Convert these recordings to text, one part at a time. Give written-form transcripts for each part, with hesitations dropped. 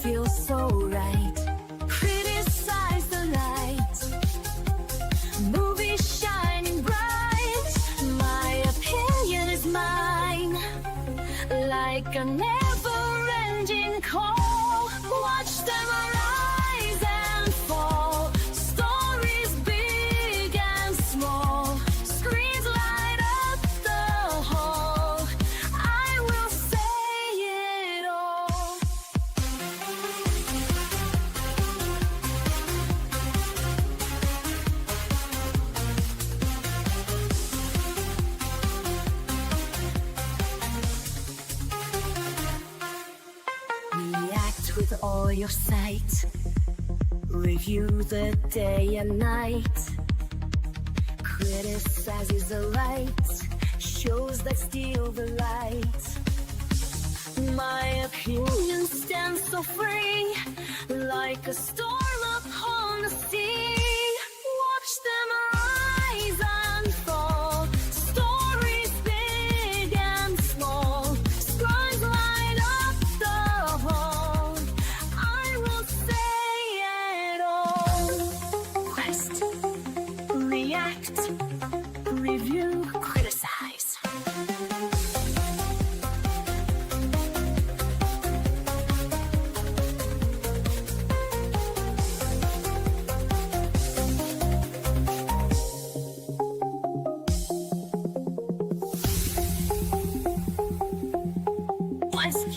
feels so right. Criticize the light. Movie shining bright. My opinion is mine. Like a never-ending call. Watch them rise and fall. Stories big and small. Screens light up the hall. I will say it all. React with all your sight. Review the day and night. Criticize is a right. Shows that steal the light. My opinion stands so free. Like a storm upon the sea. Watch them rise and fall. Stories big and small. Scars light up the hall. I will say it all. Quest, react, review, criticize. Quest.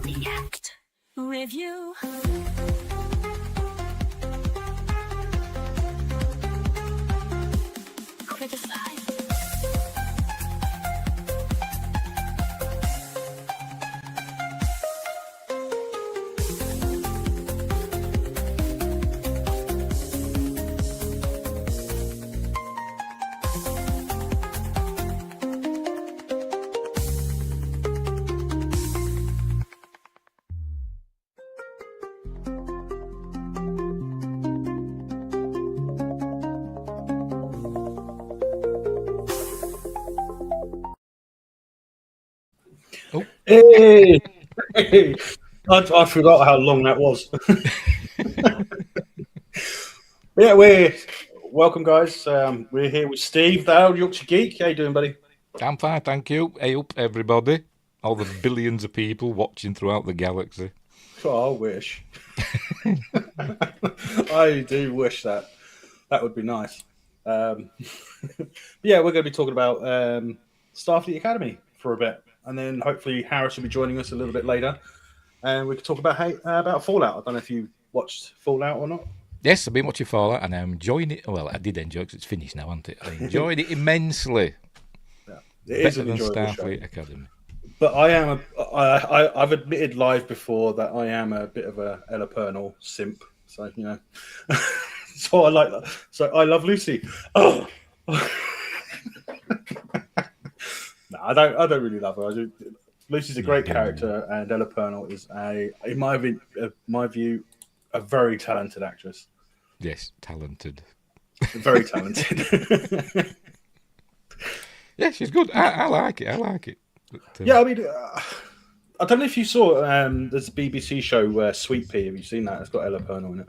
React. Review. Criticize. Oh, Hey, hey. I forgot how long that was. Yeah, welcome, guys. We're here with Steve, the old Yorkshire Geek. How you doing, buddy? I'm fine, thank you. Hey up, everybody. All the billions of people watching throughout the galaxy. Oh, I wish. I do wish that. That would be nice. Yeah, we're going to be talking about Starfleet Academy for a bit, and then hopefully Harris will be joining us a little bit later, and we can talk about Fallout. I don't know if you watched Fallout or not. Yes, I've been watching Fallout and I'm enjoying it. Well, I did enjoy it because it's finished now, hasn't it? I enjoyed it immensely. Yeah, it is an Better than enjoyable Starfleet show. Academy. But I've admitted live before that I am a bit of a Ella Purnell simp. So, you know, so I like that. So I love Lucy. Oh. No, I don't really love her. Lucy's a great character, and Ella Purnell is in my view, a very talented actress. Yes, talented. Very talented. Yeah, she's good. I like it. I like it. But, Yeah, I mean, I don't know if you saw there's a BBC show Sweet Pea. Have you seen that? It's got Ella Purnell in it.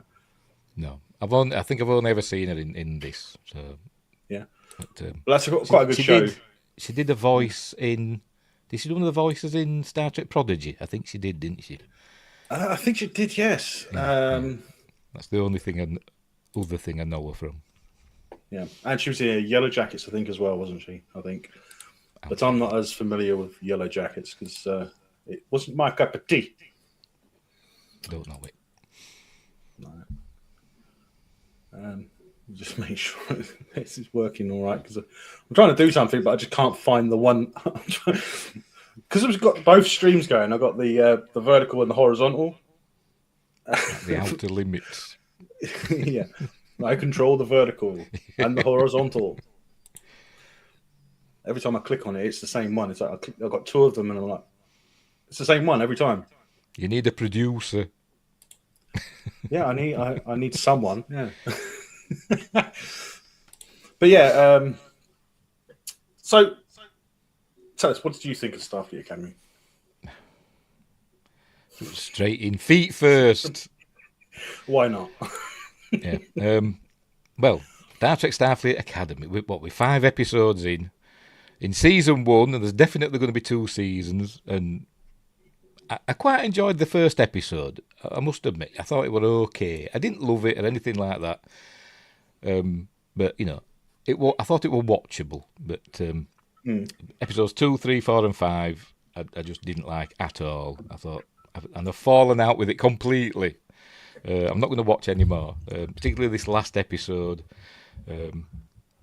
No, I think I've only ever seen her in this. So Yeah, but, well, that's quite a good show. She did a voice in. Did she do one of the voices in Star Trek Prodigy? I think she did, didn't she? I think she did. Yes. Yeah. That's the only other thing I know her from. Yeah, and she was in Yellow Jackets, I think, as well, wasn't she? I think, but I'm not as familiar with Yellow Jackets because it wasn't my cup of tea. Don't know it. No. Just make sure this is working all right because I'm trying to do something, but I just can't find the one. Because I've got both streams going. I've got the vertical and the horizontal. The outer limits. Yeah, I control the vertical and the horizontal. Every time I click on it, it's the same one. It's like I've got two of them, and I'm like, it's the same one every time. You need a producer. Yeah, I need someone. Yeah. But yeah, So, tell us, what did you think of Starfleet Academy? Straight in, feet first. Why not? Yeah. Well, Star Trek Starfleet Academy. We're 5 episodes in season 1, and there's definitely going to be 2 seasons. And I quite enjoyed the first episode. I must admit, I thought it was okay. I didn't love it or anything like that. But I thought it was watchable. But episodes 2, 3, 4, and 5, I just didn't like at all. I thought, and I've fallen out with it completely. I'm not going to watch anymore, particularly this last episode,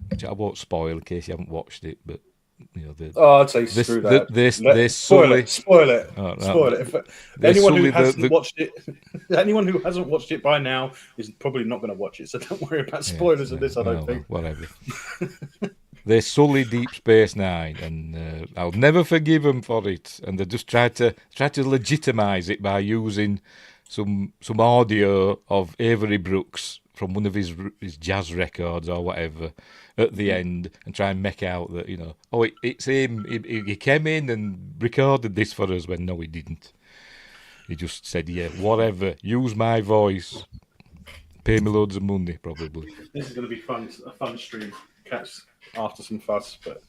which I won't spoil in case you haven't watched it. But I'd say screw that. Spoil it. Oh, no. Spoil it. If anyone who hasn't watched it, anyone who hasn't watched it by now is probably not going to watch it. So don't worry about spoilers of this. I don't think. Whatever. They sully Deep Space Nine, and I'll never forgive them for it. And they just tried to legitimise it by using some audio of Avery Brooks from one of his jazz records or whatever at the end, and try and make out that it's him. He came in and recorded this for us, when no, he didn't. He just said, "Yeah, whatever. Use my voice. Pay me loads of money, probably." This is going to be fun. A fun stream. Catch after some fuss, but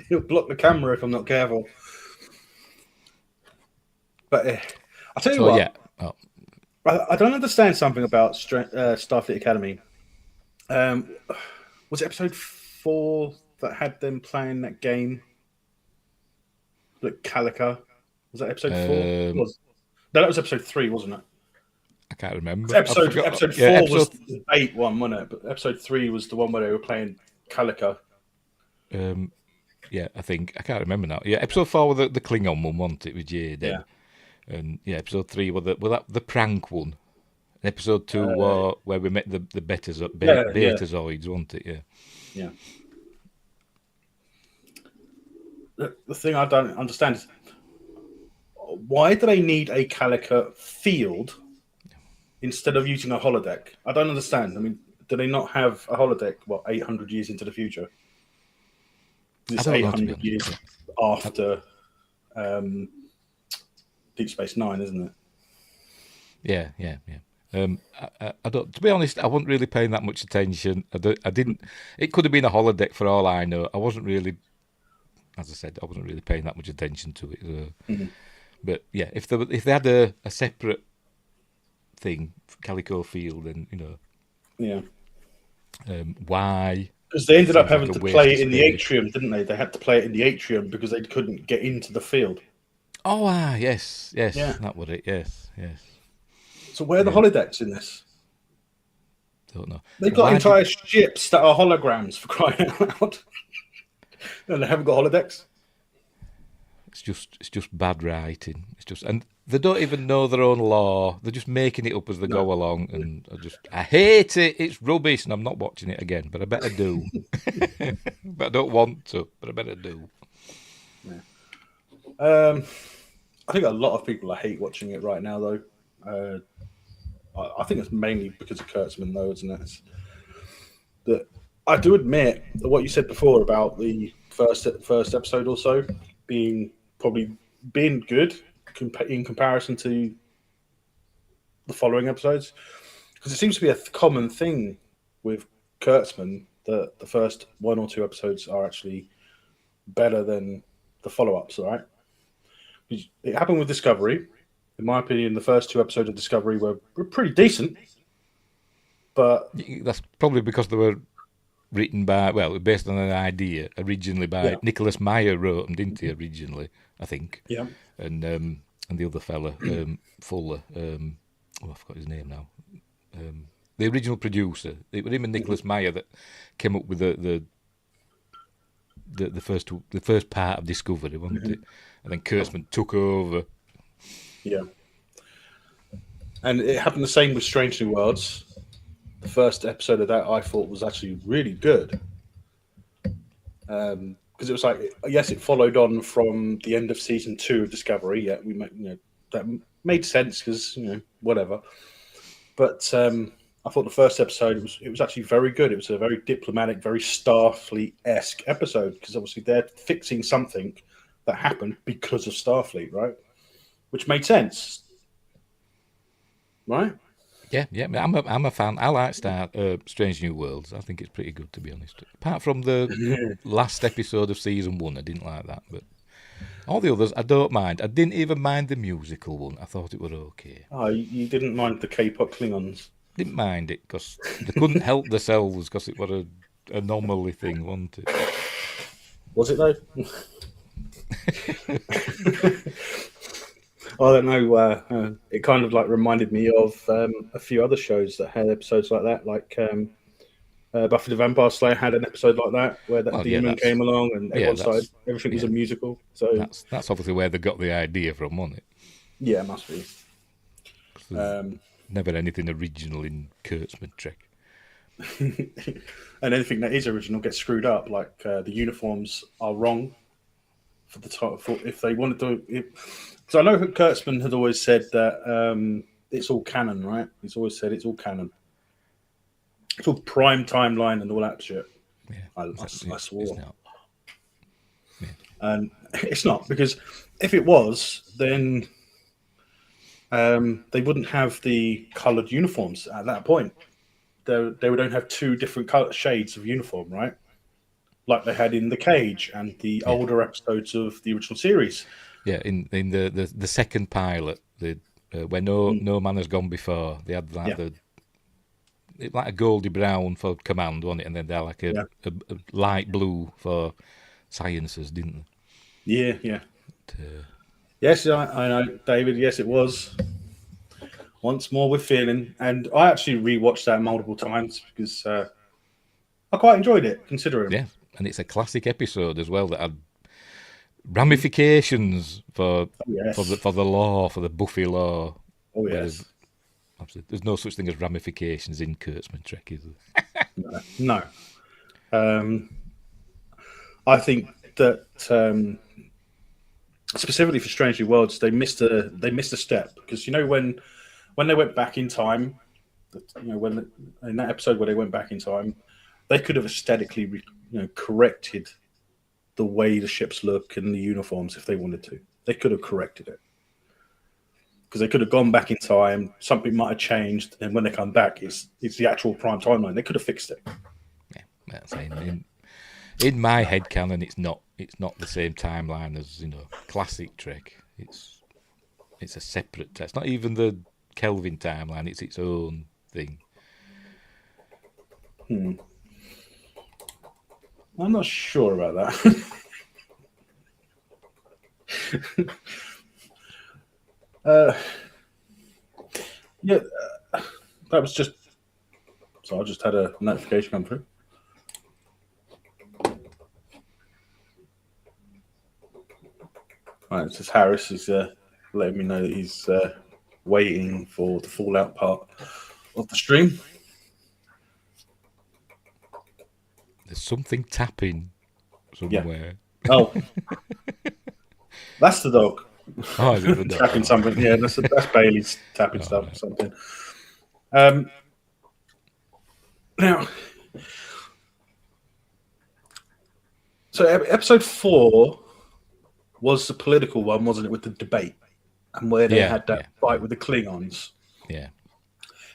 he'll block the camera if I'm not careful. But I'll tell you what. Yeah. Oh. I don't understand something about Starfleet Academy. Was it episode 4 that had them playing that game? Like Calica? Was that episode 4? No, that was episode 3, wasn't it? I can't remember. Episode 4 was the 8 one, wasn't it? But episode 3 was the one where they were playing Calica. Yeah, I think. I can't remember now. Yeah, episode 4 was the Klingon one, wasn't it, with Jade? Yeah. And episode 3 was the prank one. And episode 2 where we met the betazoids, wasn't it? Yeah. The thing I don't understand is, why do they need a Calica field instead of using a holodeck? I don't understand. I mean, do they not have a holodeck, 800 years into the future? This 800 years after Deep Space Nine, isn't it? Yeah. I don't. To be honest, I wasn't really paying that much attention. I didn't. It could have been a holodeck for all I know. I wasn't really, as I said, I wasn't really paying that much attention to it. So. But yeah, if they had a separate thing, Calico Field, then Yeah. Why? Because they ended up having to play it in the atrium, didn't they? They had to play it in the atrium because they couldn't get into the field. Oh, yes, yeah. That was it. Yes. So where are the holodecks in this? Don't know. They've got entire ships that are holograms, for crying out loud. And they haven't got holodecks. It's just bad writing. And they don't even know their own lore. They're just making it up as they go along, and I hate it. It's rubbish, and I'm not watching it again. But I better do. But I don't want to. But I better do. Yeah. I think a lot of people hate watching it right now, though. I think it's mainly because of Kurtzman, though, isn't it? That I do admit that what you said before about the first episode or so being good in comparison to the following episodes, because it seems to be a common thing with Kurtzman that the first 1 or 2 episodes are actually better than the follow-ups, right? It happened with Discovery. In my opinion, the first 2 episodes of Discovery were pretty decent, but that's probably because they were written based on an idea originally by Nicholas Meyer wrote them, didn't he? Originally, I think. Yeah. And the other fella, Fuller. I forgot his name now. The original producer. It was him and Nicholas Meyer that came up with the first part of Discovery, wasn't it? And then Kurtzman took over. Yeah. And it happened the same with Strange New Worlds. The first episode of that I thought was actually really good. Because it was like, yes, it followed on from the end of season 2 of Discovery. Yeah, that made sense because whatever. But I thought the first episode was actually very good. It was a very diplomatic, very Starfleet-esque episode because obviously they're fixing something that happened because of Starfleet, right? Which made sense, right? Yeah. I'm a fan. I like Strange New Worlds. I think it's pretty good, to be honest. Apart from the last episode of season 1, I didn't like that, but all the others I don't mind. I didn't even mind the musical one. I thought it was okay. Oh, you didn't mind the K-pop Klingons? Didn't mind it because they couldn't help themselves because it was a anomaly thing, wasn't it? Was it though? I don't know. It kind of like reminded me of a few other shows that had episodes like that, like Buffy the Vampire Slayer had an episode like that where that demon came along and everyone started. Everything was a musical. So that's obviously where they got the idea from, wasn't it? Yeah, it must be. Never anything original in Kurtzman Trek. And anything that is original gets screwed up. Like the uniforms are wrong for the time. If they wanted to, because I know Kurtzman had always said that it's all canon, right? He's always said it's all canon. It's all prime timeline and all that shit. Yeah, I swore. It's not. Yeah. And it's not, because if it was, then they wouldn't have the coloured uniforms at that point. They would only have two different shades of uniform, right? Like they had in The Cage and the older episodes of the original series. Yeah, in the second pilot, where no man has gone before, they had like like a goldy brown for command, wasn't it? And then they had like a light blue for sciences, didn't they? Yeah. Yes, I know, David. Yes, it was. Once more with feeling, and I actually rewatched that multiple times because I quite enjoyed it, considering. Yeah, and it's a classic episode as well that had ramifications for the law, for the Buffy law. Oh yes. There's no such thing as ramifications in Kurtzman Trek, is there? No. I think that specifically for Strange New Worlds, they missed a step, because when they went back in time, when in that episode where they went back in time, they could have aesthetically corrected the way the ships look and the uniforms if they wanted to. They could have corrected it. Because they could have gone back in time, something might have changed, and when they come back, it's the actual prime timeline. They could have fixed it. Yeah, that's in my head canon. It's not the same timeline as classic Trek. It's a separate. It's not even the Kelvin timeline. It's its own thing. I'm not sure about that. That was just. So I just had a notification come through. Right, it says Harris is letting me know that he's waiting for the Fallout part of the stream. There's something tapping somewhere. Yeah. Oh, that's the dog. Oh, is it the dog? Tapping something. Yeah, that's Bailey's tapping stuff or something. Now, so episode 4 was the political one, wasn't it, with the debate and where they had that fight with the Klingons. Yeah.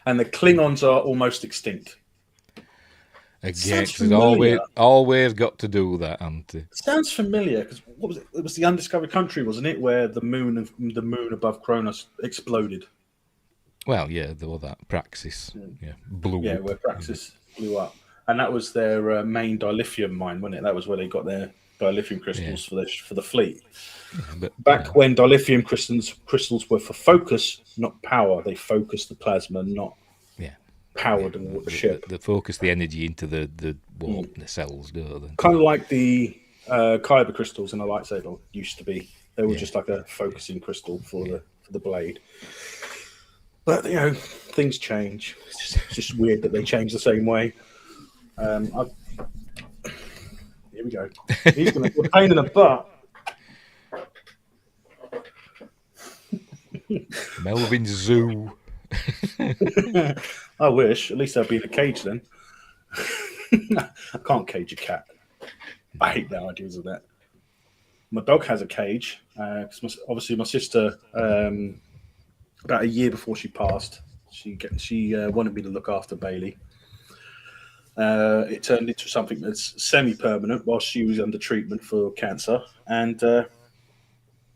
And the Klingons are almost extinct. Again, it's always got to do that, haven't it? Sounds familiar, because what was it? It was the Undiscovered Country, wasn't it, where the moon above Kronos exploded. Well, yeah, there was that Praxis, blew. Yeah, where Praxis blew up, and that was their main dilithium mine, wasn't it? That was where they got their dilithium crystals for the fleet. Yeah, but back when dilithium crystals were for focus, not power, they focused the plasma, not powered the ship. They focus the energy into the warp, the cells, don't they? Kind of like the kyber crystals in a lightsaber used to be. They were just like a focusing crystal for the blade. But things change. It's just weird that they change the same way. Here we go. He's going to be a pain in the butt. Melvin Zoo. I wish. At least I'd be in a cage then. I can't cage a cat. I hate the ideas of that. My dog has a cage. Obviously, my sister, about a year before she passed, she wanted me to look after Bailey. It turned into something that's semi-permanent while she was under treatment for cancer, and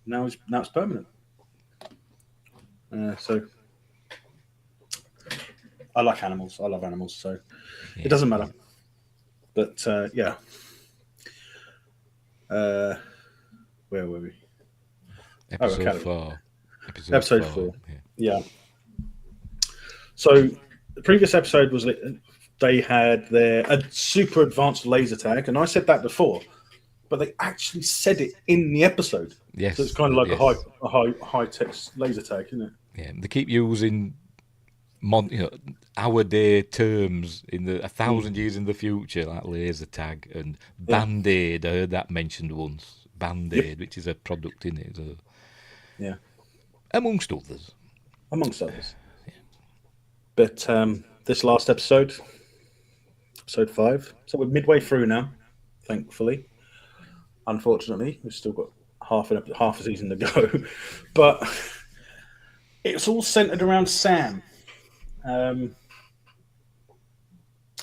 now it's permanent. So I like animals. I love animals, so it doesn't matter. But yeah. Where were we? Episode 4. Episode 4. Yeah. So the previous episode was they had a super advanced laser tag, and I said that before, but they actually said it in the episode. Yes. So it's kind of like a high tech laser tag, isn't it? Yeah. They keep using our day terms in 1,000 years in the future, like laser tag and Band-Aid. I heard that mentioned once. Band-Aid, which is a product in it. So. Yeah. Amongst others. Yeah. But this last episode 5, so we're midway through now, thankfully. Unfortunately, we've still got half a season to go. But it's all centered around Sam.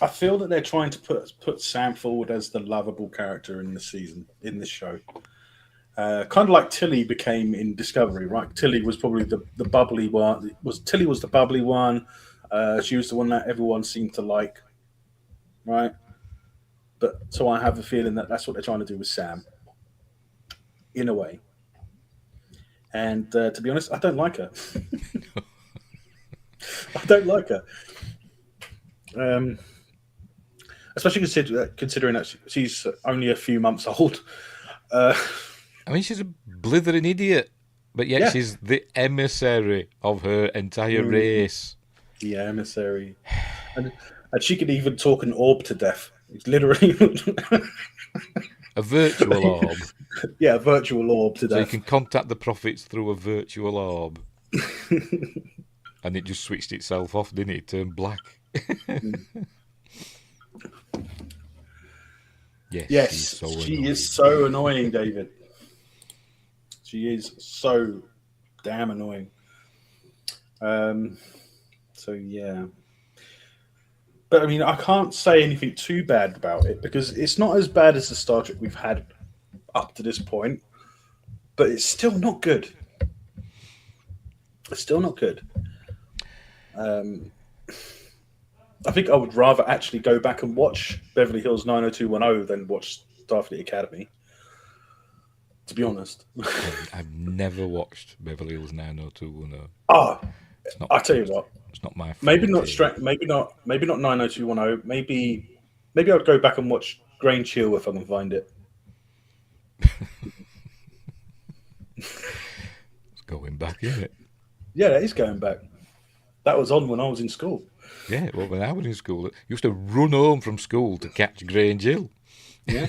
I feel that they're trying to put Sam forward as the lovable character in this show. Kind of like Tilly became in Discovery, right? Tilly was probably the bubbly one. Tilly was the bubbly one. She was the one that everyone seemed to like, right? But so I have a feeling that that's what they're trying to do with Sam, in a way. And to be honest, I don't like her. I don't like her. Especially considering that she's only a few months old. I mean, she's a blithering idiot, but yet she's the emissary of her entire race. The emissary. And she could even talk an orb to death. It's literally... a virtual orb. Yeah, a virtual orb to death. So you can contact the prophets through a virtual orb. And it just switched itself off, didn't it? It turned black. Yes, she is so annoying, David. She is so damn annoying. So yeah. But I mean, I can't say anything too bad about it because it's not as bad as the Star Trek we've had up to this point, but it's still not good. It's still not good. I think I would rather actually go back and watch Beverly Hills 90210 than watch Starfleet Academy. To be honest, I've never watched Beverly Hills 90210. I tell you what, it's not my. Maybe not 90210. Maybe I'd go back and watch Grain Chill if I can find it. It's going back, isn't it? Yeah, that is going back. That was on when I was in school. Yeah, well, when I was in school, I used to run home from school to catch Grange Hill. Yeah.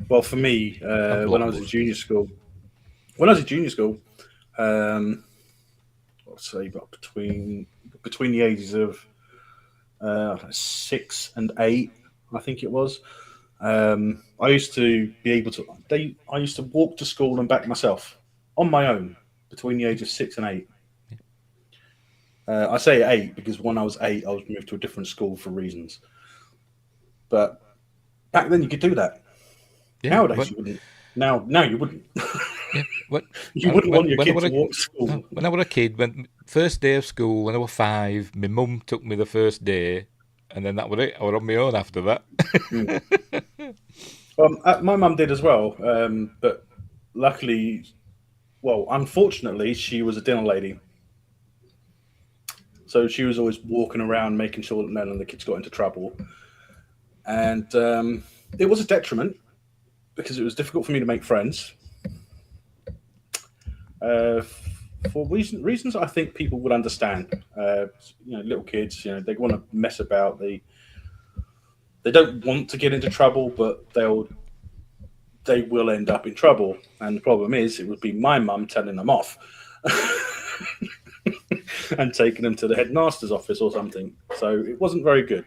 Well, for me, when I was in junior school, I'd say about between the ages of 6 and 8, I think it was. I used to be able to. I used to walk to school and back myself on my own between the age of 6 and 8. I say 8 because when I was 8, I was moved to a different school for reasons. But back then, you could do that. Yeah, nowadays, you wouldn't. Now you wouldn't. Yeah, you wouldn't want your kid to walk to school. When I was a kid, first day of school, when I was 5, my mum took me the first day, and then that was it. I was on my own after that. My mum did as well, but luckily, unfortunately, she was a dinner lady. So she was always walking around making sure that none of the kids got into trouble. And it was a detriment because it was difficult for me to make friends. For reasons I think people would understand. Little kids, they want to mess about. They don't want to get into trouble, but they will end up in trouble. And the problem is, it would be my mum telling them off. and taken them to the headmaster's office or something. So it wasn't very good.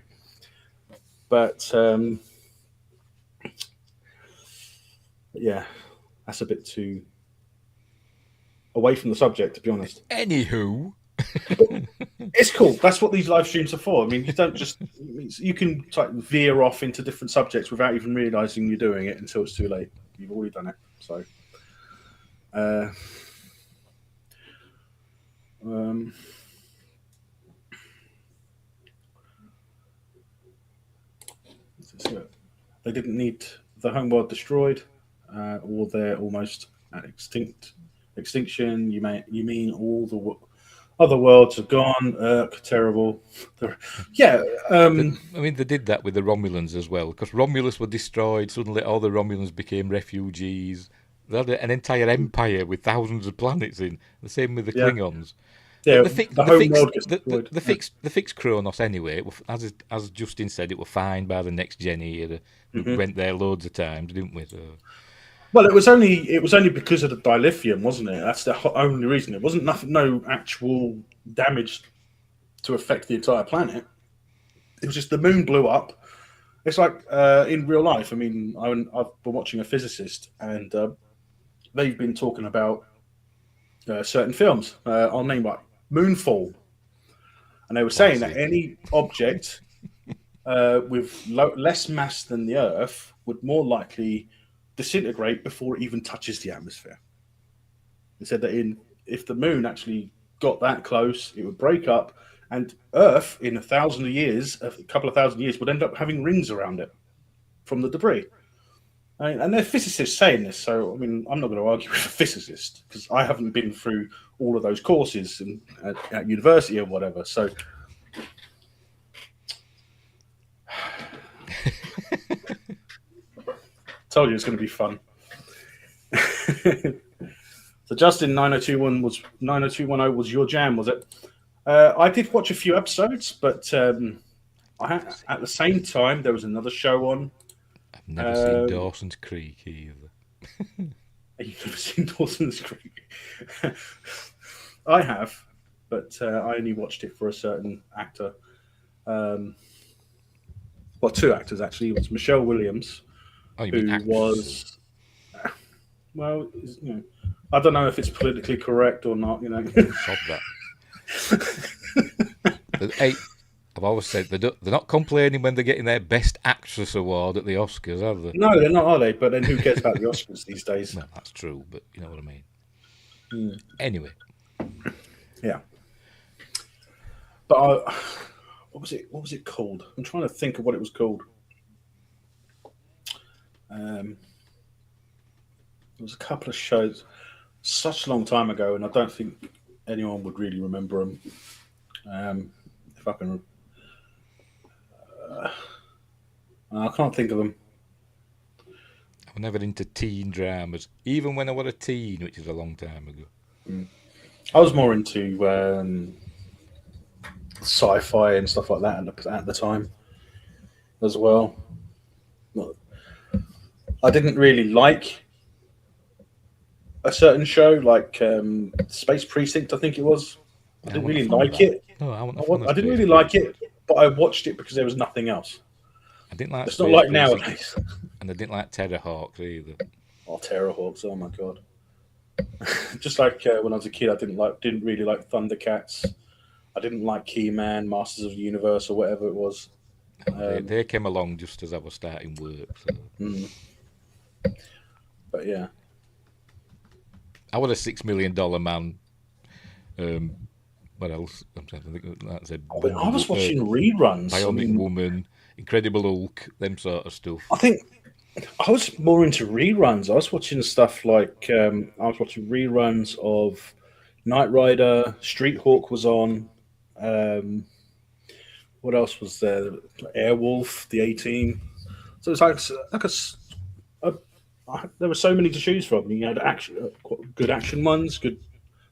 But yeah, that's a bit too away from the subject, to be honest. Anywho, It's cool. That's what these live streams are for. I mean, you don't just you can like veer off into different subjects without even realizing you're doing it until it's too late. You've already done it. So, they didn't need the homeworld destroyed, or they're almost at extinction. You mean all the other worlds are gone? Terrible. Yeah. I mean, they did that with the Romulans as well, because Romulus were destroyed. Suddenly, all the Romulans became refugees. They had an entire empire with thousands of planets in. The same with the Klingons. Yeah, The homeworld gets destroyed. The fixed Kronos anyway. As Justin said, it were fine by the next gen era. We went there loads of times, didn't we? So. Well, it was only because of the dilithium, wasn't it? That's the only reason. It wasn't no actual damage to affect the entire planet. It was just the moon blew up. It's like in real life. I mean, I've been watching a physicist, and they've been talking about certain films. I'll name like Moonfall, and they were saying that any object with less mass than the Earth would more likely disintegrate before it even touches the atmosphere. They said that if the moon actually got that close, it would break up, and Earth in a couple of thousand years, would end up having rings around it from the debris. And they're physicists saying this, so I mean, I'm not going to argue with a physicist because I haven't been through all of those courses at university or whatever. So. Told you it's going to be fun. So Justin, 90210 was your jam, was it? I did watch a few episodes, but at the same time there was another show on. I've never seen Dawson's Creek either. You've never seen Dawson's Creek? I have, but I only watched it for a certain actor. Well, two actors actually. It was Michelle Williams. Oh, you mean actress? Was well, I don't know if it's politically correct or not. Stop that. Hey, I've always said they're not complaining when they're getting their Best Actress award at the Oscars, are they? No, they're not, are they? But then who cares about the Oscars these days? No, that's true, but you know what I mean. Anyway, yeah. But what was it? What was it called? I'm trying to think of what it was called. There was a couple of shows such a long time ago, and I don't think anyone would really remember them. If I can, I can't think of them. I was never into teen dramas, even when I was a teen, which is a long time ago. I was more into sci-fi and stuff like that at the time as well. I didn't really like a certain show, like Space Precinct, I think it was. I didn't really like it. No, I didn't really like it, but I watched it because there was nothing else. I didn't like. It's not like nowadays. And I didn't like Terrorhawks either. Oh, Terrorhawks! Oh my god! Just like when I was a kid, I didn't really like Thundercats. I didn't like He-Man, Masters of the Universe, or whatever it was. They came along just as I was starting work. So. But yeah, I was a $6 million man. What else? I'm trying to think. That's a I was watching reruns. Bionic Woman, Incredible Hulk, them sort of stuff. I think I was more into reruns. I was watching stuff like I was watching reruns of Knight Rider. Street Hawk was on. What else was there? Airwolf, the A-Team. So it's like there were so many to choose from. You had good action ones, good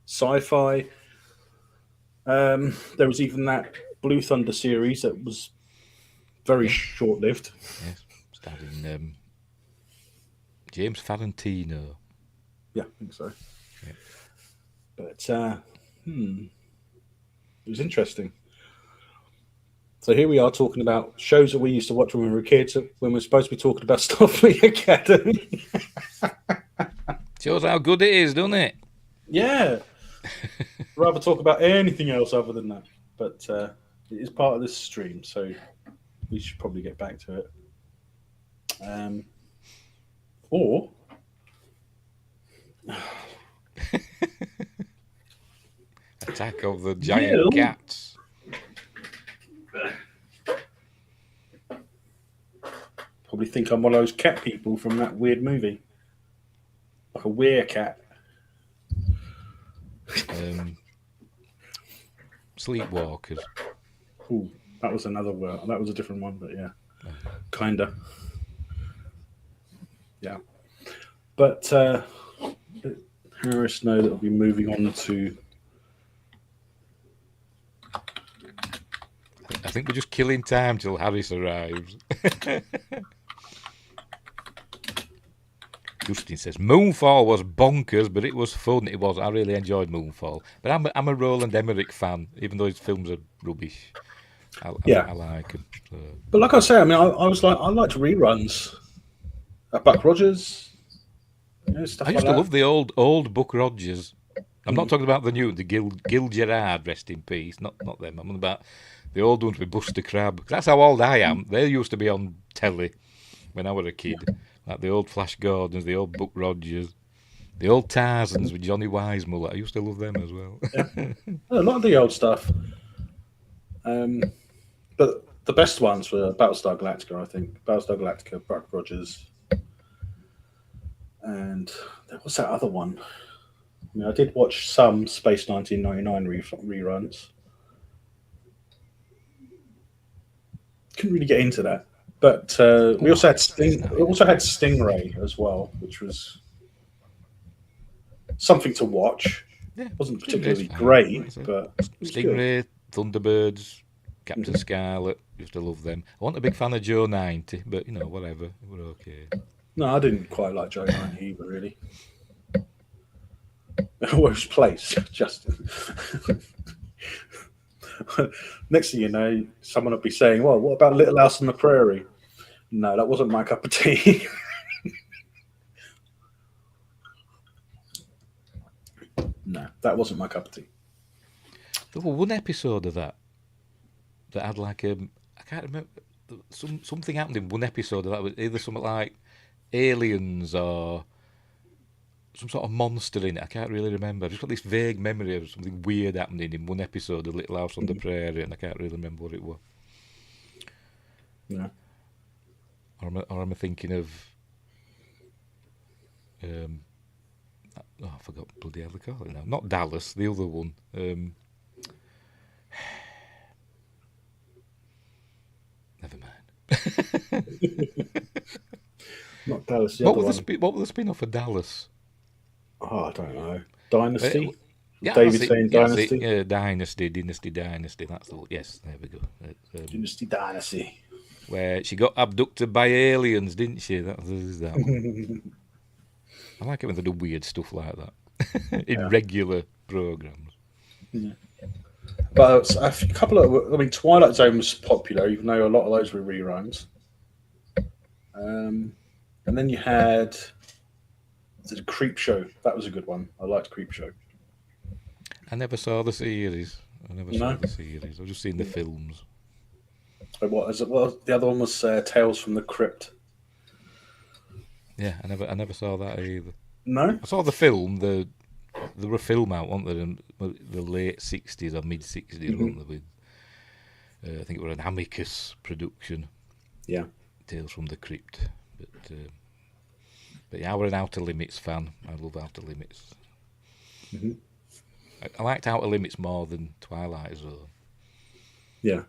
sci-fi. There was even that Blue Thunder series that was very short-lived. Yes, starring James Valentino. Yeah, I think so. Yeah. But It was interesting. So here we are talking about shows that we used to watch when we were kids, when we're supposed to be talking about Starfleet Academy. Shows how good it is, doesn't it? Yeah. I'd rather talk about anything else other than that. But it is part of this stream, so we should probably get back to it. Or Attack of the Giant Cats. probably think I'm one of those cat people from that weird movie. Like a weird cat. Sleepwalkers. Ooh, that was another word. That was a different one, but yeah. Kinda. Yeah. But Harris know that we'll be moving on to. I think we're just killing time till Harris arrives. Justin says Moonfall was bonkers, but it was fun. It was. I really enjoyed Moonfall. But I'm a Roland Emmerich fan, even though his films are rubbish. I like him. So. But like I say, I mean, I was like, I liked reruns. Buck Rogers. Stuff I used like to love the old Buck Rogers. I'm not talking about the new, the Gil Gerard, rest in peace. Not them. I'm on about the old ones with Buster Crabbe. That's how old I am. They used to be on telly when I was a kid. Like the old Flash Gordons, the old Buck Rogers, the old Tarzans with Johnny Weissmuller. I used to love them as well. Yeah. A lot of the old stuff. But the best ones were Battlestar Galactica, I think. Battlestar Galactica, Buck Rogers. And there was that other one. I mean, I did watch some Space 1999 reruns. Couldn't really get into that. But we also had Stingray as well, which was something to watch. Yeah, It wasn't particularly great, but it was Stingray, good. Thunderbirds, Captain Scarlet. Used to love them. I wasn't a big fan of Joe 90, but whatever, we're okay. No, I didn't quite like Joe 90 either, really. Worst place, Justin. Next thing you know, someone will be saying, well, what about Little House on the Prairie? No, that wasn't my cup of tea. No, that wasn't my cup of tea. There was one episode of that had like I can't remember, something happened in one episode of that. Was either something like aliens or some sort of monster in it. I can't really remember. I've just got this vague memory of something weird happening in one episode of Little House on the Prairie, and I can't really remember what it was. Yeah. Or am I thinking of? I forgot bloody hell they call it now. Not Dallas, the other one. Never mind. Not Dallas. What was the spin-off of Dallas? Oh, I don't know. Dynasty? Yeah, David saying Dynasty? Yeah, Dynasty. That's the one. Yes, there we go. Dynasty. Where she got abducted by aliens, didn't she? That one. I like it when they do weird stuff like that in regular programs. Yeah. But a couple of, I mean, Twilight Zone was popular, even though a lot of those were reruns. And then you had the Creep Show. That was a good one. I liked Creep Show. I never saw the series. I've just seen the films. So what is it? Well, the other one was Tales from the Crypt. Yeah, I never saw that either. No, I saw the film. There were a film out, weren't there, in the late 60s or mid 60s, weren't there? With I think it was an Amicus production. Yeah, Tales from the Crypt. But yeah, I was an Outer Limits fan. I love Outer Limits. Mm-hmm. I liked Outer Limits more than Twilight Zone. Yeah.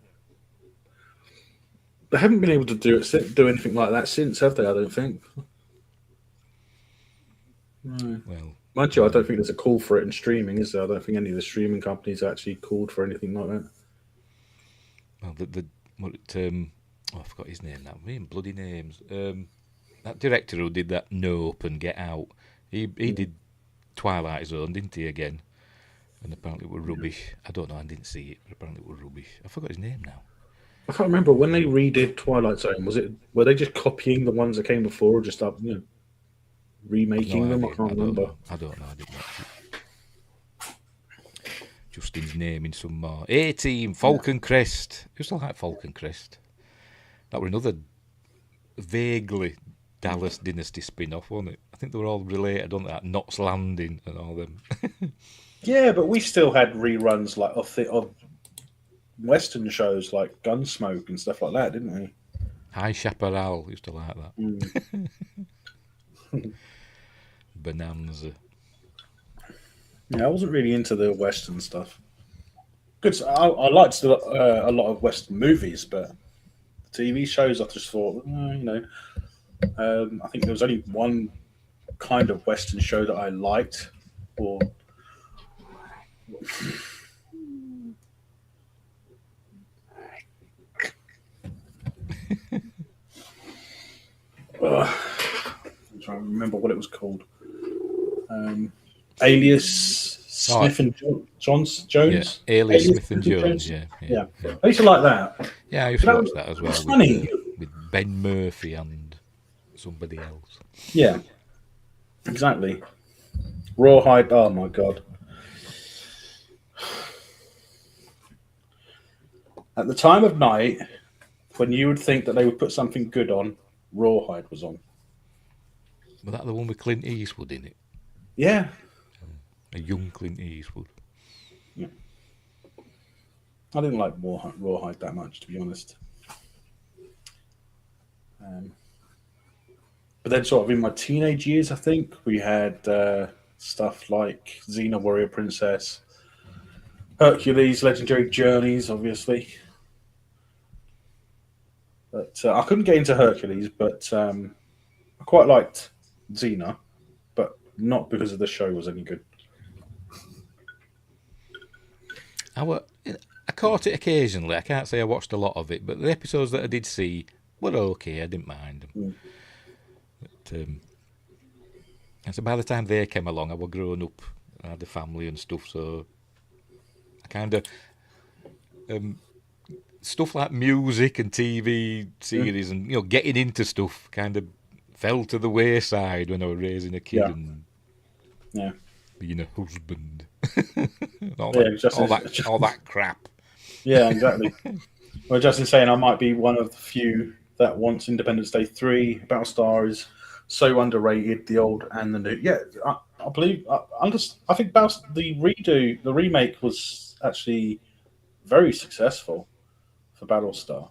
They haven't been able to do anything like that since, have they? I don't think. No. Well, mind you, I don't think there's a call for it in streaming, is there? I don't think any of the streaming companies actually called for anything like that. Well, I forgot his name now. Bloody names. That director who did that Nope and Get Out, he did Twilight Zone, didn't he? Again, and apparently it were rubbish. I don't know, I didn't see it, but apparently it were rubbish. I forgot his name now. I can't remember when they redid Twilight Zone. Were they just copying the ones that came before, or just remaking them? I can't remember. I don't know. I didn't watch it. Justin's naming some more. A-Team, Falcon Crest. Who still like Falcon Crest? That were another vaguely Dallas Dynasty spin-off, wasn't it? I think they were all related on that Knots Landing and all them. Yeah, but we still had reruns like of Western shows like Gunsmoke and stuff like that, didn't we? High Chaparral used to like that. Bonanza. Yeah, I wasn't really into the Western stuff. Good. I liked a lot of Western movies, but the TV shows I just thought, I think there was only one kind of Western show that I liked, or I'm trying to remember what it was called. Alias Smith and Jones. Yeah, Alias Smith and Jones. Yeah. I used to like that. Yeah, I used to watch that as well. It's funny. With Ben Murphy and somebody else. Yeah, exactly. Rawhide. Oh my god. At the time of night, when you would think that they would put something good on, Rawhide was on. Was that the one with Clint Eastwood in it? Yeah. A young Clint Eastwood. Yeah. I didn't like Rawhide that much, to be honest. But then sort of in my teenage years, I think, we had stuff like Xena Warrior Princess, Hercules, Legendary Journeys, obviously. But I couldn't get into Hercules, but I quite liked Xena, but not because of the show was any good. I caught it occasionally. I can't say I watched a lot of it, but the episodes that I did see were okay. I didn't mind them. But, and so by the time they came along, I was grown up. I had a family and stuff, so I kind of stuff like music and TV series and getting into stuff kind of fell to the wayside when I was raising a kid and being a husband. all that crap. Yeah, exactly. Well, Justin's saying I might be one of the few that wants Independence Day 3. Battlestar is so underrated, the old and the new. Yeah, I believe. I think the remake was actually very successful for Battlestar.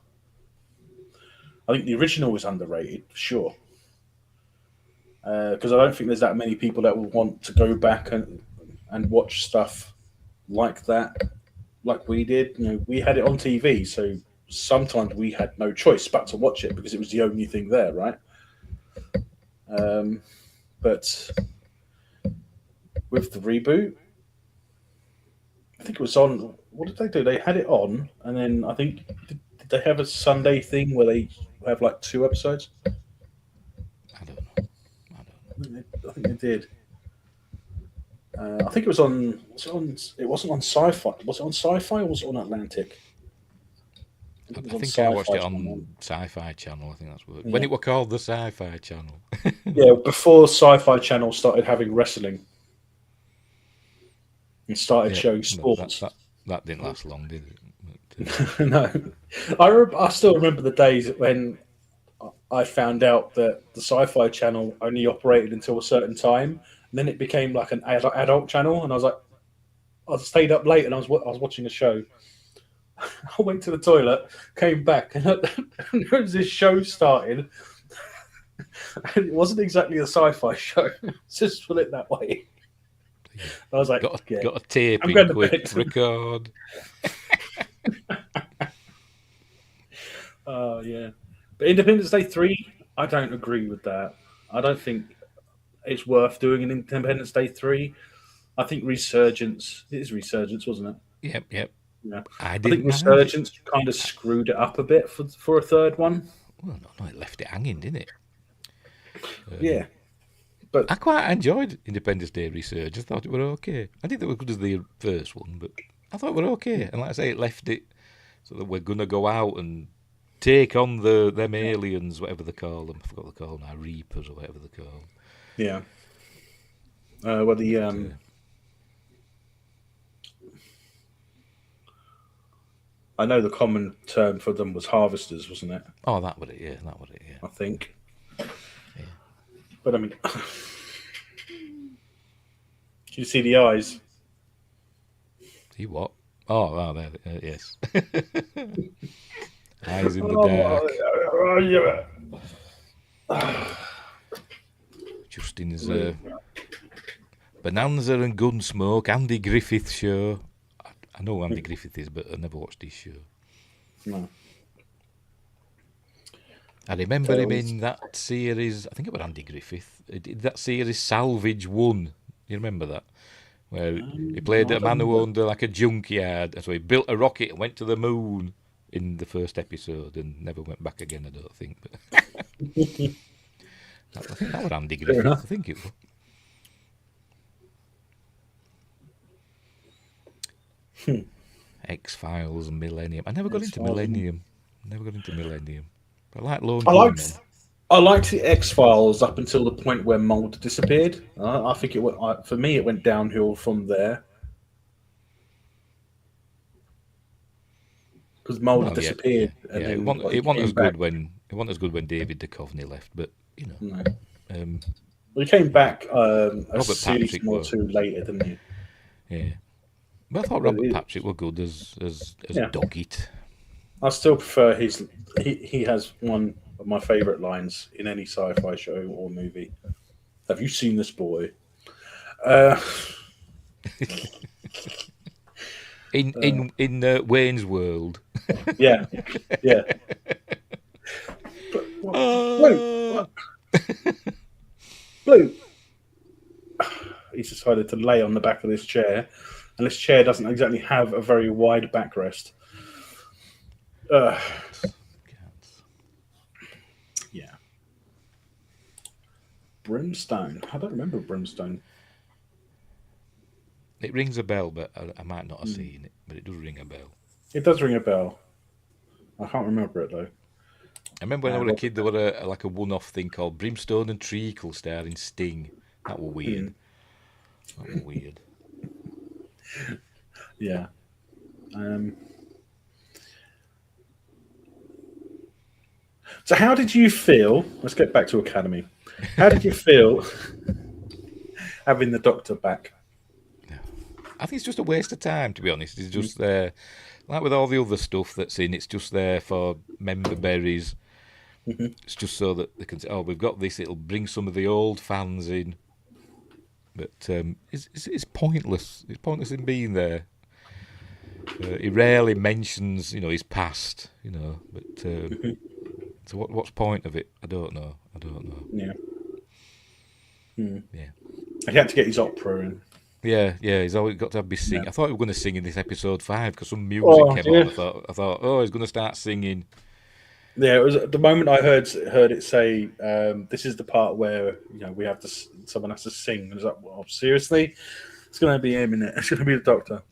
I think the original was underrated, for sure. Because I don't think there's that many people that will want to go back and watch stuff like that, like we did. We had it on TV, so sometimes we had no choice but to watch it because it was the only thing there, right? But with the reboot, I think it was on. What did they do? They had it on, and then I think did they have a Sunday thing where they have like 2 episodes? I don't know. I think they did. I think it was on. It wasn't on Sci-Fi. Was it on Sci-Fi or was it on Atlantic? I think I watched it on Sci-Fi Channel. I think that's what when it was called the Sci-Fi Channel. Yeah, before Sci-Fi Channel started having wrestling and started showing sports. That didn't last long, did it? But, No, I still remember the days when I found out that the Sci-Fi Channel only operated until a certain time, and then it became like an adult channel, and I was like, I stayed up late and I was watching a show. I went to the toilet, came back, and there was this show started. And it wasn't exactly a sci-fi show. Just put it that way. I was like, got a tape I'm in going to quick, bed. record. Oh, yeah. But Independence Day 3, I don't agree with that. I don't think it's worth doing an Independence Day 3. I think Resurgence, it is Resurgence, wasn't it? Yep. Yeah. I think Resurgence kind of screwed it up a bit for a third one. Well, no, it left it hanging, didn't it? Yeah. But I quite enjoyed Independence Day Resurgence. I thought it were okay. I didn't think it was good as the first one, but I thought it were okay. And like I say, it left it so that we're gonna go out and take on them aliens, whatever they call them. I forgot what they call them now, Reapers or whatever they call them. yeah, well, I know the common term for them was harvesters, wasn't it? Oh, that was it. Yeah, that was it. Yeah. I think. But I mean, can you see the eyes? See what? Oh, there. Yes. Eyes in the dark. Justin's Bonanza and Gunsmoke, Andy Griffith show. I know who Andy Griffith is, but I never watched his show. No. I remember him in that series. I think it was Andy Griffith. He did that series Salvage 1. You remember that? Where he played a man who owned like a junkyard. So he built a rocket and went to the moon in the first episode and never went back again, I don't think. But I think that was Andy Griffith. I think it was. X-Files and Millennium. I never got into Millennium. But I like Lone Gunman. I liked the X-Files up until the point where Mulder disappeared. I think it went, for me, it went downhill from there. Because Mulder disappeared. Yeah. It wasn't as good when David Duchovny left, but you know. No. Well, he came back a season or two later, didn't he? Yeah. But I thought Robert Patrick were good as Doggett. I still prefer his. He has one of my favourite lines in any sci-fi show or movie. Have you seen this boy? In Wayne's World. Yeah. Blue. He's decided to lay on the back of this chair, and this chair doesn't exactly have a very wide backrest. Yeah. Brimstone. I don't remember Brimstone. It rings a bell, but I might not have seen it. But it does ring a bell. It does ring a bell. I can't remember it though. I remember when I was a kid, there was a one-off thing called Brimstone and Treacle starring Sting. That was weird. Yeah. So how did you feel? Let's get back to Academy. How did you feel having the Doctor back? I think it's just a waste of time, to be honest. It's just there, like with all the other stuff that's in, it's just there for member berries. It's just so that they can say, oh, we've got this, it'll bring some of the old fans in. But it's pointless. It's pointless in being there. He rarely mentions, his past, but... So what's the point of it? I don't know. Yeah. Yeah. He had to get his opera in. Yeah. He's always got to have his sing. I thought he was going to sing in this episode 5 because some music came on. I thought, oh, he's going to start singing. Yeah, it was at the moment I heard it say, "This is the part where we have to. Someone has to sing." And I was like, "Well, seriously, it's going to be him in it. It's going to be the Doctor."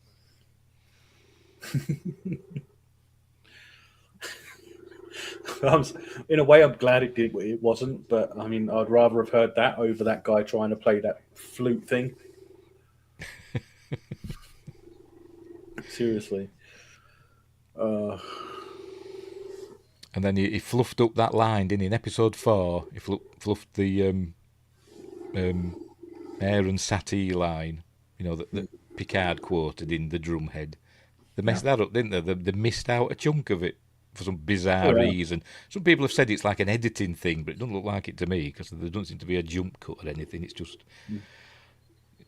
In a way, I'm glad it wasn't, but I mean, I'd rather have heard that over that guy trying to play that flute thing. Seriously. And then he fluffed up that line, didn't he? In episode 4, he fluffed the Aaron Satie line, that Picard quoted in the Drumhead. They messed that up, didn't they? They missed out a chunk of it for some bizarre reason. Some people have said it's like an editing thing, but it doesn't look like it to me because there doesn't seem to be a jump cut or anything. It's just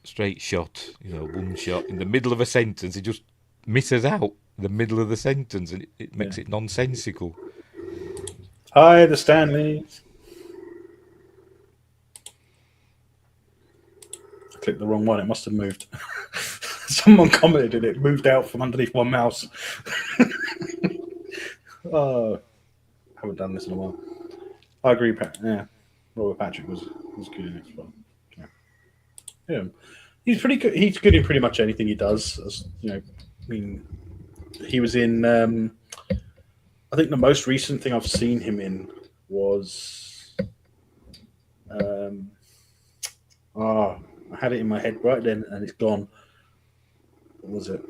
straight shot, one shot in the middle of a sentence. It just misses out the middle of the sentence, and it makes it nonsensical. Hi, the Stanleys. I clicked the wrong one. It must have moved. Someone commented and it moved out from underneath my mouse. I haven't done this in a while. I agree, Pat. Yeah, Robert Patrick was good in it as well. Yeah, he's pretty good. He's good in pretty much anything he does. As, you know, I mean, he was in. I think the most recent thing I've seen him in was. Um, I had it in my head right then, and it's gone. What was it?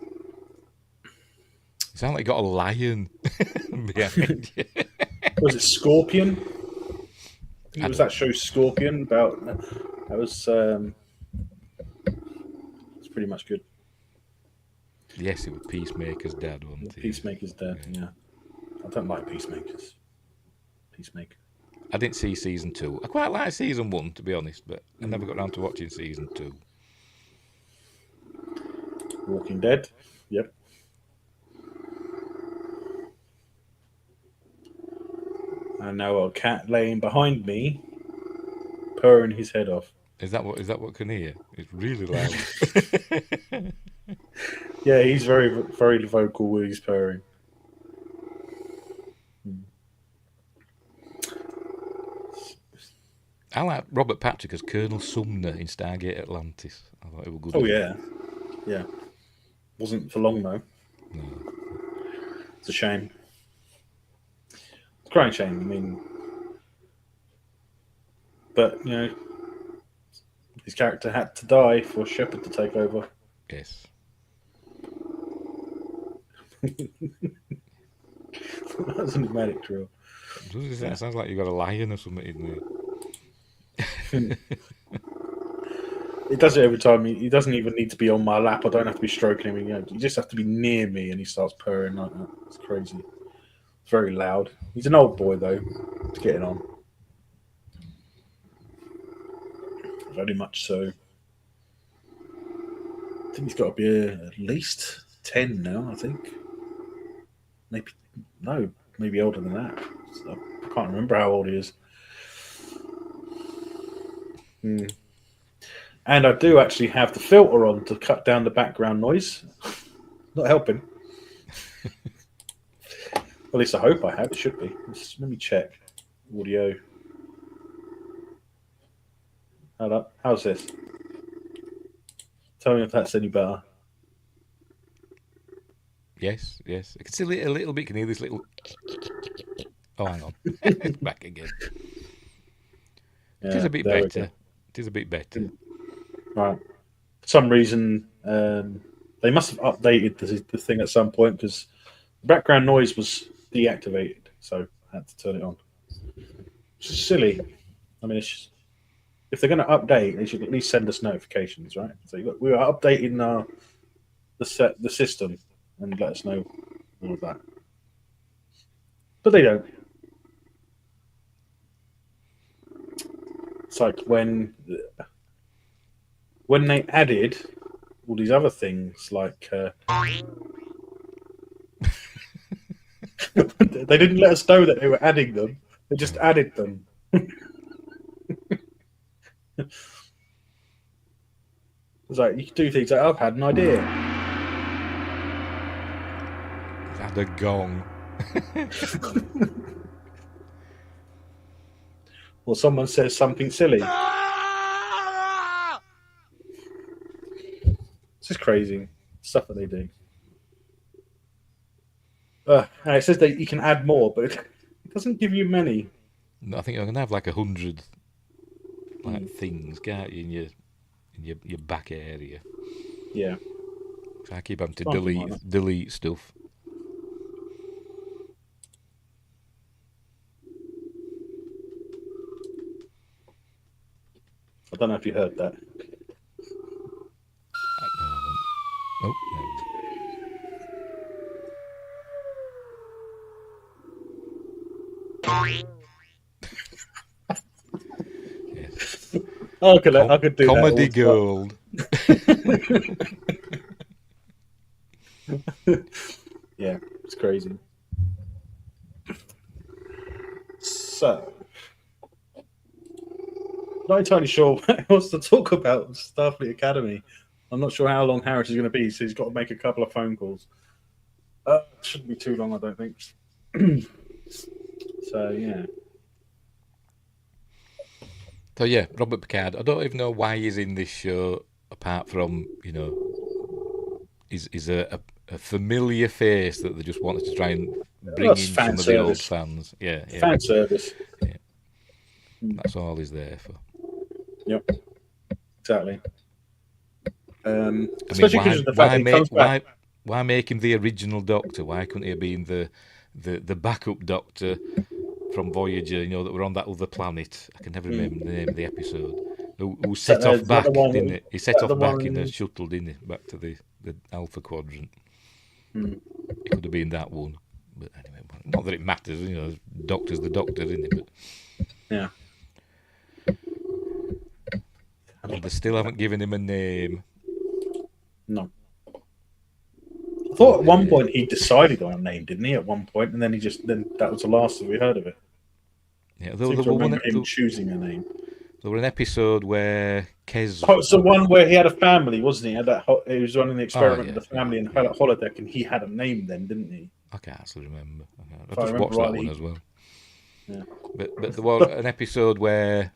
You sound like you got a lion behind you. Was it Scorpion? I think I it was don't that show Scorpion about. That was. It's pretty much good. Yes, it was Peacemaker's dad, wasn't he? Peacemaker's dead. Yeah, I don't like Peacemakers. Peacemaker. I didn't see season 2. I quite like season 1, to be honest, but I never got around to watching season 2. Walking Dead. Yep. And now a cat laying behind me, purring his head off. Is that what can hear? It's really loud. Yeah, he's very, very vocal with his purring. I like Robert Patrick as Colonel Sumner in Stargate Atlantis. I thought it was good. Oh yeah, yeah. Wasn't for long though. No. It's a shame. It's a crying shame. I mean, but you know, his character had to die for Shepard to take over. Yes. That's an enigmatic drill. It sounds like you got a lion or something in there. It does it every time. He doesn't even need to be on my lap. I don't have to be stroking him. You just have to be near me, and he starts purring like that. It's crazy. It's very loud. He's an old boy though. He's getting on. Very much so. I think he's got to be at least 10 now. I think. Maybe older than that. So I can't remember how old he is. And I do actually have the filter on to cut down the background noise. Not helping. At least I hope I have. It should be. Let me check. Audio. How's this? Tell me if that's any better. Yes. I can see a little bit. Can hear this little. Oh, hang on. It's back again. It is a bit better. It is a bit better. Right. For some reason, they must have updated the thing at some point because the background noise was deactivated, so I had to turn it on. Which is silly. I mean, if they're going to update, they should at least send us notifications, right? So we are updating the system and let us know all of that. But they don't. It's like when they added all these other things, like they didn't let us know that they were adding them. They just added them. It's like you can do things like I've had an idea. Had a gong. Or someone says something silly. It's just crazy stuff that they do. And it says that you can add more, but it doesn't give you many. I think you're gonna have like 100 things, can't you, in your back area. Yeah. So I keep having to Something like delete stuff. I don't know if you heard that. Oh, yes. I could do Comedy that. gold. Yeah, it's crazy. So, not entirely sure what else to talk about with Starfleet Academy. I'm not sure how long Harris is going to be, so he's got to make a couple of phone calls. Shouldn't be too long, I don't think. So, yeah. So yeah, Robert Picard. I don't even know why he's in this show, apart from he's a familiar face that they just wanted to try and bring That's in fan some of the old service. fans. Yeah, Fan service. that's all he's there for. Yep. Exactly. I mean, Especially because of the fact that he comes back. why make him the original Doctor? Why couldn't he have been the backup Doctor from Voyager? That were on that other planet. I can never remember the name of the episode. Who set off back, didn't he? He set off back in a shuttle, didn't he? Back to the Alpha Quadrant. It could have been that one, but anyway, not that it matters. Doctor's the Doctor, isn't it? But Yeah. and they still haven't given him a name. No. I thought at one point he decided on a name, didn't he? At one point, and then then that was the last that we heard of it. Yeah, I remember him choosing a name. There was an episode where Kez. Oh, it's the one where he had a family, wasn't he? He was running the experiment with the family in holodeck, and he had a name then, didn't he? I can't actually remember. If I I just remember watched that rightly. one as well. Yeah. But there was an episode where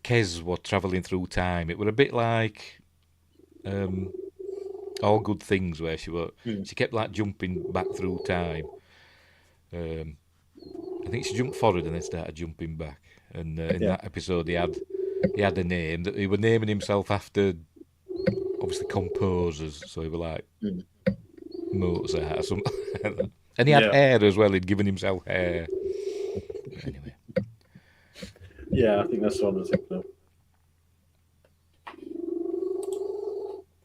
Kez was travelling through time. It was a bit like All Good Things, where she kept like jumping back through time. I think she jumped forward and then started jumping back. And in that episode, he had a name that he was naming himself after, obviously, composers. So he was like Mozart or something. And he had hair as well. He'd given himself hair. Anyway. Yeah, I think that's what I was thinking of.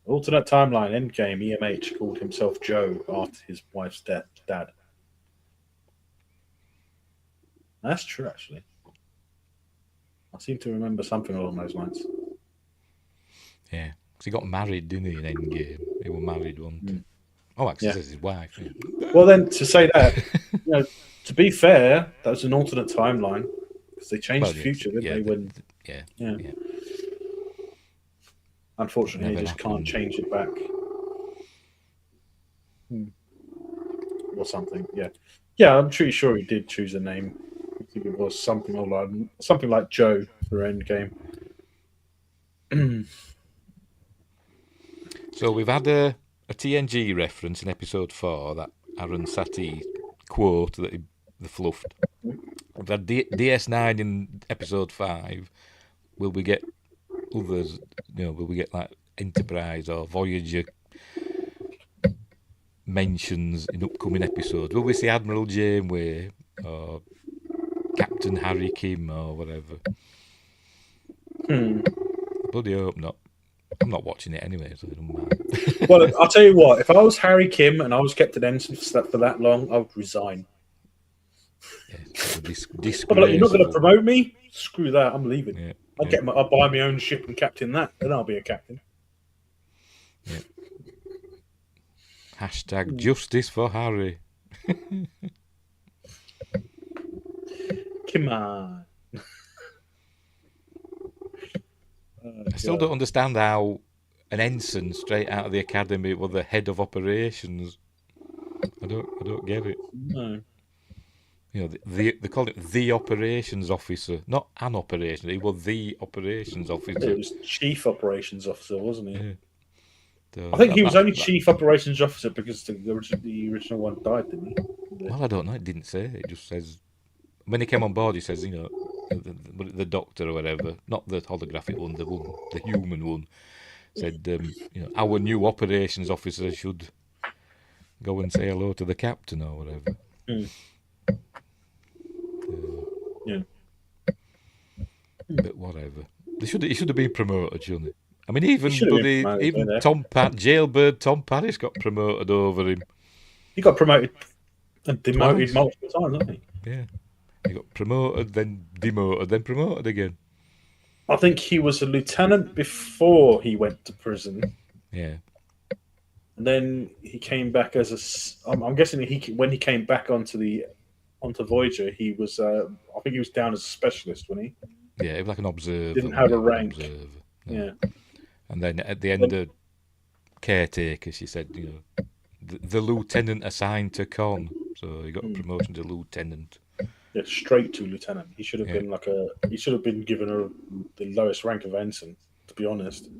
Alternate timeline, Endgame, EMH called himself Joe after his wife's dad. That's true, actually. I seem to remember something along those lines. Yeah, because he got married, didn't he, in Endgame? He was married once. Oh, actually, it says his wife. Yeah. Well, then, to say that, to be fair, that was an alternate timeline, because they changed the future, didn't they? Yeah. Unfortunately, they just can't change it back. Or something, yeah. Yeah, I'm pretty sure he did choose a name. I think it was something like Joe for Endgame. So we've had a TNG reference in episode 4, that Aaron Satie quote that they fluffed. We've had DS9 in episode 5. Will we get others? Will we get like Enterprise or Voyager mentions in upcoming episodes? Will we see Admiral Janeway or Captain Harry Kim or whatever? Bloody hope not. I'm not watching it anyway, so it doesn't matter. Well, I'll tell you what. If I was Harry Kim and I was kept at ensign for that long, I would resign. Disgrace. But you're not going to promote me? Screw that. I'm leaving. Yeah, I'll buy my own ship and captain that, then I'll be a captain. Yeah. Hashtag justice for Harry. Come on. I still don't understand how an ensign straight out of the academy was the head of operations. I don't get it. No. They called it the operations officer, not an operation. He was the operations officer. It was chief operations officer, wasn't he? Yeah. So I think he was only chief operations officer because the original one died, didn't he? Well, I don't know. It didn't say. It just says when he came on board. He says, the doctor or whatever, not the holographic one, the human one, said, our new operations officer should go and say hello to the captain or whatever. Yeah. But whatever. He should have been promoted, shouldn't he? I mean, even jailbird Tom Paris got promoted over him. He got promoted and demoted multiple times, didn't he? Yeah. He got promoted, then demoted, then promoted again. I think he was a lieutenant before he went to prison. Yeah. And then he came back as I'm guessing when he came back onto Voyager, he was I think he was down as a specialist, wasn't he? Yeah, he was like an observer. Didn't have a rank. Yeah. And then at the end of caretaker, she said, the lieutenant assigned to Con, so he got a promotion to lieutenant. Yeah, straight to lieutenant. He should have Yeah. been he should have been given the lowest rank of ensign. To be honest,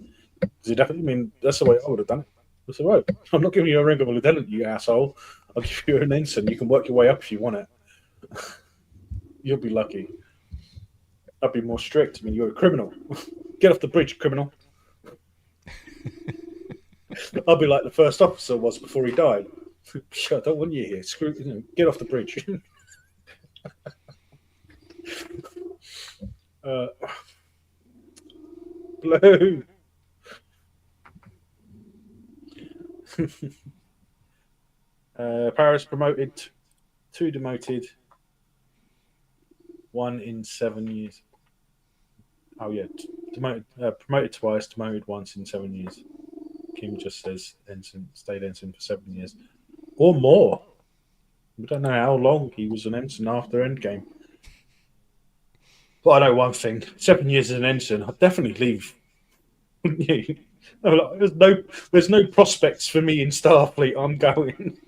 he definitely. I mean, that's the way I would have done it. I said, right, I'm not giving you a rank of a lieutenant, you asshole. I'll give you an ensign. You can work your way up if you want it. You'll be lucky. I'd be more strict. I mean, you're a criminal. Get off the bridge, criminal. I'll be like the first officer was before he died. I don't want you here. Screw. Get off the bridge. Blue. Paris promoted, 2 demoted, 1 in 7 years. Oh yeah, promoted twice, demoted once in 7 years. Kim just says ensign, stayed ensign for 7 years or more. We don't know how long he was an ensign after Endgame. But I know one thing: 7 years as an ensign, I'd definitely leave. There's no prospects for me in Starfleet. I'm going.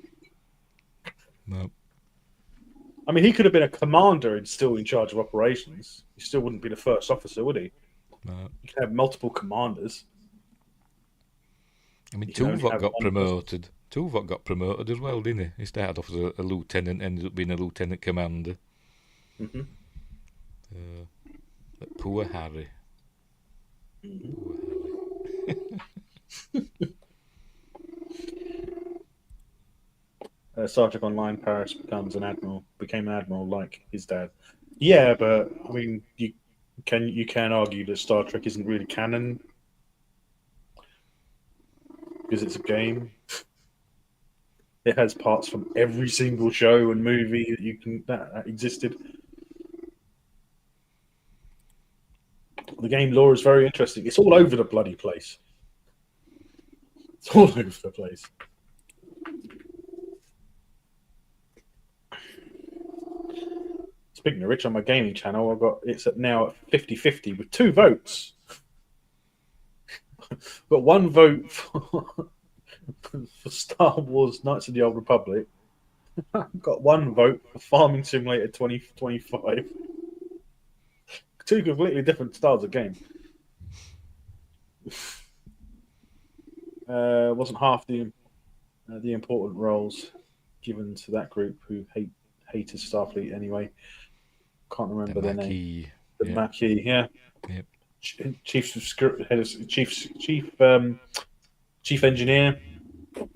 No. I mean, he could have been a commander and still in charge of operations. He still wouldn't be the first officer, would he? No. He could have multiple commanders. I mean, Tuvok got promoted. Tuvok got promoted as well, didn't he? He started off as a lieutenant, ended up being a lieutenant commander. Mm-hmm. But poor Harry. Mm-hmm. Poor Harry. Star Trek Online, Paris became an admiral like his dad. Yeah, but I mean, you can argue that Star Trek isn't really canon because it's a game. It has parts from every single show and movie that existed. The game lore is very interesting. It's all over the bloody place. It's all over the place. Speaking of which, on my gaming channel, it's now at 50-50 with 2 votes. But 1 vote for Star Wars Knights of the Old Republic. I've got 1 vote for Farming Simulator 2025. 2 completely different styles of game. Wasn't half the important roles given to that group who hated Starfleet anyway. Can't remember their name. The Maquis, yeah. Yep. Chief engineer,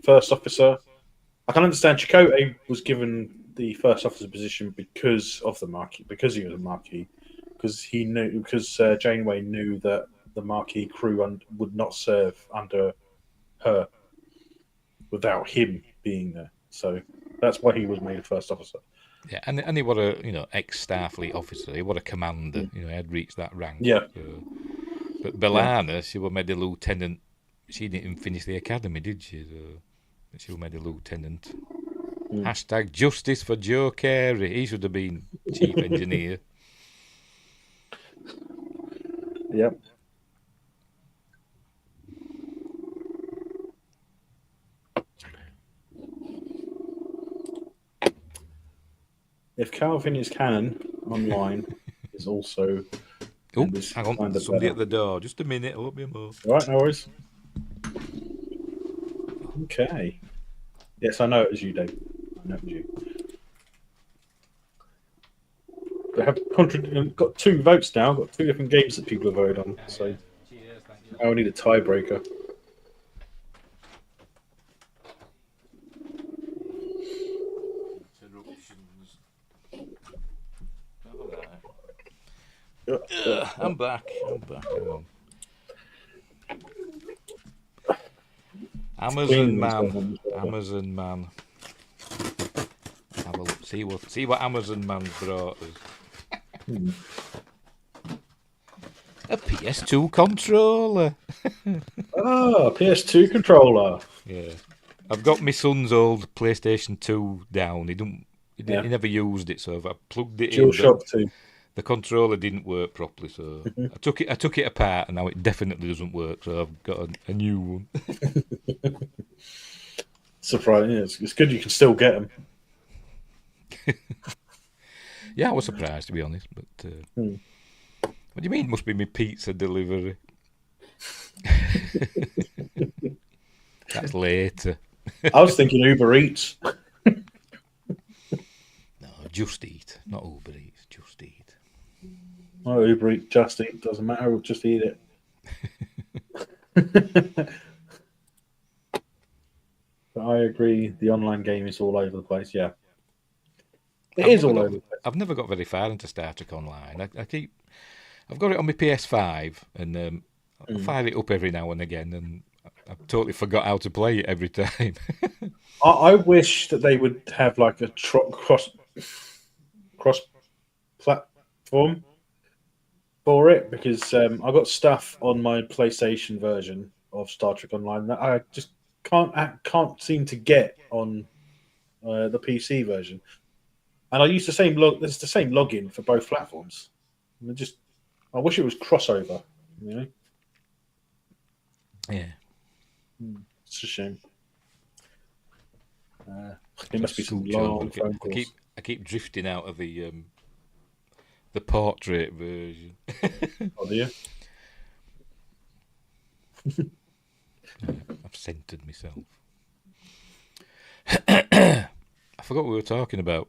first officer. I can understand Chakotay was given the first officer position because of the Maquis, because he was a Maquis, because Janeway knew that the Maquis crew would not serve under her without him being there. So that's why he was made a first officer. Yeah, and he was a ex-Starfleet officer. He was a commander. He had reached that rank. Yeah. So. But B'Elanna, she was made a lieutenant. She didn't even finish the academy, did she? So, she was made a lieutenant. # justice for Joe Carey. He should have been chief engineer. Yep. If Calvin is canon online, is also. Oops, hang on. Somebody at the door. Just a minute. I won't be a moment. All right, no worries. Okay. Yes, I know it was you, Dave. I know it was you. They have got 2 votes now. Got 2 different games that people have voted on. So I need a tiebreaker. I'm back. Amazon man. Have a look. See what Amazon man's brought us. A PS2 controller. PS2 controller. Yeah, I've got my son's old PlayStation 2 down. He never used it, so I plugged it in. DualShock 2. The controller didn't work properly, so I took it apart, and now it definitely doesn't work. So I've got a new one. Surprising, it's good you can still get them. Yeah, I was surprised, to be honest. But what do you mean? Must be my pizza delivery. That's later. I was thinking Uber Eats. No, Just Eat, not Uber Eats. Just Eat. Oh, Uber Eats, Just Eat, doesn't matter. We'll just eat it. But I agree. The online game is all over the place. Yeah, it is all over the place. I've never got very far into Star Trek Online. I've got it on my PS5, and I fire it up every now and again, and I've totally forgot how to play it every time. I wish that they would have like a cross platform for it, because I got stuff on my PlayStation version of Star Trek Online that I just can't seem to get on the PC version. And I use the same there's the same login for both platforms. And I wish it was crossover. You know? Yeah, It's a shame. It must be some long phone calls. I keep drifting out of the portrait version. Oh, do you? I've centered myself. I forgot what we were talking about.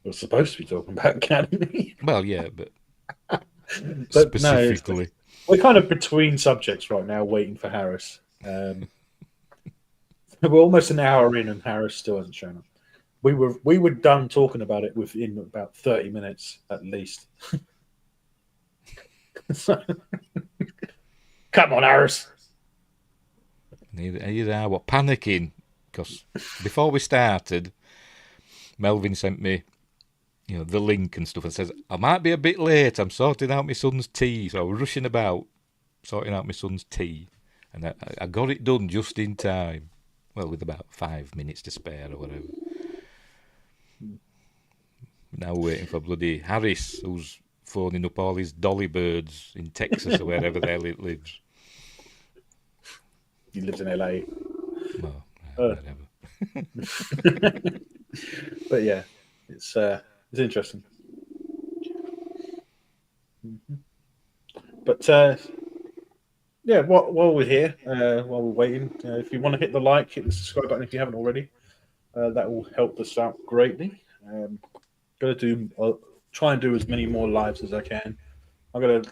We're supposed to be talking about Academy. Well, yeah, but No, specifically. we're kind of between subjects right now, waiting for Harris. We're almost an hour in, and Harris still hasn't shown up. We were done talking about it within about 30 minutes at least. Come on, Harris. Neither are what panicking, because before we started, Melvin sent me, the link and stuff, and says I might be a bit late. I'm sorting out my son's tea, so I was rushing about sorting out my son's tea, and I got it done just in time. Well, with about 5 minutes to spare or whatever. Now we're waiting for bloody Harris, who's phoning up all his dolly birds in Texas or wherever the hell it lives. He lives in LA. Well, whatever. But yeah, it's interesting. But yeah, while we're here, while we're waiting, if you want to hit the like, hit the subscribe button if you haven't already. That will help us out greatly. Try and do as many more lives as I can. I'm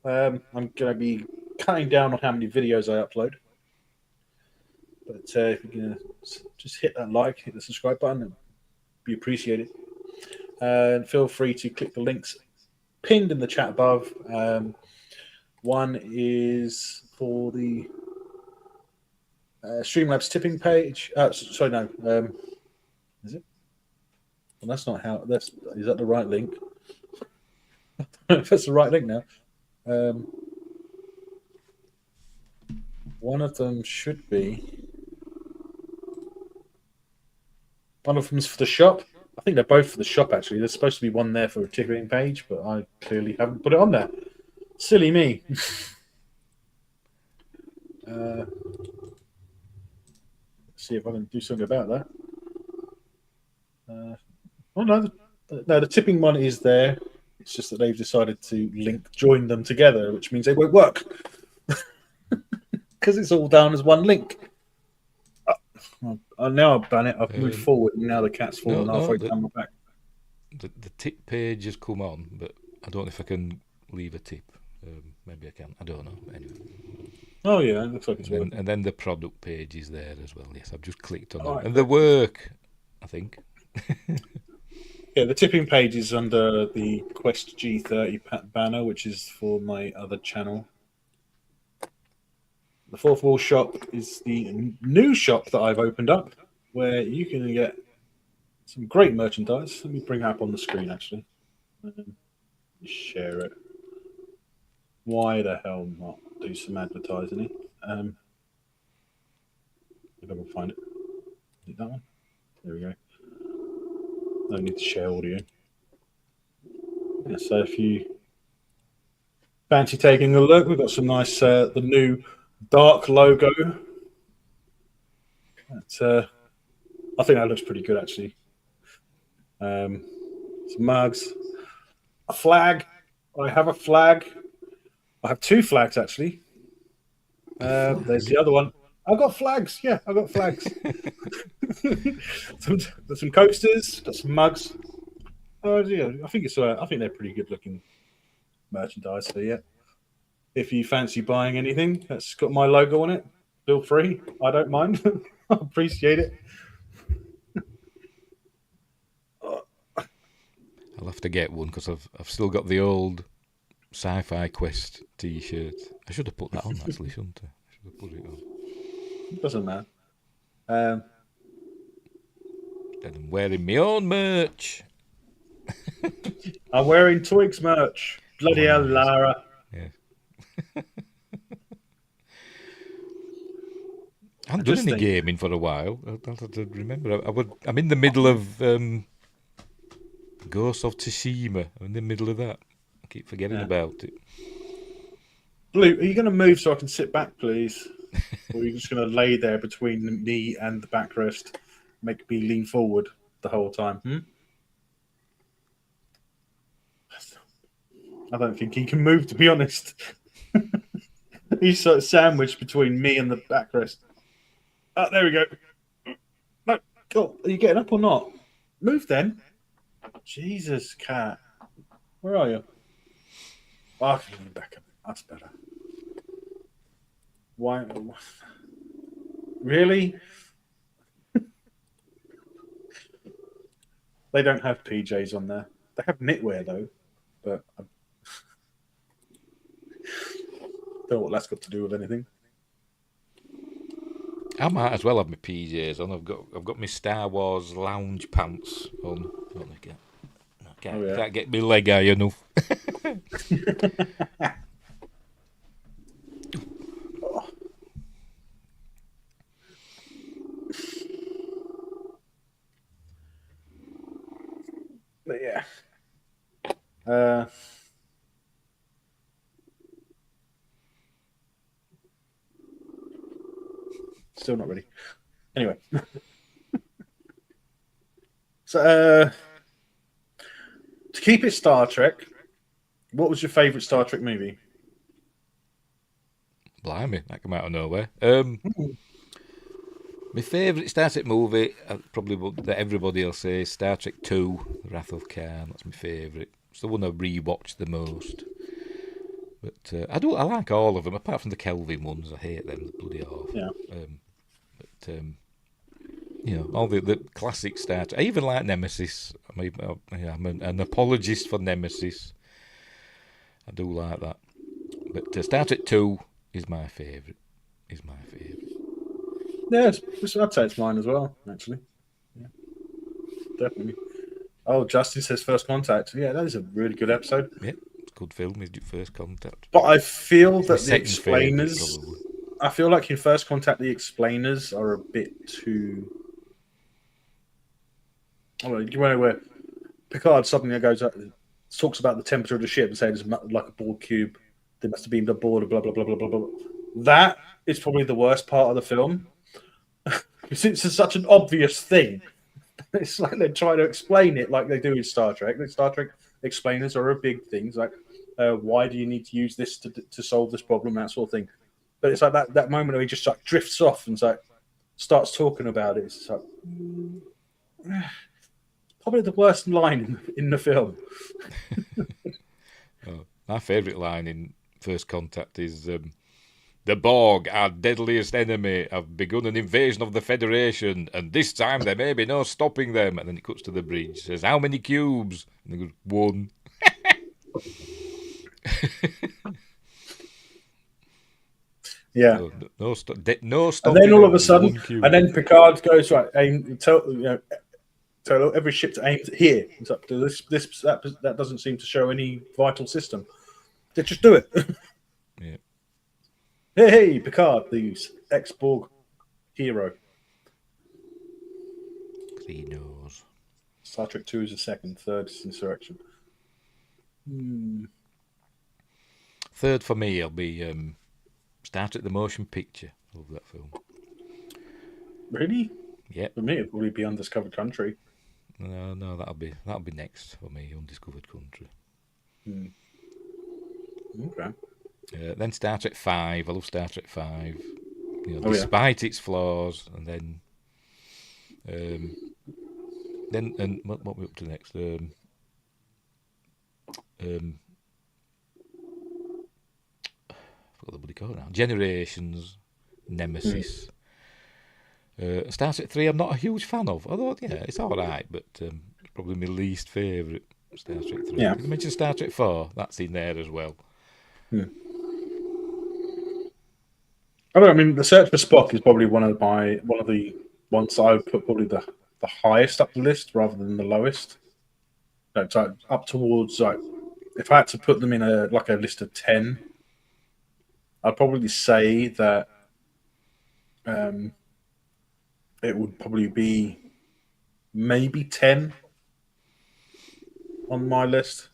gonna be cutting down on how many videos I upload. But if you can just hit that like, hit the subscribe button, it'd be appreciated. And feel free to click the links pinned in the chat above. One is for the Streamlabs tipping page. Sorry, no. Is it? Well, that's not how. Is that the right link? That's the right link now. One of them should be. One of them's for the shop. I think they're both for the shop, actually. There's supposed to be one there for a tipping page, but I clearly haven't put it on there. Silly me. Let's see if I can do something about that. The tipping one is there. It's just that they've decided to join them together, which means they won't work. Because it's all down as one link. Now I've done it. I've moved forward, and now the cat's fallen halfway down my back. The tip page has come on, but I don't know if I can leave a tip. Maybe I can. I don't know. Anyway. Oh yeah, it looks like it's working. And then the product page is there as well. Yes, I've just clicked on it, and they work, I think. Yeah, the tipping page is under the Quest G30 banner, which is for my other channel. The Fourth Wall Shop is the new shop that I've opened up, where you can get some great merchandise. Let me bring it up on the screen, actually. Share it. Why the hell not do some advertising? If I can find it. Is it that one? There we go. No need to share audio. Yeah, so if you fancy taking a look, we've got some nice, the new dark logo. I think that looks pretty good, actually. Some mugs, a flag. I have a flag. I have two flags actually. There's the other one. I've got flags. Yeah, I've got flags. some coasters, got some mugs. Oh yeah, I think they're pretty good looking merchandise. So yeah, if you fancy buying anything that's got my logo on it, feel free. I don't mind. I appreciate it. I'll have to get one because I've still got the old Sci-Fi Quest T-shirt. I should have put that on actually, shouldn't I? I should have put it on. It doesn't matter. And I'm wearing my own merch. I'm wearing Twigs merch. Bloody hell, Lara. Yeah. I haven't done any gaming for a while. I have to remember. I'm in the middle of Ghost of Tsushima. I'm in the middle of that. I keep forgetting about it. Blue, are you going to move so I can sit back, please? Or are you just going to lay there between me and the backrest, make me lean forward the whole time? I don't think he can move, to be honest. He's sort of sandwiched between me and the backrest. Oh, there we go. No, cool. Are you getting up or not? Move then. Jesus, cat. Where are you? Oh, I can lean back a bit. That's better. Why? Really? They don't have PJs on there. They have knitwear though, but I don't know what that's got to do with anything. I might as well have my PJs on. I've got my Star Wars lounge pants on. Can't get my leg high enough. But yeah. Still not ready. Anyway. So, to keep it Star Trek, what was your favourite Star Trek movie? Blimey, that came out of nowhere. My favourite Star Trek movie, probably that everybody will say, Star Trek 2, The Wrath of Khan. That's my favourite. It's the one I rewatched the most. But I like all of them, apart from the Kelvin ones. I hate them, they're bloody awful. Yeah. All the classic Star Trek. I even like Nemesis. I'm an apologist for Nemesis. I do like that. But Star Trek 2 is my favourite. Yeah, I'd say it's mine as well, actually. Yeah, definitely. Oh, Justin says First Contact. Yeah, that is a really good episode. Yeah, it's a good film, is First Contact. But I feel that the explainers... I feel like in First Contact, the explainers are a bit too... You know where Picard suddenly talks about the temperature of the ship and says it's like a Borg cube. They must have been aboard, blah, blah, blah, blah, blah, blah. That is probably the worst part of the film. It's such an obvious thing. It's like they're trying to explain it like they do in Star Trek. The Star Trek explainers are a big thing. It's like, why do you need to use this to solve this problem, that sort of thing. But it's like that moment where he just like drifts off and starts talking about it. It's like probably the worst line in the film. My favourite line in First Contact is... the Borg, our deadliest enemy, have begun an invasion of the Federation, and this time there may be no stopping them. And then it cuts to the bridge. Says, how many cubes? And he goes, 1. Yeah. No stopping. And then all of a sudden, and then Picard goes, right, tell every ship to aim here. It's up to that doesn't seem to show any vital system. They just do it. Yeah. Hey, Picard, the ex-Borg hero. He knows. Star Trek 2 is the second, third is Insurrection. Third for me, it'll be Star Trek the Motion Picture. Love that film. Really? Yeah. For me, it'd probably be Undiscovered Country. No, that'll be next for me. Undiscovered Country. Okay. Then Star Trek 5. I love Star Trek 5. Despite its flaws, and then what are we up to next? I forgot the bloody code now. Generations, Nemesis. Star Trek 3 I'm not a huge fan of, although it's alright, but it's probably my least favourite Star Trek 3. Yeah. Did you mention Star Trek 4? That's in there as well. I mean, the Search for Spock is probably one of the ones I would put probably the highest up the list rather than the lowest. So up towards, like, if I had to put them in a list of 10, I'd probably say that it would probably be maybe 10 on my list.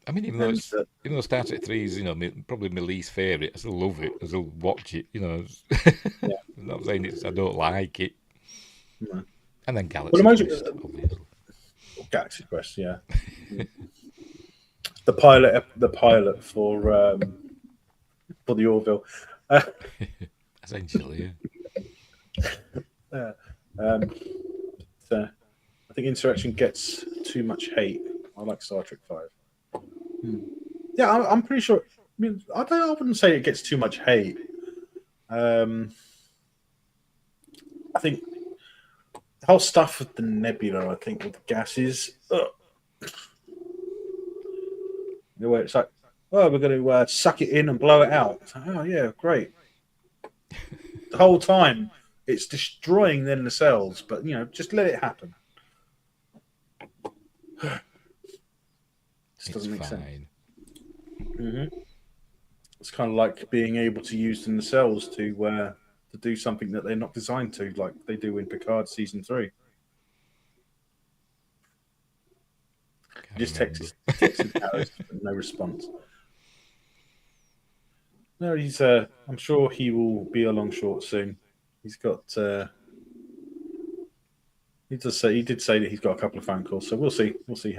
I mean, even though Star Trek 3 is, probably my least favourite, I still love it. I still watch it. I'm not saying I don't like it. No. And then Galaxy Quest, obviously. Galaxy Quest, yeah. the pilot for the Orville. Essentially, yeah. I think Insurrection gets too much hate. I like Star Trek 5. Yeah, I'm pretty sure. I mean, I wouldn't say it gets too much hate. I think the whole stuff with the nebula, with the gases, where it's like, we're going to suck it in and blow it out. Oh yeah, great. The whole time it's destroying then the cells, but just let it happen. Just doesn't make sense. It's kind of like being able to use the nacelles to do something that they're not designed to, like they do in Picard season 3. Just text Harris, but no response. No, he's. I'm sure he will be along short soon. He's got. He did say that he's got a couple of phone calls, so we'll see. We'll see.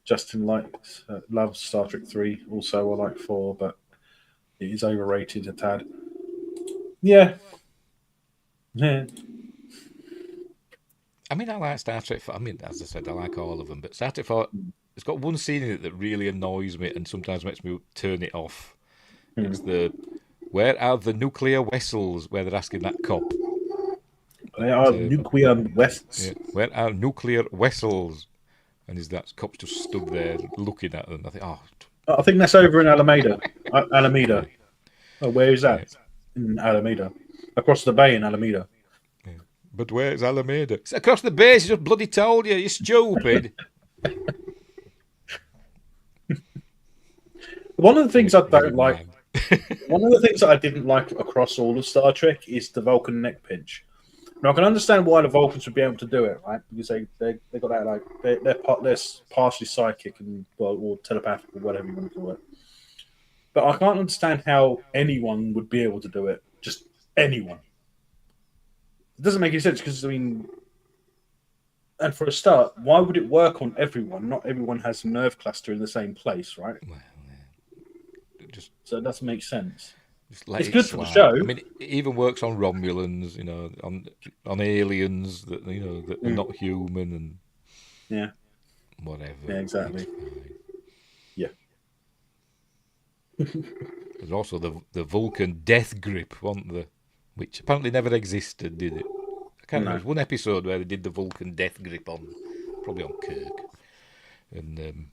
Justin loves Star Trek 3. Also, I like 4, but it is overrated a tad. Yeah. I mean, I like Star Trek 4. I mean, as I said, I like all of them, but Star Trek 4, it's got one scene in it that really annoys me and sometimes makes me turn it off. It's where are the nuclear vessels, where they're asking that cop. They are nuclear vessels. Yeah, where are nuclear vessels? And that cop's just stood there looking at them. I think, I think that's over in Alameda. Alameda. Oh, where is that? In Alameda. Across the bay in Alameda. Yeah. But where's Alameda? It's across the bay. She just bloody told you. You're stupid. One of the things I don't like, one of the things that I didn't like across all of Star Trek is the Vulcan neck pinch. Now I can understand why the Vulcans would be able to do it, right? Because they got that, like they're partially psychic and or telepathic or whatever you want to call it. But I can't understand how anyone would be able to do it. Just anyone. It doesn't make any sense because and for a start, why would it work on everyone? Not everyone has a nerve cluster in the same place, right? Well, so it doesn't make sense. It's good for the show. I mean, it even works on Romulans, on aliens that that are not human and whatever. Yeah, exactly. Yeah. There's also the Vulcan death grip, wasn't there? Which apparently never existed, did it? I can't remember. There was one episode where they did the Vulcan death grip probably on Kirk, and then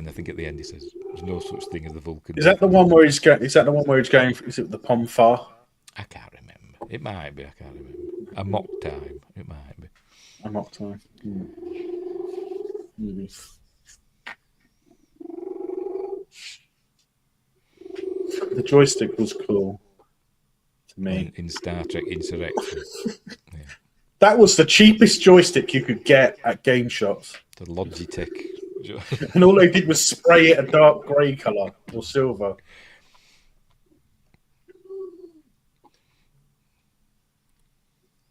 I think at the end he says there's no such thing as the Vulcan. Is that the one where he's going? Is that the one where he's going? Is it the Pomfar? I can't remember. It might be. I can't remember. A mock time. It might be. A mock time. Maybe. The joystick was cool to me in Star Trek Insurrection. Yeah. That was the cheapest joystick you could get at game shops. The Logitech. And all they did was spray it a dark grey colour or silver.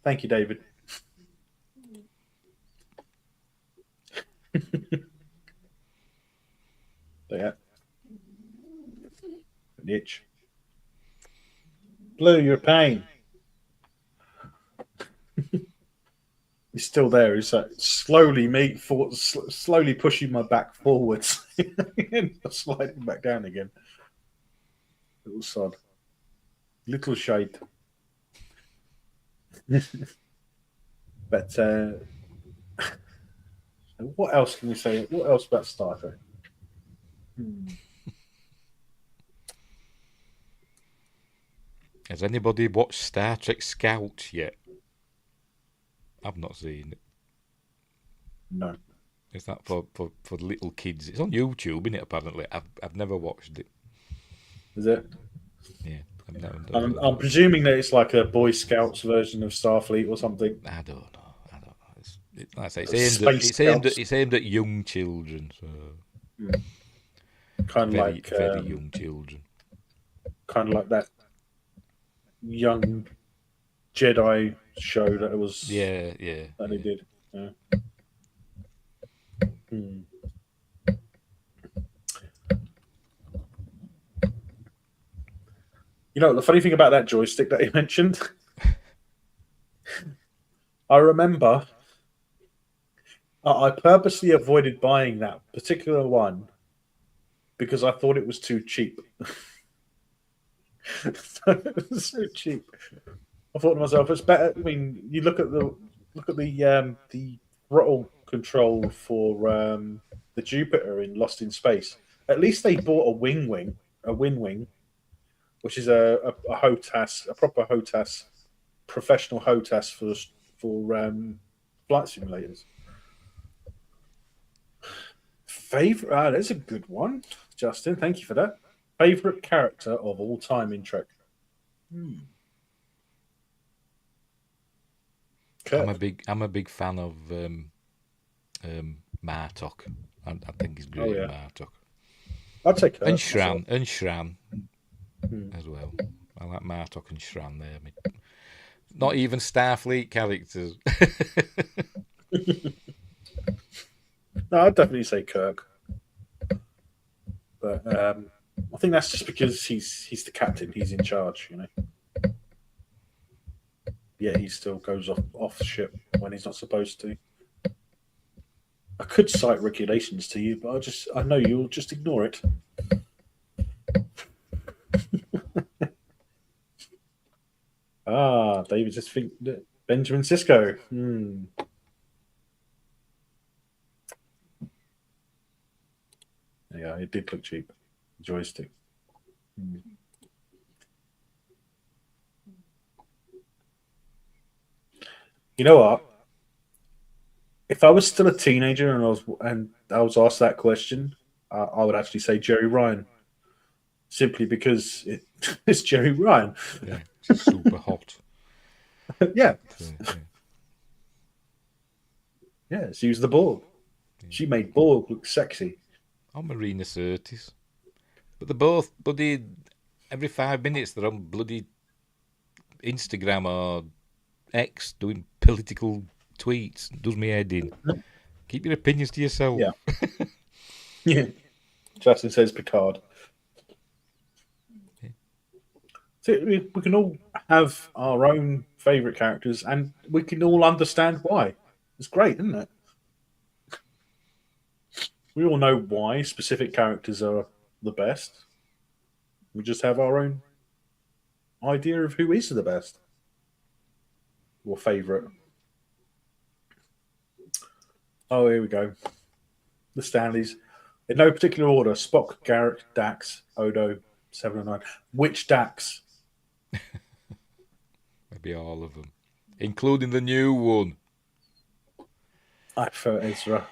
Thank you, David. Yeah. An itch. Blue, your pain. He's still there. He's like slowly pushing my back forwards and sliding back down again. Little sod. Little shade. But what else can we say? What else about Star Trek? Has anybody watched Star Trek Scout yet? I've not seen it. No. Is that for little kids? It's on YouTube, isn't it? Apparently, I've never watched it. Is it? Yeah, I'm presuming that it's like a Boy Scouts version of Starfleet or something. I don't know. Like I say, it's aimed at young children. So Kind of very young children. Kind of like that young Jedi show that it was. Yeah. That they did. Yeah. You know, the funny thing about that joystick that you mentioned, I remember I purposely avoided buying that particular one because I thought it was too cheap. It was so cheap. I thought to myself, it's better. I mean, you look at the throttle control for the Jupiter in Lost in Space. At least they bought a wing wing, which is a HOTAS, a proper HOTAS, professional HOTAS for flight simulators. Favorite? That's a good one, Justin. Thank you for that. Favorite character of all time in Trek? I'm a big fan of Martok. I think he's great. Martok. I'd say Kirk. And Shran as well. I like Martok and Shran there. I mean, not even Starfleet characters. No, I'd definitely say Kirk. But I think that's just because he's the captain. He's in charge, you know. Yeah, he still goes off ship when he's not supposed to. I could cite regulations to you, but I know you'll just ignore it. David just think Benjamin Sisko. Yeah, it did look cheap. Joystick. You know what? If I was still a teenager and I was asked that question, I would actually say Jerry Ryan, simply because it's Jerry Ryan. Yeah, super hot. Yeah. Yeah, she was the Borg. She made Borg look sexy. Or Marina Sirtis. But they're both bloody... Every 5 minutes they're on bloody Instagram or X doing political tweets. Does me head in. Keep your opinions to yourself. Yeah. Yeah. Justin says Picard. Yeah. So we can all have our own favourite characters and we can all understand why. It's great, isn't it? We all know why specific characters are the best. We just have our own idea of who is the best or favourite. Oh, here we go. The Stanleys. In no particular order. Spock, Garrick, Dax, Odo, 7 and 9. Which Dax? Maybe all of them. Including the new one. I prefer Ezra.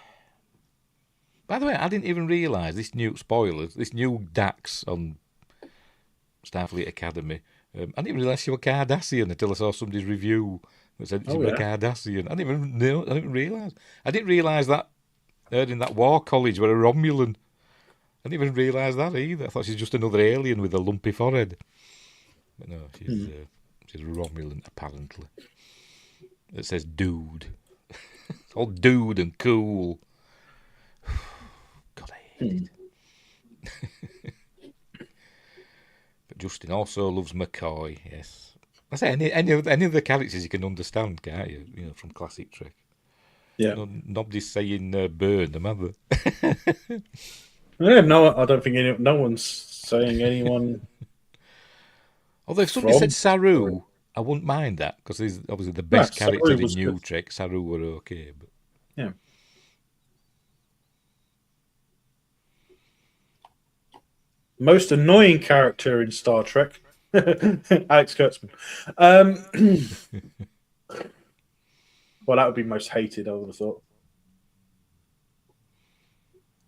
By the way, I didn't even realise this new Dax on Starfleet Academy. I didn't even realise she was Cardassian until I saw somebody's review that said she was Cardassian. I didn't realise. I didn't realise that in that war college were a Romulan. I didn't even realise that either. I thought she's just another alien with a lumpy forehead. But no, she's a Romulan, apparently. that says "dude." It's all dude and cool. God, I hate it. But Justin also loves McCoy. Yes, I say any of the characters you can understand, can't you? You know, from classic Trek. Yeah. Nobody's saying burn them, have they? No, I don't think no one's saying anyone. Although if somebody said Saru, I wouldn't mind that because he's obviously the best character in New Trek. Saru were okay, but yeah. Most annoying character in Star Trek, Alex Kurtzman. Well, that would be most hated, I would have thought.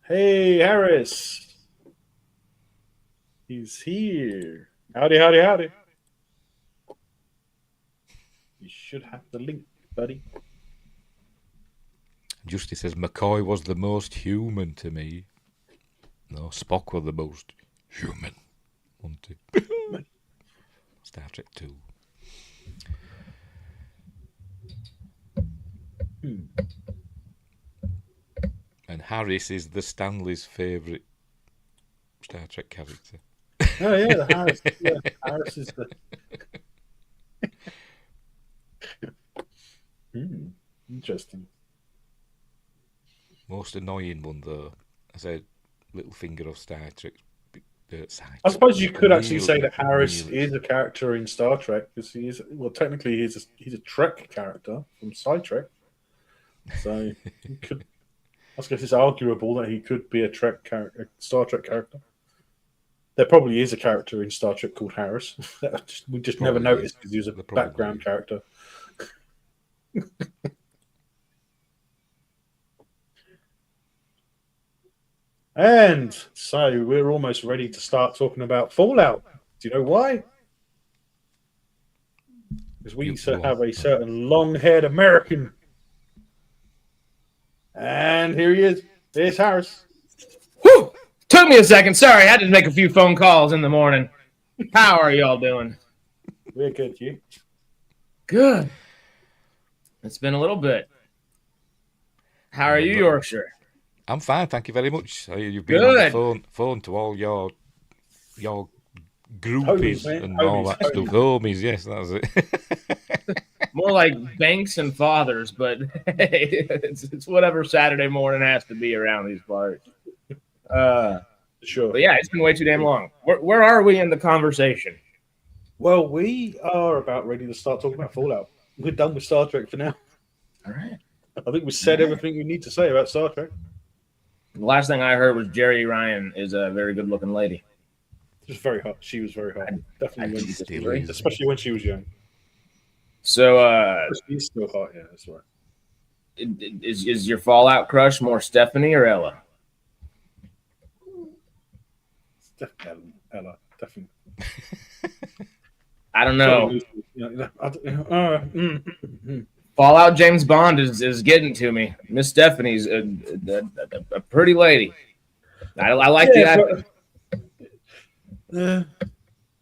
Hey, Harris. He's here. Howdy, howdy, howdy. You should have the link, buddy. Justy says McCoy was the most human to me. No, Spock was the most human. Star Trek 2. And Harris is the Stanley's favourite Star Trek character. Oh yeah, the Harris. Yeah, Harris is the. Interesting. Most annoying one though, I said, Littlefinger of Star Trek. I suppose you could actually say that Harris is a character in Star Trek because he is. Well, technically, he's a Trek character from Star Trek. So he could. I guess it's arguable that he could be a Star Trek character. There probably is a character in Star Trek called Harris. We just never noticed because he was a background character. And so we're almost ready to start talking about Fallout. Do you know why? Because we have a certain long-haired American. And here he is. There's Harris. Whew! Took me a second. Sorry, I had to make a few phone calls in the morning. How are y'all doing? We're good, you? Good. It's been a little bit. How are you, Yorkshire? I'm fine, thank you very much. You've been on the phone to all your groupies and all that stuff. Homies, yes, that's it. More like banks and fathers, but hey, it's whatever Saturday morning has to be around these parts. Sure. But yeah, it's been way too damn long. Where are we in the conversation? Well, we are about ready to start talking about Fallout. We're done with Star Trek for now. All right. I think we said everything we need to say about Star Trek. The last thing I heard was Jerry Ryan is a very good-looking lady. She was very hot. She was very hot. Definitely, when especially when she was young. So, she's still hot. Yeah, that's right. Is your Fallout crush more Stephanie or Ella? Definitely Ella. Definitely. I don't know. Fallout James Bond is getting to me. Miss Stephanie's a pretty lady. I like the acting.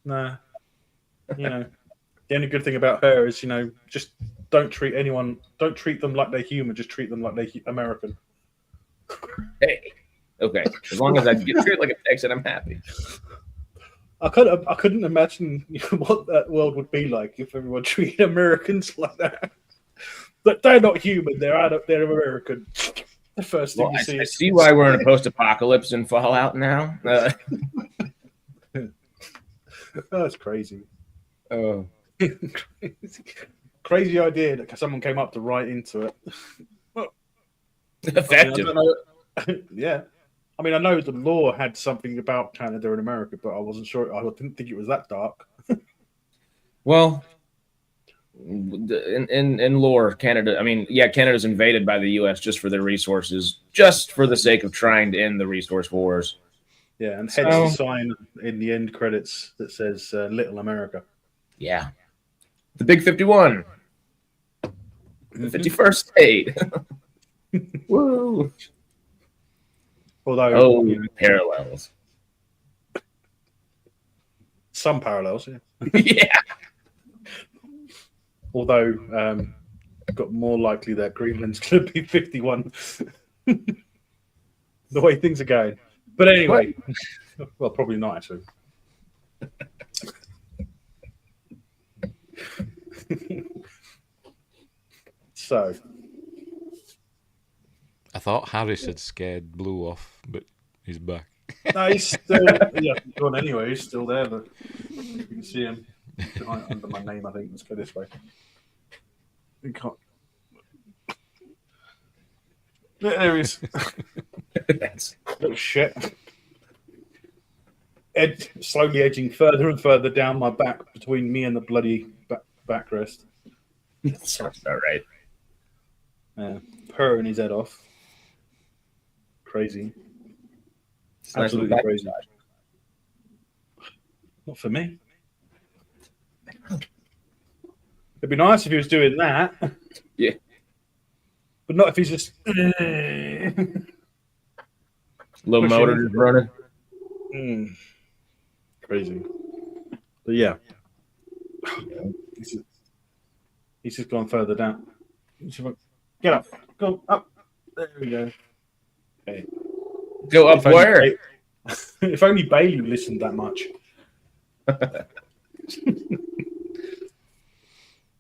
Nah. The only good thing about her is, just don't treat them like they're human, just treat them like they're American. Hey. Okay. As long as I get treated like a Texan, I'm happy. I couldn't imagine what that world would be like if everyone treated Americans like that. But they're not human. They're American. The first thing you see. I see why we're in a post-apocalypse in Fallout now. That's crazy. Oh, crazy idea that someone came up to write into it. Effective. Yeah. I mean, I know the law had something about Canada and America, but I wasn't sure. I didn't think it was that dark. Well, in lore, Canada. I mean, yeah, Canada's invaded by the U.S. just for their resources, just for the sake of trying to end the resource wars. Yeah, and hence the sign in the end credits that says "Little America." Yeah, the Big 51, the 51st state. Woo! Although, parallels. Some parallels, yeah. Yeah. Although got more likely that Greenland's going to be 51. The way things are going. But anyway, well, probably not actually. So, I thought Harris had scared Blue off, but he's back. no, he's still gone anyway. He's still there, but you can see him behind, under my name. I think. Let's go this way. We can't. There he is. Little shit. Slowly edging further and further down my back between me and the bloody backrest. Sounds about right. Purring his head off. Crazy. It's nice Absolutely crazy. Not for me. It'd be nice if he was doing that. Yeah. But not if he's just. Little motor just running. Crazy. But yeah. He's just gone further down. Get up. Go up. There we go. Okay. Go up where? If only Bailey listened that much.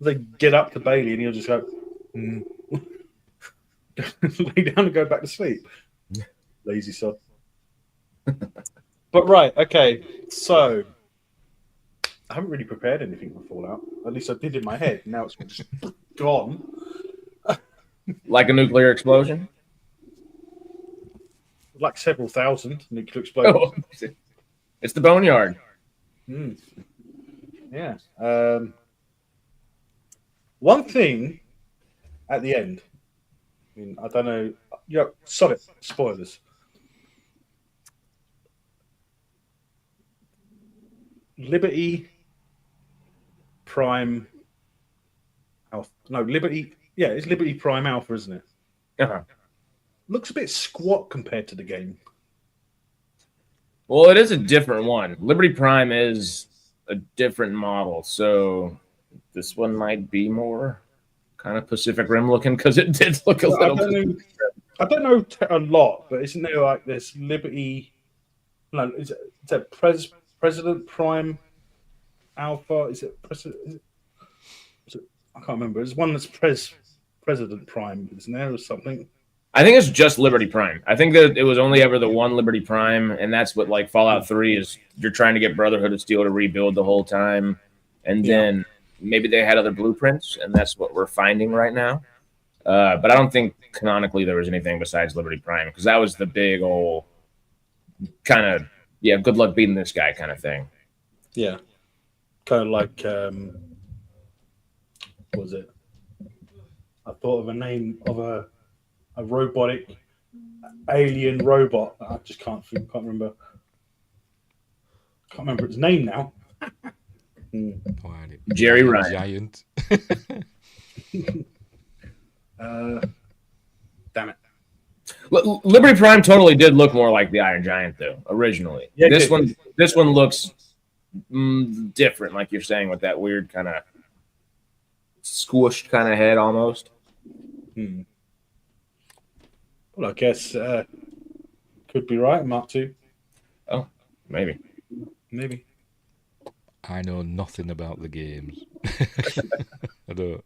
They get up to Bailey and he'll just go, lay down and go back to sleep. Lazy sod. But right, okay. So I haven't really prepared anything for Fallout. At least I did in my head. Now it's just gone. Like a nuclear explosion? Like several thousand nuclear explosions. Oh, it's the boneyard. Yeah. One thing at the end. I mean, I don't know. Solid spoilers. Liberty Prime Alpha. No, Liberty. Yeah, it's Liberty Prime Alpha, isn't it? Uh-huh. Looks a bit squat compared to the game. Well, it is a different one. Liberty Prime is a different model, so this one might be more kind of Pacific Rim looking because it did look a little. I don't know a lot, but isn't there like this Liberty? No, is it President Prime Alpha? Is it President? I can't remember. There's one that's President Prime, isn't there, or something? I think it's just Liberty Prime. I think that it was only ever the one Liberty Prime, and that's what like Fallout 3 is. You're trying to get Brotherhood of Steel to rebuild the whole time, and then maybe they had other blueprints, and that's what we're finding right now. But I don't think canonically there was anything besides Liberty Prime because that was the big old kind of good luck beating this guy kind of thing. Yeah, kind of like what was it? I thought of a name of a robotic alien robot. I just can't remember. Can't remember its name now. Jerry Ryan. Giant. Damn it. Liberty Prime totally did look more like the Iron Giant, though. Originally, yeah, this one looks different, like you're saying, with that weird kind of squished kind of head, almost. Well, I guess could be right. Mark II. Oh, maybe. I know nothing about the games. I don't.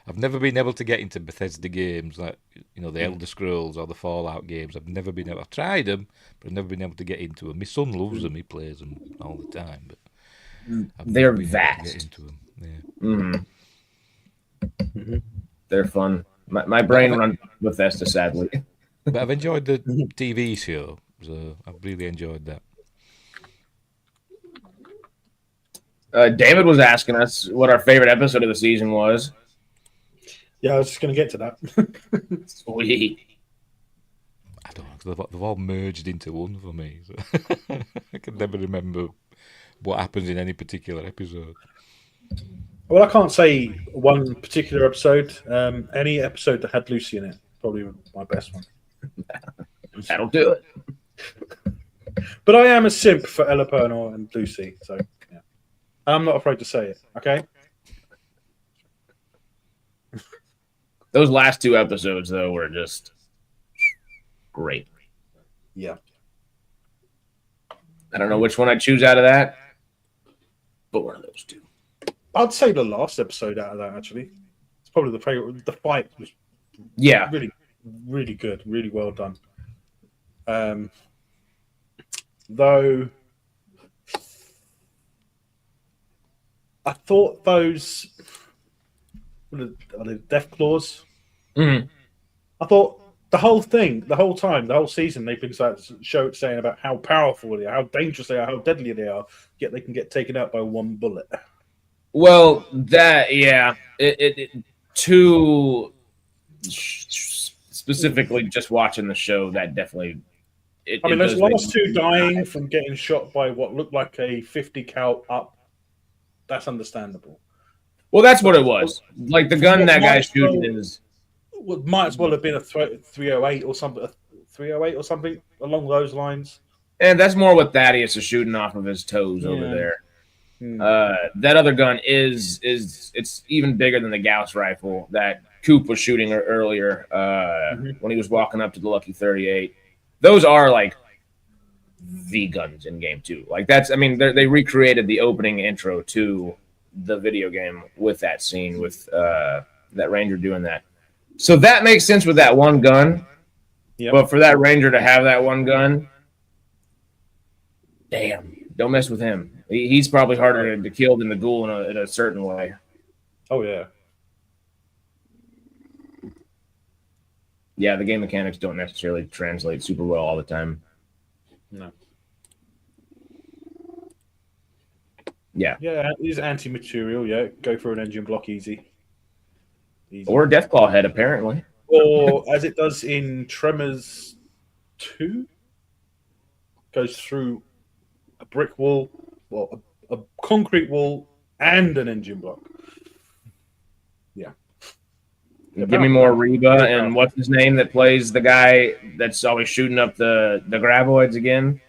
I've never been able to get into Bethesda games like the Elder Scrolls or the Fallout games. I've never been able. I've tried them, but I've never been able to get into them. My son loves them; he plays them all the time. But they're vast. Get into them. Yeah. They're fun. My brain runs Bethesda, sadly. But I've enjoyed the TV show, so I've really enjoyed that. David was asking us what our favorite episode of the season was. Yeah, I was just going to get to that. Sweet. I don't know, 'cause they've all merged into one for me. So I can never remember what happens in any particular episode. Well, I can't say one particular episode. Any episode that had Lucy in it, probably my best one. That'll do it. But I am a simp for Ella Purnell and Lucy, so yeah. I'm not afraid to say it. Okay. Those last 2 episodes, though, were just great. Yeah. I don't know which one I'd choose out of that, but one of those 2. I'd say the last episode out of that, actually. It's probably the favorite. The fight was really, really good. Really well done. Though I thought those are they death claws. Mm-hmm. I thought the whole thing, the whole time, the whole season, they've been saying about how powerful they are, how dangerous they are, how deadly they are. Yet they can get taken out by one bullet. Well, too specifically, just watching the show, that definitely. Those last 2 dying from getting shot by what looked like a 50 cal up, that's understandable. Well, that's what it was. Like the gun that guy's shooting is. Well, might as well have been a 308 or something, 308 or something along those lines. And that's more what Thaddeus is shooting off of his toes over there. That other gun is it's even bigger than the Gauss rifle that Coop was shooting earlier when he was walking up to the Lucky 38. Those are like the guns in game 2. Like they recreated the opening intro to the video game with that scene with that Ranger doing that. So that makes sense with that one gun. Yep. But for that Ranger to have that one gun, damn, don't mess with him. He's probably harder to kill than the ghoul in a certain way. Oh, yeah. Yeah, the game mechanics don't necessarily translate super well all the time. No. Yeah. Yeah, it is anti-material, yeah. Go for an engine block easy. Or Deathclaw head, apparently. Or, as it does in Tremors 2, goes through a brick wall, well, a concrete wall, and an engine block. Yeah. Give me more Reba and what's his name that plays the guy that's always shooting up the graboids again.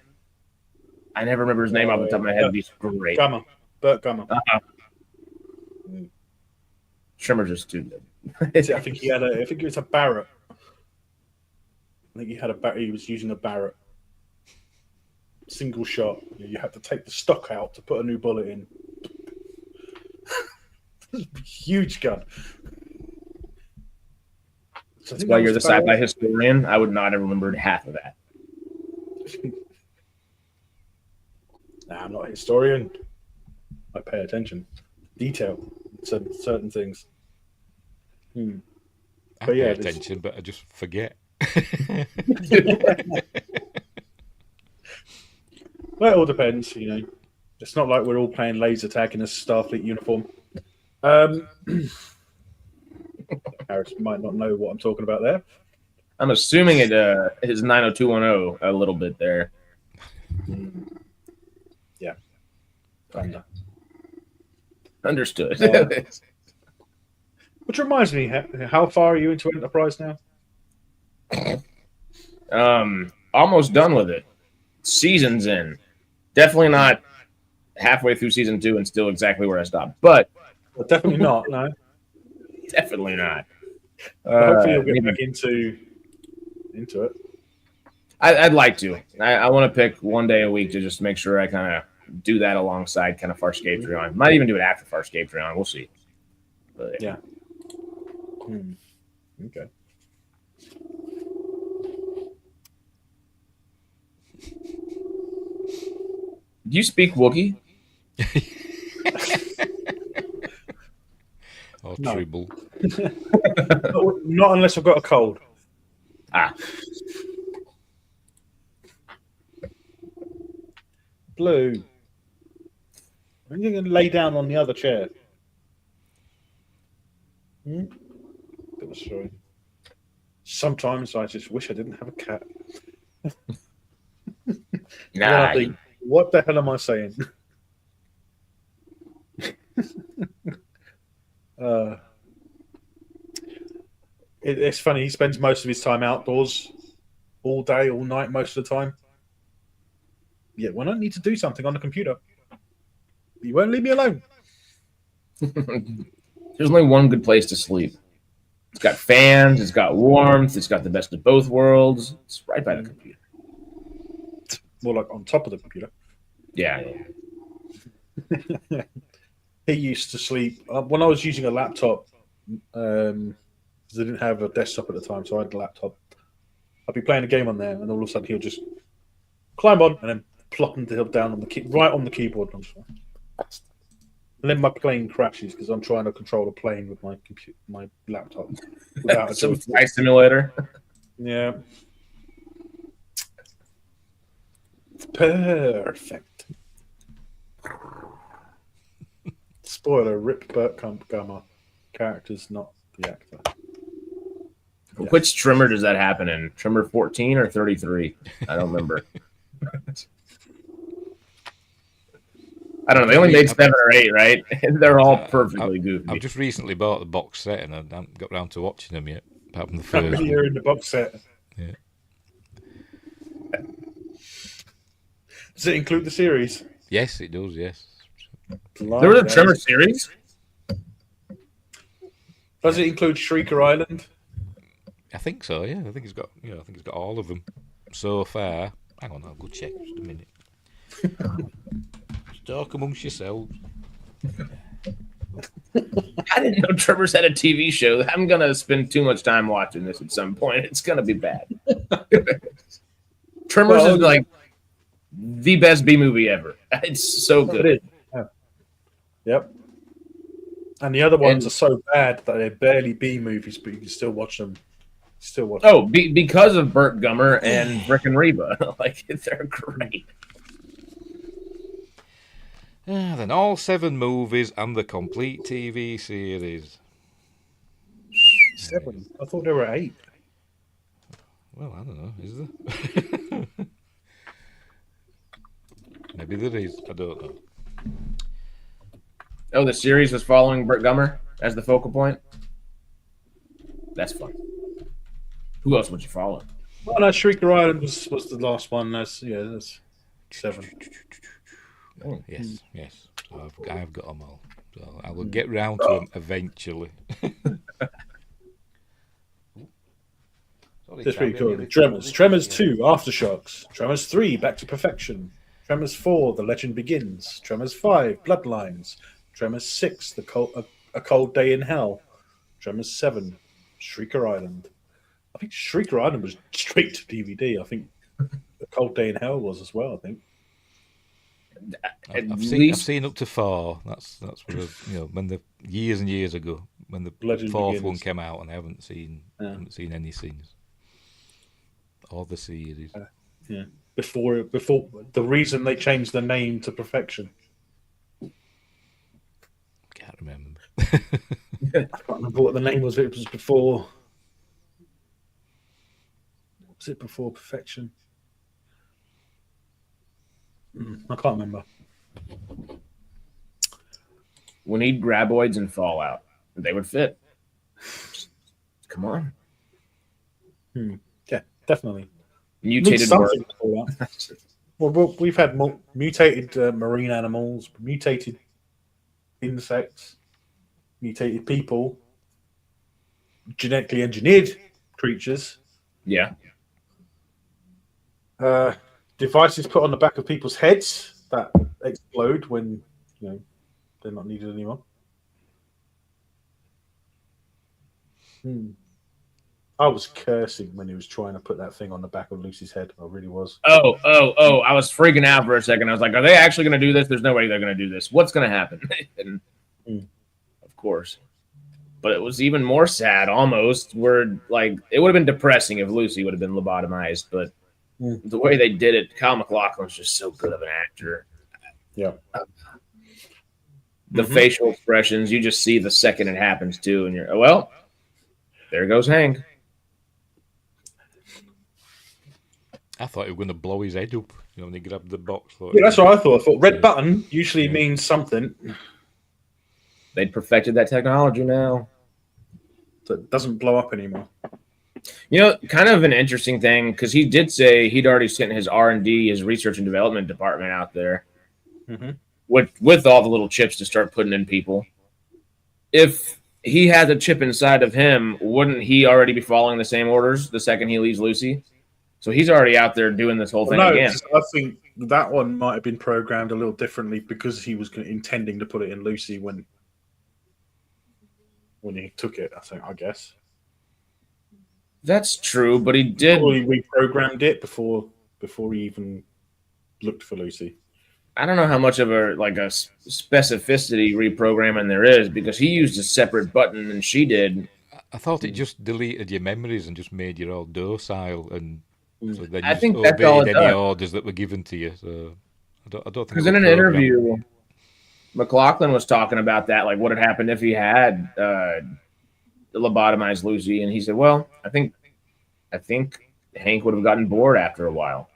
I never remember his name off the top of my head, but he's great. Burt Gummer. Trimmer's just too good. I think it was a Barrett. I think he had a Barrett. He was using a Barrett. Single shot. You had to take the stock out to put a new bullet in. Huge gun. So that's why you're the sci-fi historian. I would not have remembered half of that. Nah, I'm not a historian. I pay attention. Detail. Certain things. I pay attention, but I just forget. Well, it all depends, you know. It's not like we're all playing laser tag in a Starfleet uniform. Harris might not know what I'm talking about there. I'm assuming it is 90210 a little bit there. Yeah. Thunder. Understood. Which reminds me, how far are you into Enterprise now? Almost done with it. Season's in. Definitely not halfway through season 2 and still exactly where I stopped. But definitely not, no. Definitely not. Hopefully you'll get back into it. I'd like to. I want to pick one day a week to just make sure I kind of do that alongside kind of Farscape Patreon. Might even do it after Farscape Patreon. We'll see. But, yeah. Okay. Do you speak Wookiee? Or Tribble. Not unless I've got a cold. Blue. When are you going to lay down on the other chair? Sorry. Sometimes I just wish I didn't have a cat. Nah. Think, what the hell am I saying? It's funny. He spends most of his time outdoors, all day, all night, most of the time. Yeah, when I need to do something on the computer, you won't leave me alone. There's only one good place to sleep. It's got fans. It's got warmth. It's got the best of both worlds. It's right by the computer. More like on top of the computer. Yeah. He used to sleep when I was using a laptop. Because I didn't have a desktop at the time, so I had a laptop. I'd be playing a game on there, and all of a sudden he'll just climb on and then plop himself down on the right on the keyboard. And then my plane crashes because I'm trying to control a plane with my laptop without a Some joystick. flight simulator. Yeah. Perfect. Spoiler: Rip Burt Gummer. Character's not the actor. Yeah. Which trimmer does that happen in? Trimmer 14 or 33? I don't remember. I don't know. They only made 7 or 8, right? They're all perfectly goofy. I've just recently bought the box set and I haven't got around to watching them yet, apart from the How first many one. are in the box set? Yeah. Does it include the series? Yes, it does, yes. There was a trimmer series? Does it include Shrieker Island? I think so, yeah. I think it's got all of them so far. Hang on, I'll go check just a minute. Just talk amongst yourselves. I didn't know Trimmers had a TV show. I'm going to spend too much time watching this at some point. It's going to be bad. Trimmers is like the best B movie ever. It's so good. It is. Yeah. Yep. And the other ones are so bad that they're barely B movies, but you can still watch them. Because of Burt Gummer and Rick and Reba. Like, they're great. Then all 7 movies and the complete TV series. 7? I thought there were 8. Well, I don't know. Is there? Maybe there is. I don't know. Oh, the series was following Burt Gummer as the focal point? That's fun. Who else would you follow? Well, no, Shrieker Island was the last one. That's 7. Oh, yes. So I've got them all. So I will get round to them eventually. That's pretty cool. Tremors 2, Aftershocks. Tremors 3, Back to Perfection. Tremors 4, The Legend Begins. Tremors 5, Bloodlines. Tremors 6, A Cold Day in Hell. Tremors 7, Shrieker Island. I think Shrieker Island was straight to DVD. I think A Cold Day in Hell was as well, I think. I've seen up to 4. That's when the years and years ago when the Legend 4th Begins. one came out, and I haven't seen any scenes or the series. Yeah. Before the reason they changed the name to Perfection. Can't remember. I can't remember what the name was. It was before. Was it before Perfection? I can't remember. We need graboids and Fallout. They would fit. Come on. Yeah, definitely. Mutated something work. for that. Well, we've had mutated marine animals, mutated insects, mutated people, genetically engineered creatures. Yeah. Devices put on the back of people's heads that explode when they're not needed anymore. I was cursing when he was trying to put that thing on the back of Lucy's head. I really was. Oh! I was freaking out for a second. I was like, "Are they actually going to do this? There's no way they're going to do this. What's going to happen?" And of course, but it was even more sad. Almost, where like it would have been depressing if Lucy would have been lobotomized, but. The way they did it, Kyle MacLachlan was just so good of an actor. Yeah. The facial expressions, you just see the second it happens too, and you're, well, there goes Hank. I thought he was going to blow his head up when he grabbed the box. Yeah, that's what I thought. I thought red button usually means something. They'd perfected that technology now. So it doesn't blow up anymore. Kind of an interesting thing, because he did say he'd already sent his R&D, his research and development department out there with all the little chips to start putting in people. If he has a chip inside of him, wouldn't he already be following the same orders the second he leaves Lucy? So he's already out there doing this whole thing again. I think that one might have been programmed a little differently because he was intending to put it in Lucy when he took it. I guess That's true, but he did. Probably reprogrammed it before he even looked for Lucy. I don't know how much of a specificity reprogramming there is because he used a separate button than she did. I thought it just deleted your memories and just made you all docile, and so then I you think just that's all obeyed it any does. orders that were given to you. So I don't think. Because in an interview, McLaughlin was talking about that, like what had happened if he had lobotomized Lucy, and he said, "Well, I think Hank would have gotten bored after a while.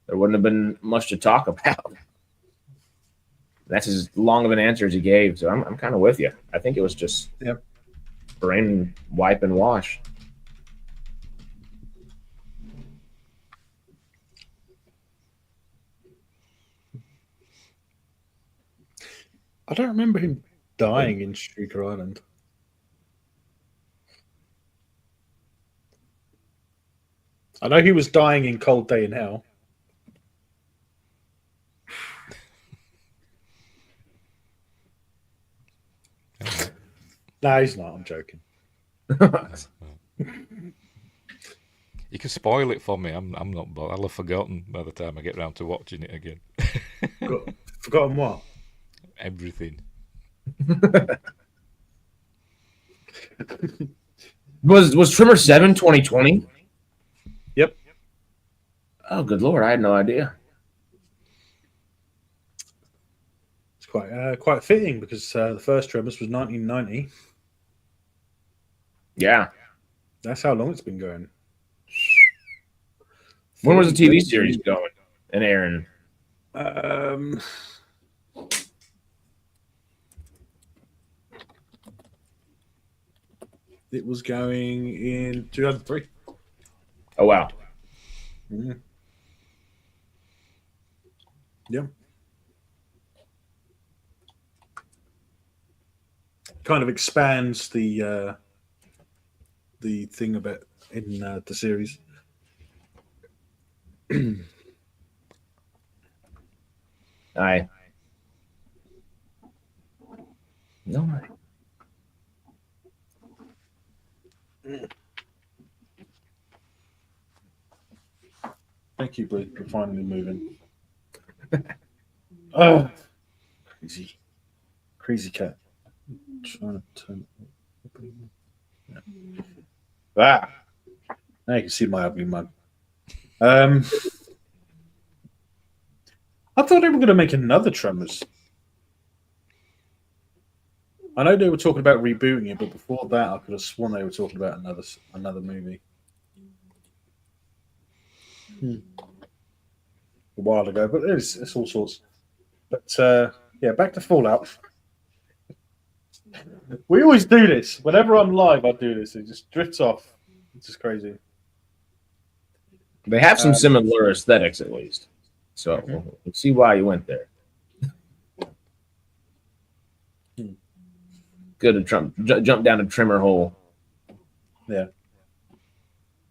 There wouldn't have been much to talk about." That's as long of an answer as he gave. So I'm kind of with you. I think it was just brain wipe and wash. I don't remember him dying in Shrieker Island. I know he was dying in Cold Day in Hell. No, he's not. I'm joking. You can spoil it for me. I'm not. I'll have forgotten by the time I get round to watching it again. Forgotten what? Everything. Was Trimmer 7 2020? Yep. Oh, good Lord. I had no idea. It's quite fitting because the first Tremors was 1990. Yeah. That's how long it's been going. When was the TV series going and airing? It was going in 2003. Oh, wow. Mm-hmm. Yeah. Kind of expands the thing a bit in the series. Aye. No. Thank you, Blake, for finally moving. Oh, crazy cat. Trying to turn. Ah, now you can see my ugly mug. I thought they were going to make another Tremors. I know they were talking about rebooting it, but before that, I could have sworn they were talking about another movie. A while ago, but it's all sorts. But yeah, back to Fallout. We always do this. Whenever I'm live, I do this. It just drifts off. It's just crazy. They have some similar aesthetics, at least. So we'll see why you went there. Good to jump down a Trimmer hole. Yeah.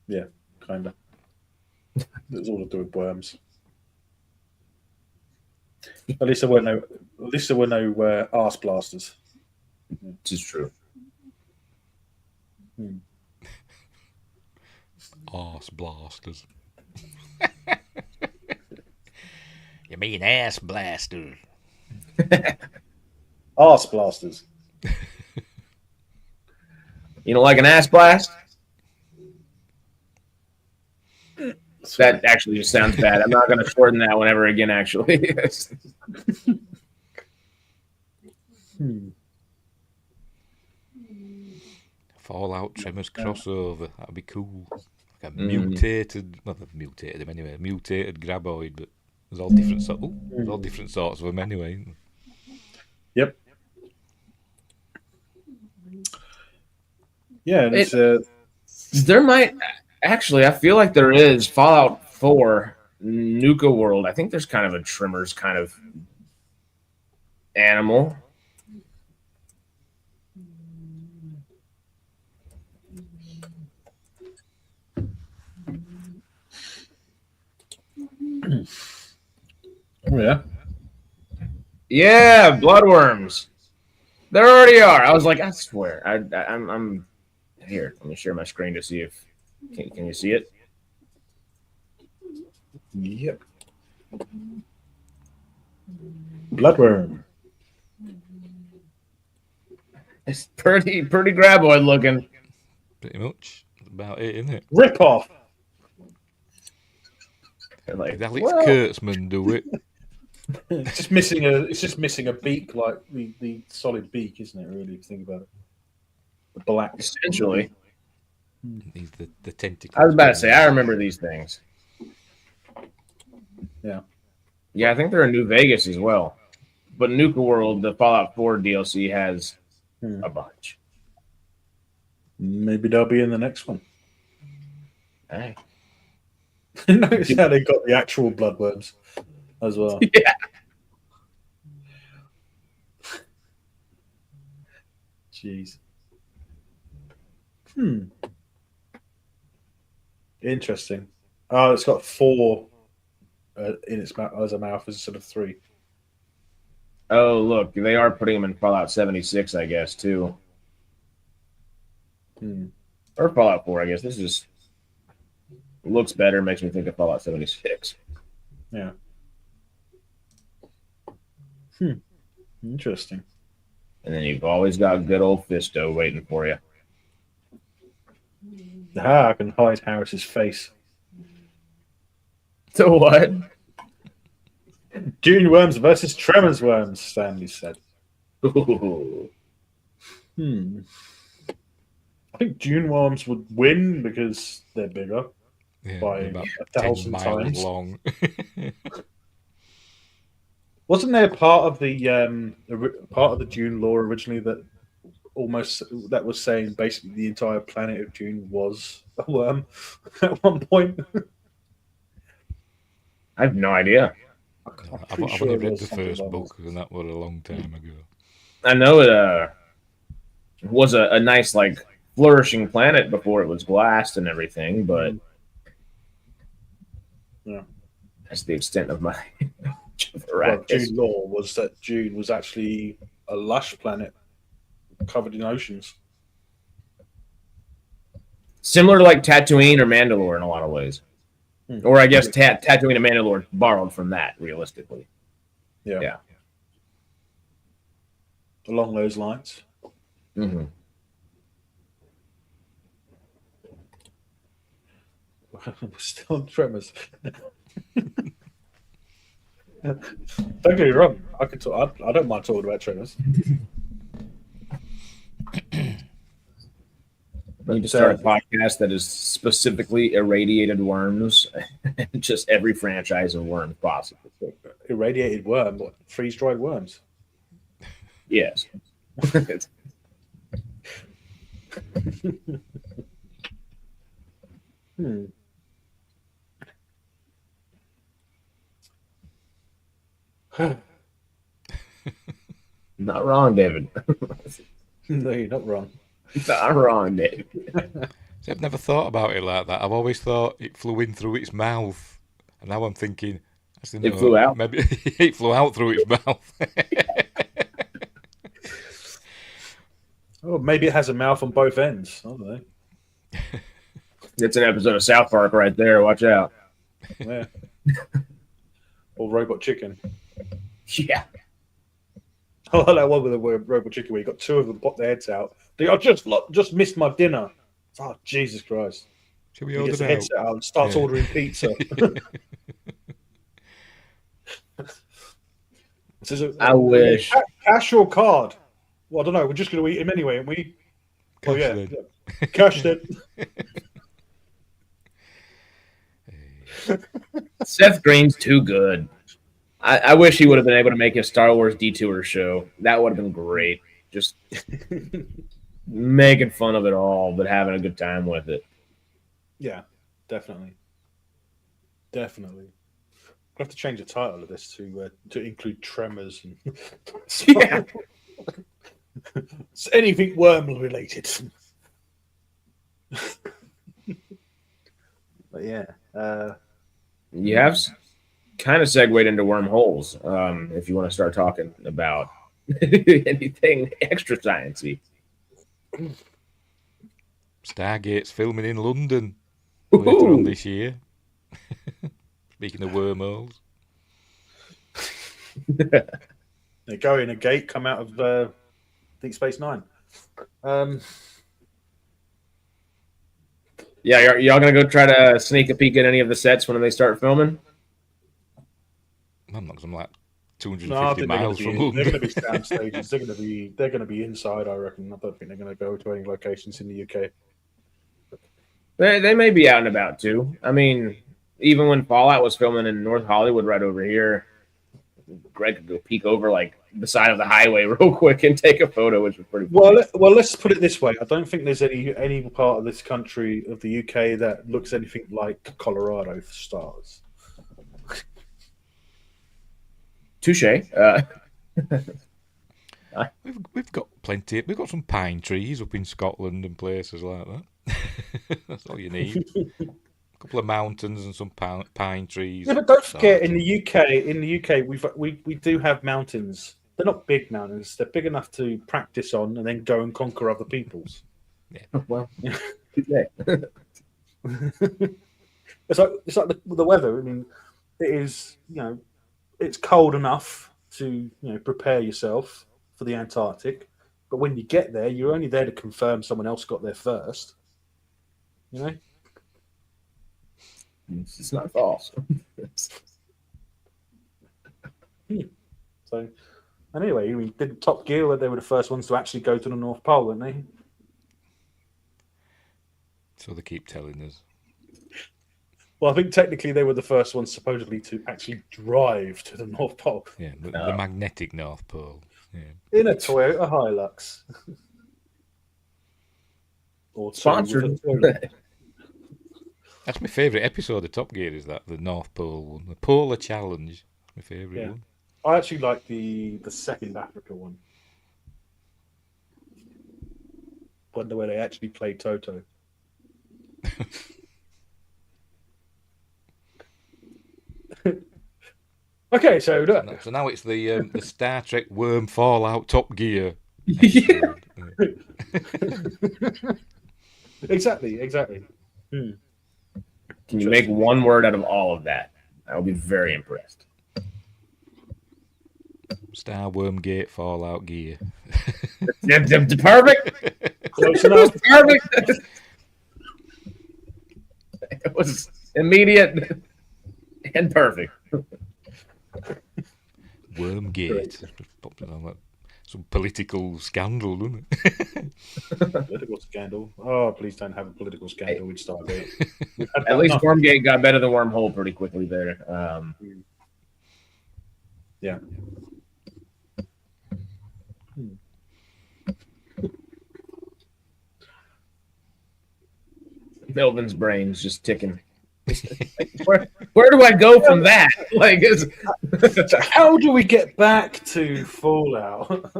Yeah, kind of. It was all to do with worms. At least there were no arse blasters. This is true. Arse blasters. You mean ass blaster? Arse blasters. You don't like an ass blast? That actually just sounds bad. I'm not going to shorten that one ever again, actually. Fallout Tremors crossover. That'd be cool. Like a mutated, well, they've mutated them anyway. A mutated graboid, but there's all different there's all different sorts of them anyway. Yep. Yeah, there might actually. I feel like there is Fallout 4 Nuka World. I think there's kind of a Tremors kind of animal. Oh, yeah. Yeah, bloodworms. There already are. I was like, I swear. I'm here. Let me share my screen to see if can you see it? Yep. Bloodworm. It's pretty graboid looking. Pretty much. That's about it, isn't it? Rip off. They're like, Did Alex well, Kurtzman do it? It's just missing a beak, like the solid beak, isn't it? Really, if you think about it. The black. essentially. He's the tentacle. I was about to say, I remember these things. Yeah. Yeah, I think they're in New Vegas as well. But Nuka World, the Fallout 4 DLC, has a bunch. Maybe they'll be in the next one. Hey. Notice how they got the actual bloodworms as well. Yeah. Jeez. Interesting. Oh, it's got 4 in its mouth as a mouth instead of 3. Oh, look, they are putting them in Fallout 76, I guess, too. Or Fallout 4, I guess. This is looks better, makes me think of Fallout 76. Yeah. Interesting. And then you've always got good old Fisto waiting for you. I can hide Harris's face. So what? Dune worms versus Tremors worms, Stanley said. Ooh. I think Dune worms would win because they're bigger by about 1,000 miles times. long. Wasn't there part of the Dune lore originally that was saying basically the entire planet of Dune was a worm at one point? I have no idea. I've only read the first book, and that was a long time ago. I know it was a nice, like, flourishing planet before it was glassed and everything, but yeah, that's the extent of my Dune lore was that Dune was actually a lush planet covered in oceans. Similar to like Tatooine or Mandalore in a lot of ways. Or I guess Tatooine and Mandalore borrowed from that, realistically. Yeah. Along those lines. Mm-hmm. We're still on Tremors. Don't get me wrong. I don't mind talking about Tremors. We need to start a podcast that is specifically irradiated worms and just every franchise of worms possible. Irradiated worm? What? Freeze-dried worms? Yes. Not wrong, David. No, you're not wrong. Not wrong, David. See, I've never thought about it like that. I've always thought it flew in through its mouth, and now I'm thinking, actually, no, it flew out. Maybe it flew out through its mouth. Oh, maybe it has a mouth on both ends. I don't know. It's an episode of South Park right there. Watch out. Yeah. Or Robot Chicken. Yeah. I like that one with the Robot Chicken where you got 2 of them pop their heads out. I just missed my dinner. Oh, Jesus Christ. Should we He order gets the now? headset out and starts ordering pizza. I wish. Cash or card? Well, I don't know. We're just going to eat him anyway, aren't we? Cash yeah. then. Cash then. Seth Green's too good. I wish he would have been able to make his Star Wars Detour show. That would have been great. Just making fun of it all, but having a good time with it. Yeah, definitely. Definitely. We'll have to change the title of this to include Tremors and Yeah. It's anything worm related. But yeah, You have kind of segued into wormholes. If you want to start talking about anything extra sciencey. Stargate's filming in London later on this year. Speaking of wormholes. They go in a gate, come out of Deep Space Nine. Yeah, y'all gonna go try to sneak a peek at any of the sets when they start filming? I'm not, 'cause I'm like No, I 250 think miles from London. they're going to be sound stages. They're going to be inside. I reckon. I don't think they're going to go to any locations in the UK. They may be out and about too. I mean, even when Fallout was filming in North Hollywood, right over here, Greg could go peek over like the side of the highway real quick and take a photo, which was pretty funny. Well, let's put it this way. I don't think there's any part of this country of the UK that looks anything like Colorado for stars. Touche. We've got plenty. We've got some pine trees up in Scotland and places like that. That's all you need. A couple of mountains and some pine trees. Yeah, but don't forget, in the UK, we do have mountains. They're not big mountains. They're big enough to practice on and then go and conquer other people's. Yeah. Well, it's like the weather. I mean, it is, it's cold enough to prepare yourself for the Antarctic, but when you get there, you're only there to confirm someone else got there first. It's not false. So, anyway, we did Top Gear where they were the first ones to actually go to the North Pole, weren't they? So they keep telling us. Well, I think technically they were the first ones supposedly to actually drive to the North Pole. Yeah, the magnetic North Pole. Yeah. In a Toyota Hilux. Or Sponsored. That's my favourite episode of Top Gear, is that the North Pole one. The Polar Challenge. My favourite one. I actually like the second Africa one. Wonder where they actually played Toto. Okay, so now it's the Star Trek Worm Fallout Top Gear. Exactly. Can you make one word out of all of that? I will be very impressed. Star Worm Gate Fallout Gear. Perfect. Close enough. Perfect. It was immediate and perfect. Wormgate. Some political scandal, doesn't it? Political scandal. Oh, please don't have a political scandal with Stargate. At least Wormgate got better than Wormhole pretty quickly there. Yeah. Melvin's brain's just ticking. Where do I go from that? Like, So how do we get back to Fallout?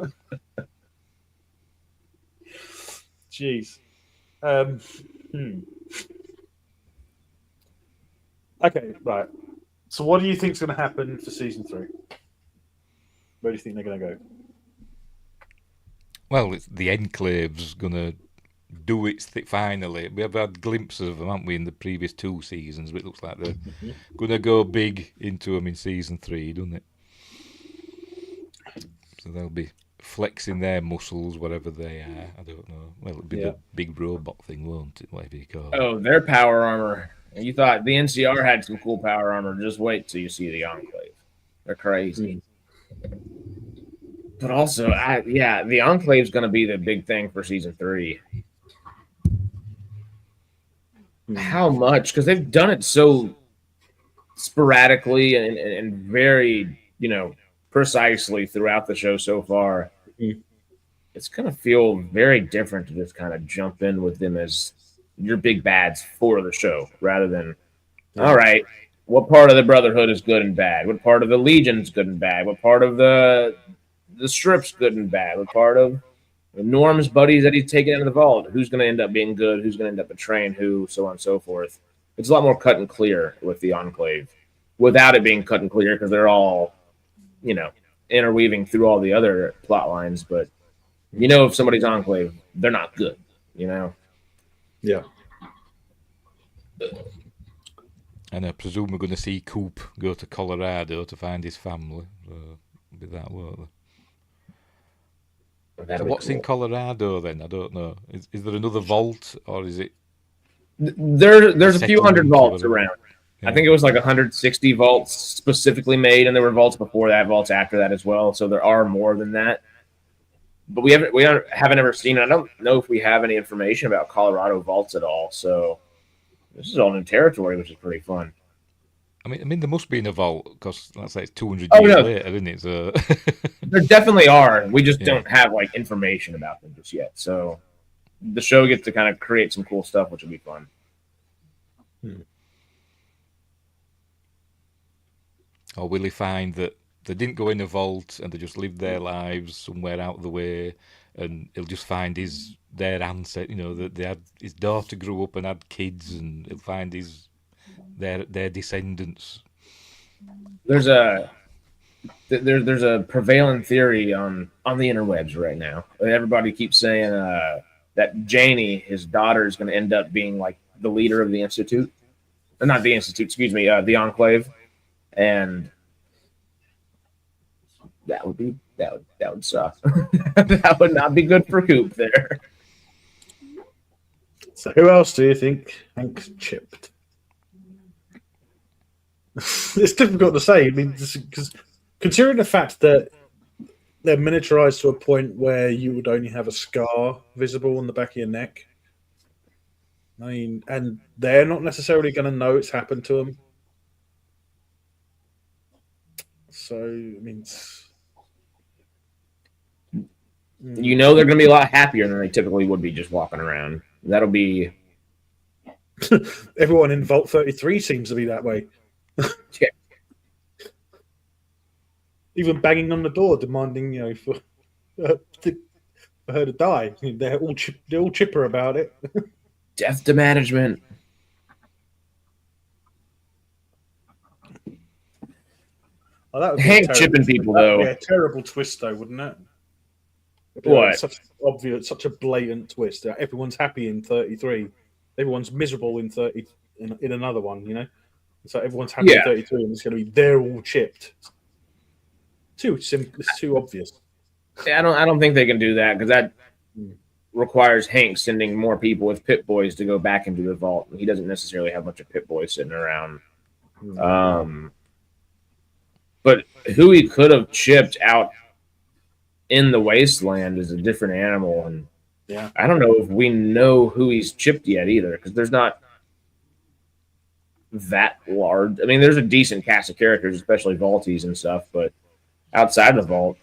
Jeez. Okay, right. So what do you think is going to happen for season 3? Where do you think they're going to go? Well, it's the Enclave's going to do its thing finally. We have had glimpses of them, haven't we, in the previous 2 seasons, but it looks like they're going to go big into them in season 3, doesn't it? So they'll be flexing their muscles, whatever they are. I don't know. Well, it'll be the big robot thing, won't it? Whatever you call it. Oh, their power armor. You thought the NCR had some cool power armor. Just wait till you see the Enclave. They're crazy. But also, the Enclave's going to be the big thing for season 3. How much? Because they've done it so sporadically and very, precisely throughout the show so far. It's going to feel very different to just kind of jump in with them as your big bads for the show rather than, all right, what part of the Brotherhood is good and bad? What part of the Legion is good and bad? What part of the Strip's good and bad? What part of Norm's buddies that he's taking into the vault? Who's going to end up being good? Who's going to end up betraying who? So on and so forth. It's a lot more cut and clear with the Enclave. without it being cut and clear because they're all, interweaving through all the other plot lines. But if somebody's Enclave, they're not good. Yeah. And I presume we're going to see Coop go to Colorado to find his family. Be that, won't they? So what's in Colorado then? I don't know. Is there another vault, or is it? There's a few hundred vaults around. Yeah. I think it was like 160 vaults specifically made, and there were vaults before that, vaults after that as well. So there are more than that. But we haven't ever seen it. I don't know if we have any information about Colorado vaults at all. So this is all new territory, which is pretty fun. I mean, there must be in a vault because let's say it's 200 Oh, years no. later, isn't it? So There definitely are. We just don't have information about them just yet. So the show gets to kind of create some cool stuff, which will be fun. Or will he find that they didn't go in a vault and they just lived their lives somewhere out of the way, and he'll just find their ancestor, that they had, his daughter grew up and had kids, and he'll find their descendants. There's a prevailing theory on the interwebs right now. Everybody keeps saying that Janie, his daughter, is going to end up being like the leader of the Institute, or not the Institute, excuse me, the Enclave, and that would suck. That would not be good for Coop there. So who else do you think Hank's chipped? It's difficult to say. I mean, because considering the fact that they're miniaturized to a point where you would only have a scar visible on the back of your neck. I mean, and they're not necessarily going to know it's happened to them. So, I mean, they're going to be a lot happier than they typically would be just walking around. That'll be everyone in Vault 33 seems to be that way. Yeah. Even banging on the door, demanding, for her to die. I mean, they're all chipper about it. death to management. Oh, that would be Hank chipping people, though. Yeah, terrible twist, though, wouldn't it? What? Such obvious, such a blatant twist. Everyone's happy in 33. Everyone's miserable in 30. In another one, So everyone's happy in 33, and it's going to be they're all chipped. It's too obvious. I don't think they can do that because that requires Hank sending more people with Pit Boys to go back into the vault. He doesn't necessarily have a bunch of Pit Boys sitting around. But who he could have chipped out in the wasteland is a different animal, and I don't know if we know who he's chipped yet either, because there's not that large. I mean, there's a decent cast of characters, especially Vaulties and stuff, but outside the vault,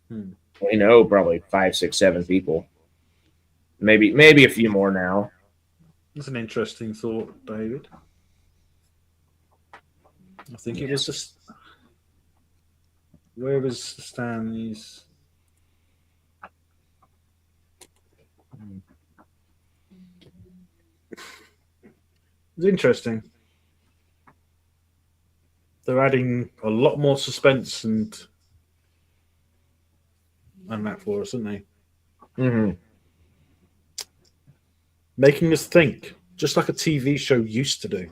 we know probably 5, 6, 7 people. Maybe a few more now. That's an interesting thought, David. I think it was just where was Stanley's? It's interesting. They're adding a lot more suspense and that for us, aren't they? Mm-hmm. Making us think, just like a TV show used to do.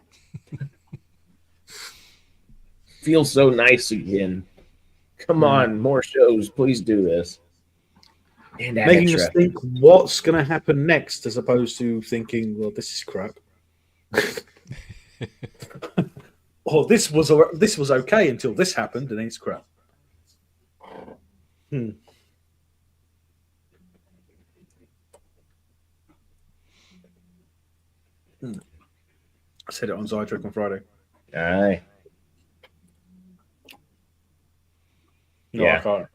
Feels so nice again. Come on, more shows. Please do this. And making us think what's going to happen next, as opposed to thinking, well, this is crap. Or this was okay until this happened, and it's crap. I said it on Zytrek on Friday. Aye. No, yeah.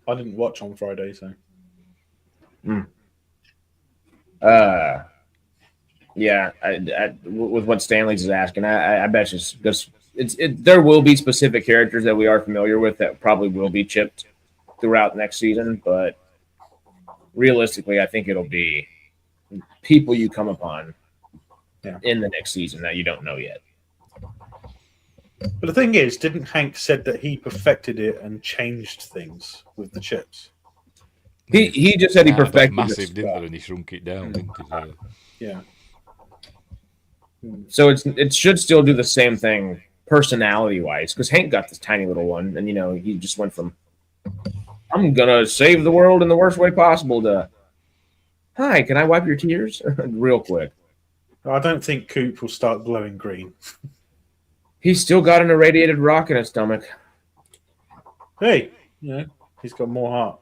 I didn't watch on Friday, so. Yeah, with what Stanley's is asking, I bet you there will be specific characters that we are familiar with that probably will be chipped throughout next season, but realistically, I think it'll be people you come upon in the next season that you don't know yet. But the thing is, didn't Hank said that he perfected it and changed things with the chips? He just said he Started off perfected massive, it. didn't they? And he shrunk it down, didn't he? So, Yeah. So it should still do the same thing personality wise, because Hank got this tiny little one, and he just went from I'm gonna save the world in the worst way possible to hi, can I wipe your tears real quick? I don't think Coop will start glowing green. He's still got an irradiated rock in his stomach. Hey, he's got more heart.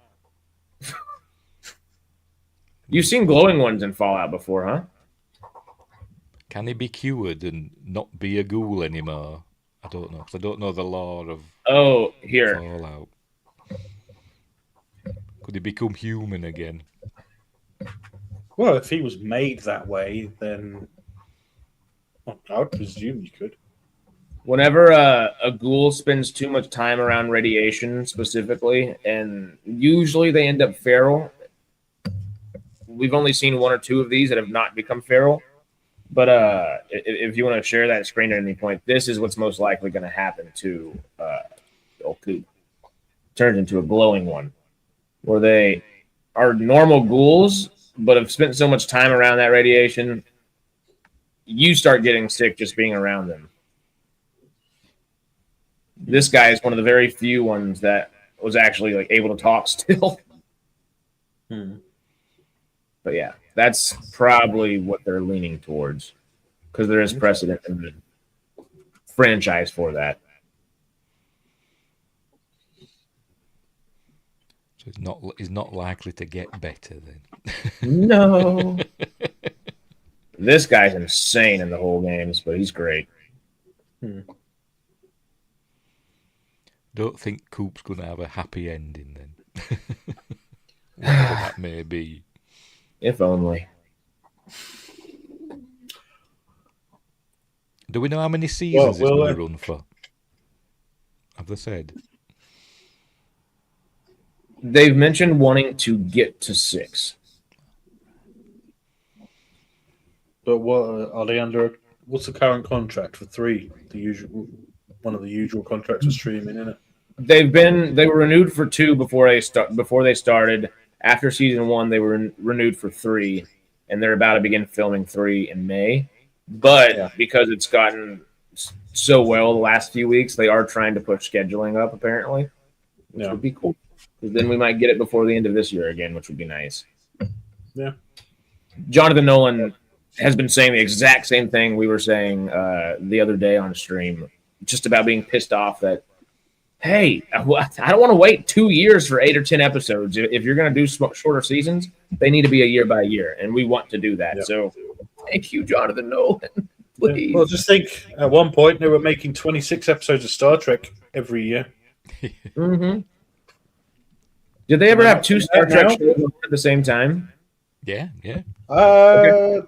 You've seen glowing ones in Fallout before, huh? can he be cured and not be a ghoul anymore? I don't know. 'Cause I don't know the lore of Here. Fallout. Could he become human again? Well, if he was made that way, then I would presume you could. Whenever a ghoul spends too much time around radiation specifically, and usually they end up feral. We've only seen one or two of these that have not become feral. But if you want to share that screen at any point, this is what's most likely going to happen to old Coop. Turns into a glowing one, where they are normal ghouls, but have spent so much time around that radiation, you start getting sick just being around them. This guy is one of the very few ones that was actually able to talk still. But yeah, that's probably what they're leaning towards, because there is precedent in the franchise for that. So he's not likely to get better then. No. This guy's insane in the whole games, but he's great. Don't think Coop's going to have a happy ending then. Whatever that may be. If only. Do we know how many seasons it's well, going to run for? Have they said? They've mentioned wanting to get to 6. But what are they under? What's the current contract for 3? The usual, one of the usual contracts for streaming, isn't it? They were renewed for 2 before they started. After season 1, they were renewed for 3, and they're about to begin filming 3 in May. But because it's gotten so well the last few weeks, they are trying to push scheduling up, apparently, which would be cool. Because then we might get it before the end of this year again, which would be nice. Yeah. Jonathan Nolan has been saying the exact same thing we were saying the other day on stream, just about being pissed off that, hey, I don't want to wait 2 years for 8 or 10 episodes. If you're going to do shorter seasons, they need to be a year by year, and we want to do that. Yeah. So thank you, Jonathan Nolan. Please. Well, just think, at one point, they were making 26 episodes of Star Trek every year. Mm-hmm. Did they ever have 2 Star Trek shows at the same time? Yeah. Okay.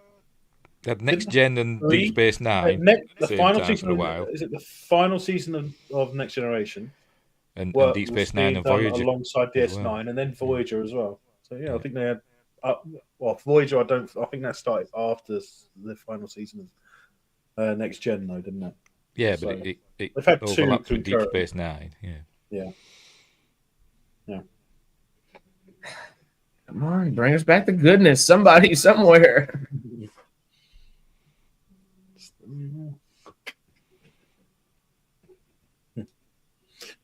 That Next Gen and Deep Space Nine. The final season for a while. Is it the final season of Next Generation? And Deep Space Nine and Voyager. Alongside DS9 and then Voyager as well. So, I think they had... Voyager, I think that started after the final season of Next Gen, though, didn't it? Yeah, but it they've had overlapped 2 with Deep Space Nine. Yeah. Come on, bring us back to goodness. Somebody, somewhere.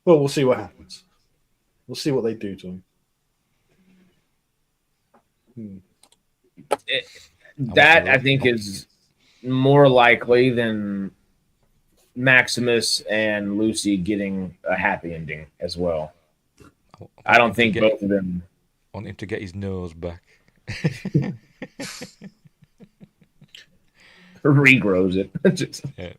Well, we'll see what happens. We'll see what they do to him. That, I think, is more likely than Maximus and Lucy getting a happy ending as well. I don't think both of them... I want him to get his nose back. Regrows it. Yeah.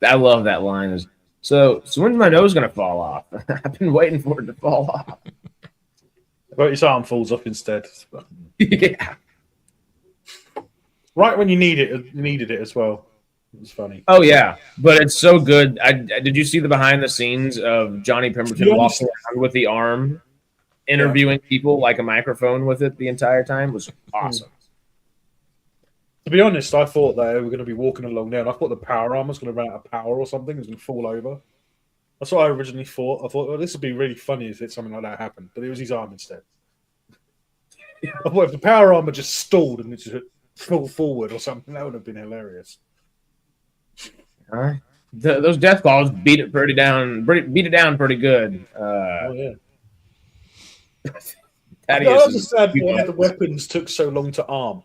I love that line. So when's my nose going to fall off? I've been waiting for it to fall off. But his arm falls off instead. Yeah. Right when you needed it as well. It was funny. Oh, yeah. But it's so good. Did you see the behind the scenes of Johnny Pemberton walking around with the arm, interviewing people like a microphone with it the entire time? It was awesome. To be honest, I thought they were going to be walking along there, and I thought the power armor was going to run out of power or something. It was going to fall over. That's what I originally thought. I thought, well, this would be really funny if something like that happened, but it was his arm instead. I thought if the power armor just stalled and it just fell forward or something, that would have been hilarious. Those death claws beat it down pretty good. Oh yeah. I Thaddeus understand why the weapons took so long to arm.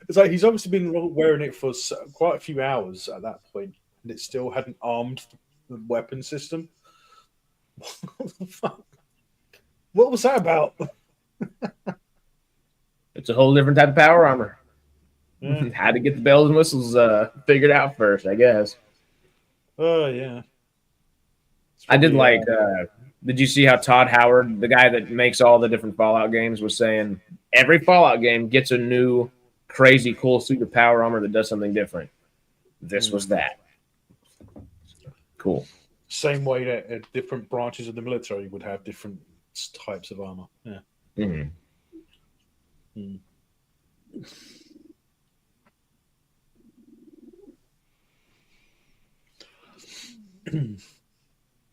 It's like he's obviously been wearing it for quite a few hours at that point, and it still hadn't armed the weapon system. What the fuck? What was that about? It's a whole different type of power armor. Yeah. Had to get the bells and whistles figured out first, I guess. Oh yeah. I did like. Did you see how Todd Howard, the guy that makes all the different Fallout games, was saying every Fallout game gets a new crazy cool suit of power armor that does something different? This was that. Cool. Same way that different branches of the military would have different types of armor. Yeah. Mm-hmm. Mm.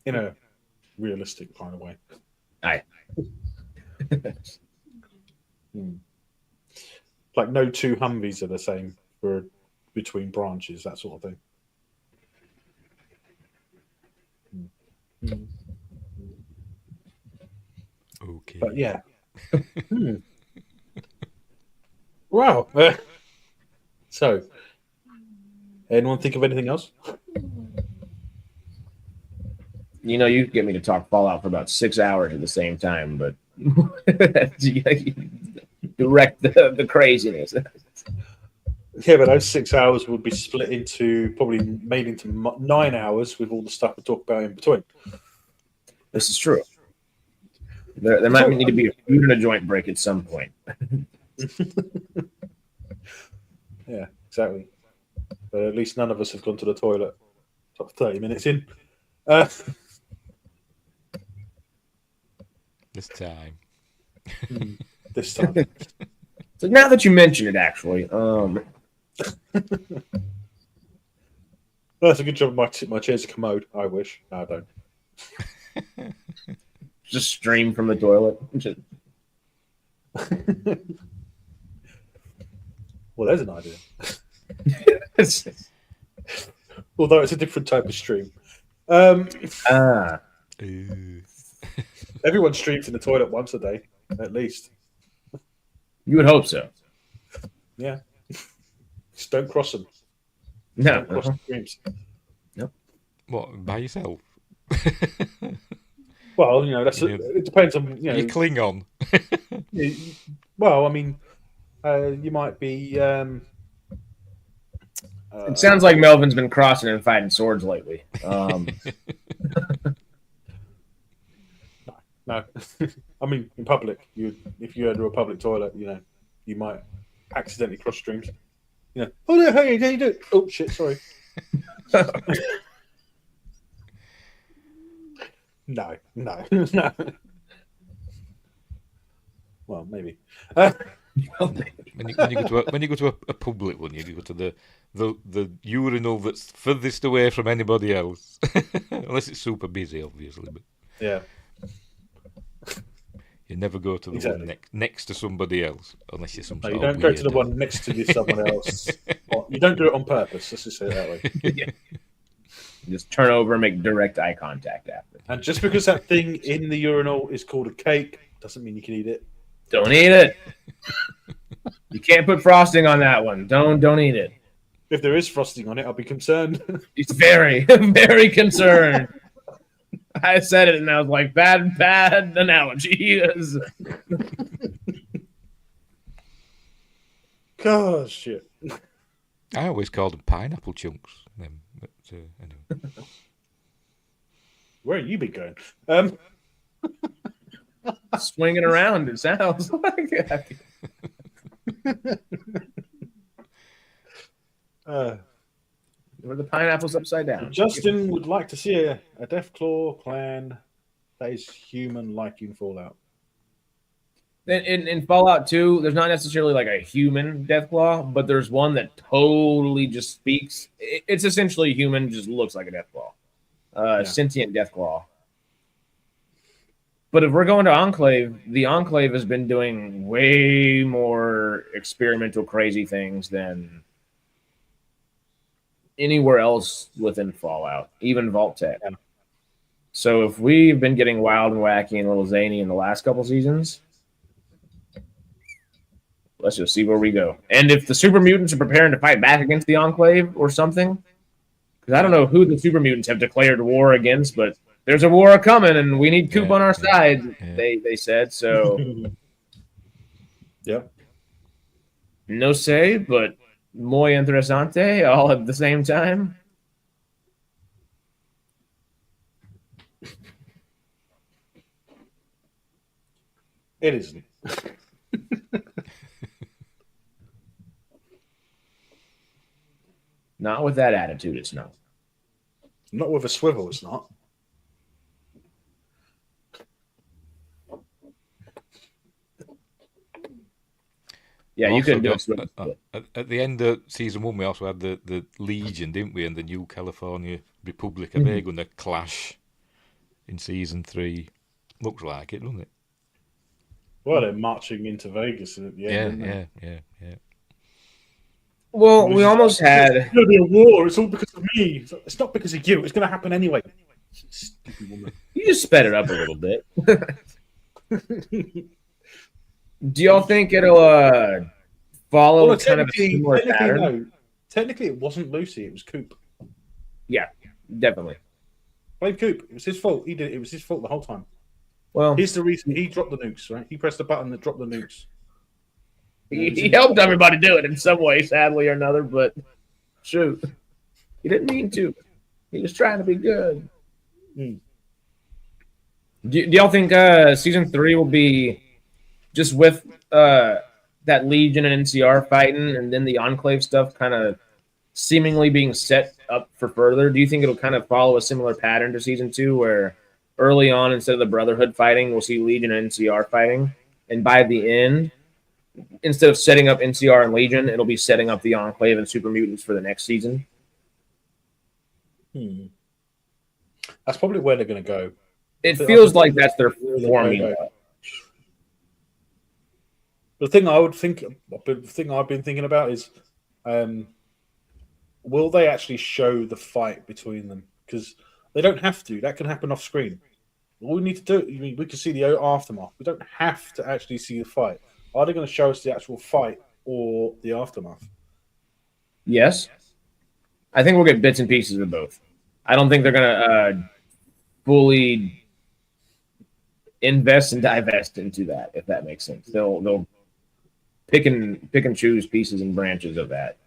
In a realistic kind of way. Aye. Like no two Humvees are the same for between branches, that sort of thing. Okay. But yeah. Wow. So, anyone think of anything else? You know, you get me to talk Fallout for about 6 hours at the same time, but direct the craziness. Yeah, but those 6 hours would be split into probably made into 9 hours with all the stuff we talk about in between. This is true. There might need to be a food and a joint break at some point. Yeah, exactly. But at least none of us have gone to the toilet 30 minutes in. This time. This time. So now that you mention it, actually, That's a good job. My chair's a commode. I wish. No, I don't. just stream from the toilet. Well, there's an idea. Although it's a different type of stream. Everyone streams in the toilet once a day, at least. You would hope so. Yeah. Just don't cross them. No. Don't cross the streams. Nope. What, by yourself? Well, you know, it depends on, you know. You cling on. Well, I mean, you might be. It sounds like Melvin's been crossing and fighting swords lately. No, I mean in public. If you enter a public toilet, you know, you might accidentally cross streams. You know, oh no, hey, how you doing? Oh shit, sorry. No. Well, maybe. When you go to a public one, you go to the urinal that's furthest away from anybody else, unless it's super busy, obviously. But Yeah. you never go to the one next to somebody else, unless you're some. No, sort you don't of go weirdo. to the one next to someone else. You don't do it on purpose. Let's just say it that way. Yeah. Just turn over and make direct eye contact after. And just because that thing in the urinal is called a cake doesn't mean you can eat it. Don't eat it. You can't put frosting on that one. Don't eat it. If there is frosting on it, I'll be concerned. He's very, very concerned. I said it and I was like, bad analogy. Gosh, shit. I always called them pineapple chunks. But, anyway. Where have you been going? Swinging around, it sounds like. Where the pineapple's upside down. Justin would like to see a Deathclaw clan that is human like in Fallout. In Fallout 2, there's not necessarily like a human Deathclaw, but there's one that totally just speaks. It's essentially human, just looks like a Deathclaw, sentient Deathclaw. But if we're going to Enclave, the Enclave has been doing way more experimental, crazy things than anywhere else within Fallout, even Vault-Tec. Yeah. So if we've been getting wild and wacky and a little zany in the last couple seasons, let's just see where we go. And if the super mutants are preparing to fight back against the Enclave or something, because I don't know who the super mutants have declared war against, but there's a war coming and we need Coop on our side, they said. So, yeah. No say, but muy interesante all at the same time. It isn't. Not with that attitude, it's not. Not with a swivel, it's not. Yeah, you couldn't do it. At the end of season 1, we also had the Legion, didn't we? And the New California Republic. Are they going to clash in season 3? Looks like it, doesn't it? Well, they're marching into Vegas at the end. Yeah. Well, we almost had. It's going to be a war. It's all because of me. It's not because of you. It's going to happen anyway. Stupid woman. You just sped it up a little bit. Do y'all think it'll follow kind of a similar pattern? No. Technically, it wasn't Lucy. It was Coop. Yeah, definitely. Blame Coop. It was his fault. He did it. It was his fault the whole time. Well, here's the reason he dropped the nukes, right? He pressed the button that dropped the nukes. He helped everybody do it in some way, sadly or another, but shoot. He didn't mean to. He was trying to be good. Do y'all think season 3 will be just with that Legion and NCR fighting and then the Enclave stuff kind of seemingly being set up for further? Do you think it'll kind of follow a similar pattern to season 2 where early on, instead of the Brotherhood fighting, we'll see Legion and NCR fighting? And by the end, instead of setting up NCR and Legion, it'll be setting up the Enclave and Super Mutants for the next season? That's probably where they're going to go. It feels like that's their formula. The thing I've been thinking about is, will they actually show the fight between them? Because they don't have to. That can happen off screen. All we need to do, we can see the aftermath. We don't have to actually see the fight. Are they going to show us the actual fight or the aftermath? Yes. I think we'll get bits and pieces of both. I don't think they're going to fully invest and divest into that, if that makes sense. They'll pick and choose pieces and branches of that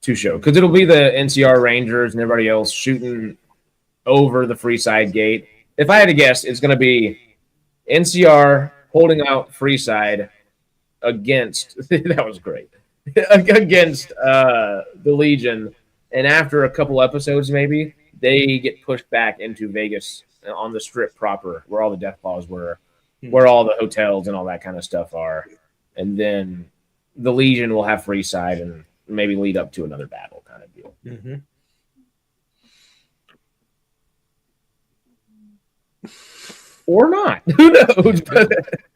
to show. Because it'll be the NCR Rangers and everybody else shooting over the Freeside gate. If I had to guess, it's going to be NCR holding out Freeside against that was great against the Legion, and after a couple episodes, maybe they get pushed back into Vegas on the Strip proper, where all the Deathclaws were, where all the hotels and all that kind of stuff are, and then the Legion will have Freeside and maybe lead up to another battle kind of deal. Mm-hmm. Or not. Who knows?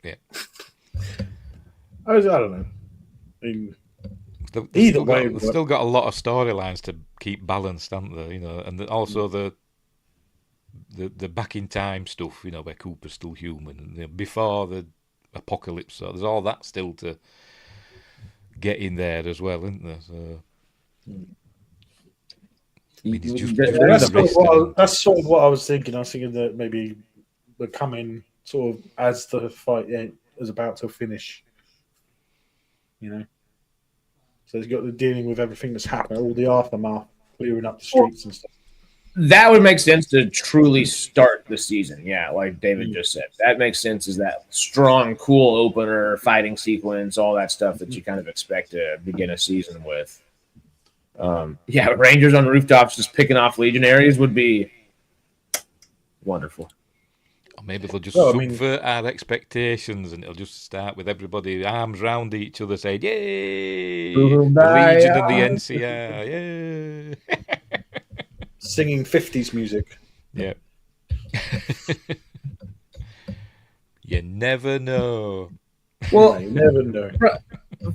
Yeah. I don't know. I mean, Either way, they've still got a lot of storylines to keep balanced, haven't they? And also the back in time stuff, where Cooper's still human, and before the apocalypse. So there's all that still to get in there as well, isn't there? So, that's sort of what I was thinking. I was thinking that maybe they're coming sort of as the fight is about to finish. So he's got the dealing with everything that's happened, all the aftermath, clearing up the streets and stuff. That would make sense to truly start the season. Yeah, like David just said. That makes sense, is that strong, cool opener, fighting sequence, all that stuff that you kind of expect to begin a season with. Rangers on rooftops just picking off legionaries would be wonderful. Or maybe they'll just Well, I mean- subvert our expectations, and it'll just start with everybody arms round each other saying, "Yay! Boom, The Legion and the bye. NCR, yay!" Singing 50s music. Yeah. You never know. Well, You never know.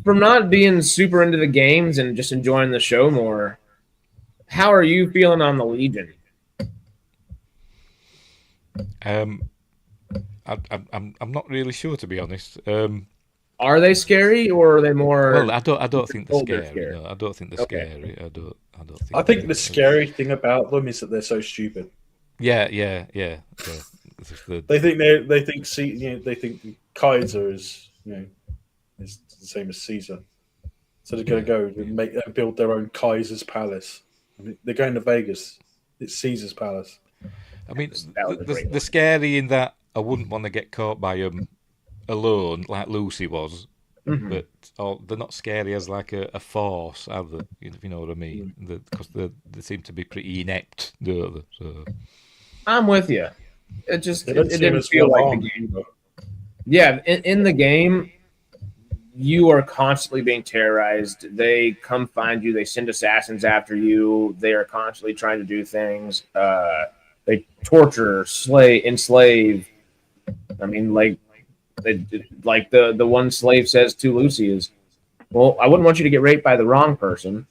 from not being super into the games and just enjoying the show more, how are you feeling on the Legion? I'm not really sure, to be honest. Are they scary or are they more? Well, I don't think they're told they're scary. scary. No, I don't think they're Okay. scary. I don't think. I think they're- the scary thing about them is that they're so stupid. Yeah. It's just They think they think the Kaiser is is the same as Caesar. So they're going to go and build their own Kaiser's palace. I mean, they're going to Vegas. It's Caesar's palace. I mean, That was a great the one. scary in that I wouldn't want to get caught by them alone, like Lucy was. Mhm. But they're not scary as like a force, are they? If you know what I mean? Because they seem to be pretty inept, don't they? So I'm with you. It just They it, don't it seem didn't as feel well like armed. the game. Yeah, in the game, you are constantly being terrorized. They come find you. They send assassins after you. They are constantly trying to do things. They torture, enslave. I mean, like the one slave says to Lucy is, "Well, I wouldn't want you to get raped by the wrong person,"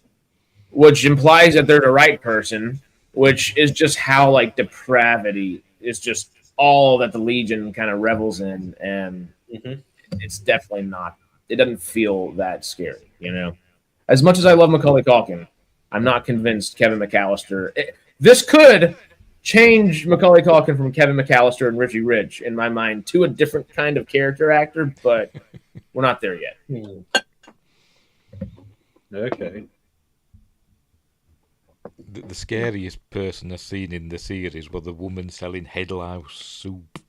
which implies that they're the right person, which is just how like depravity is just all that the Legion kind of revels in, and Mhm. it's definitely not. It doesn't feel that scary, As much as I love Macaulay Culkin, I'm not convinced Kevin McAllister. This could change Macaulay Culkin from Kevin McAllister and Richie Rich in my mind to a different kind of character actor, but we're not there yet. Okay. the scariest person I've seen in the series was the woman selling headhouse soup.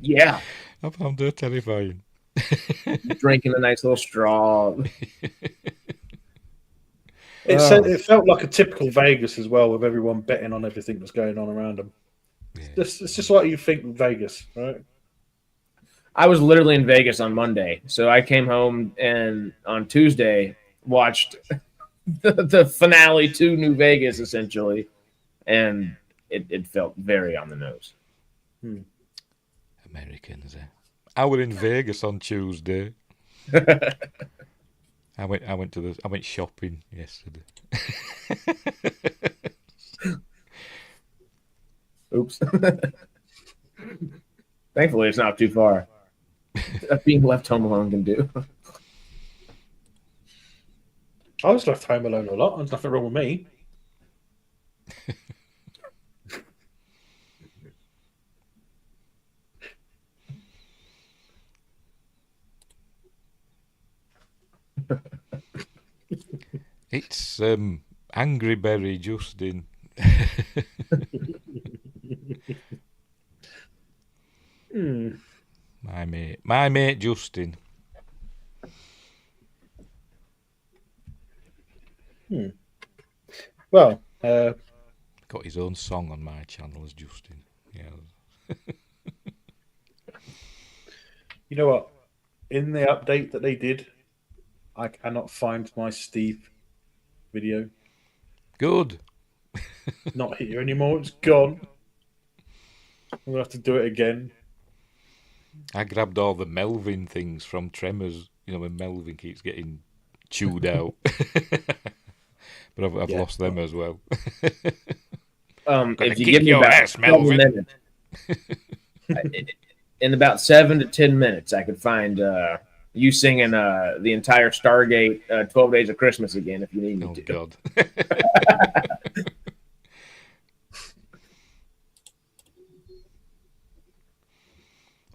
Yeah, I found her terrifying. drinking a nice little straw. It felt like a typical Vegas as well, with everyone betting on everything that's going on around them. Yeah. It's just like you think with Vegas, right? I was literally in Vegas on Monday, so I came home and on Tuesday watched the finale to New Vegas essentially, and it felt very on the nose. Americans, eh? I were in Vegas on Tuesday. I went shopping yesterday. Oops. Thankfully, it's not too far. Being left home alone can do. I was left home alone a lot. There's nothing wrong with me. It's Angry Berry Justin. My mate Justin. Well, Got his own song on my channel as Justin. Yeah. you know what? In the update that they did, I cannot find my Steve video. Good. Not here anymore. It's gone. I'm gonna have to do it again. I grabbed all the Melvin things from Tremors, when Melvin keeps getting chewed out. But I've lost them as well. If you kick give me your about ass, 12 Melvin. minutes, in about 7 to 10 minutes, I could find you singing the entire Stargate 12 Days of Christmas again if you need me Oh, to. God.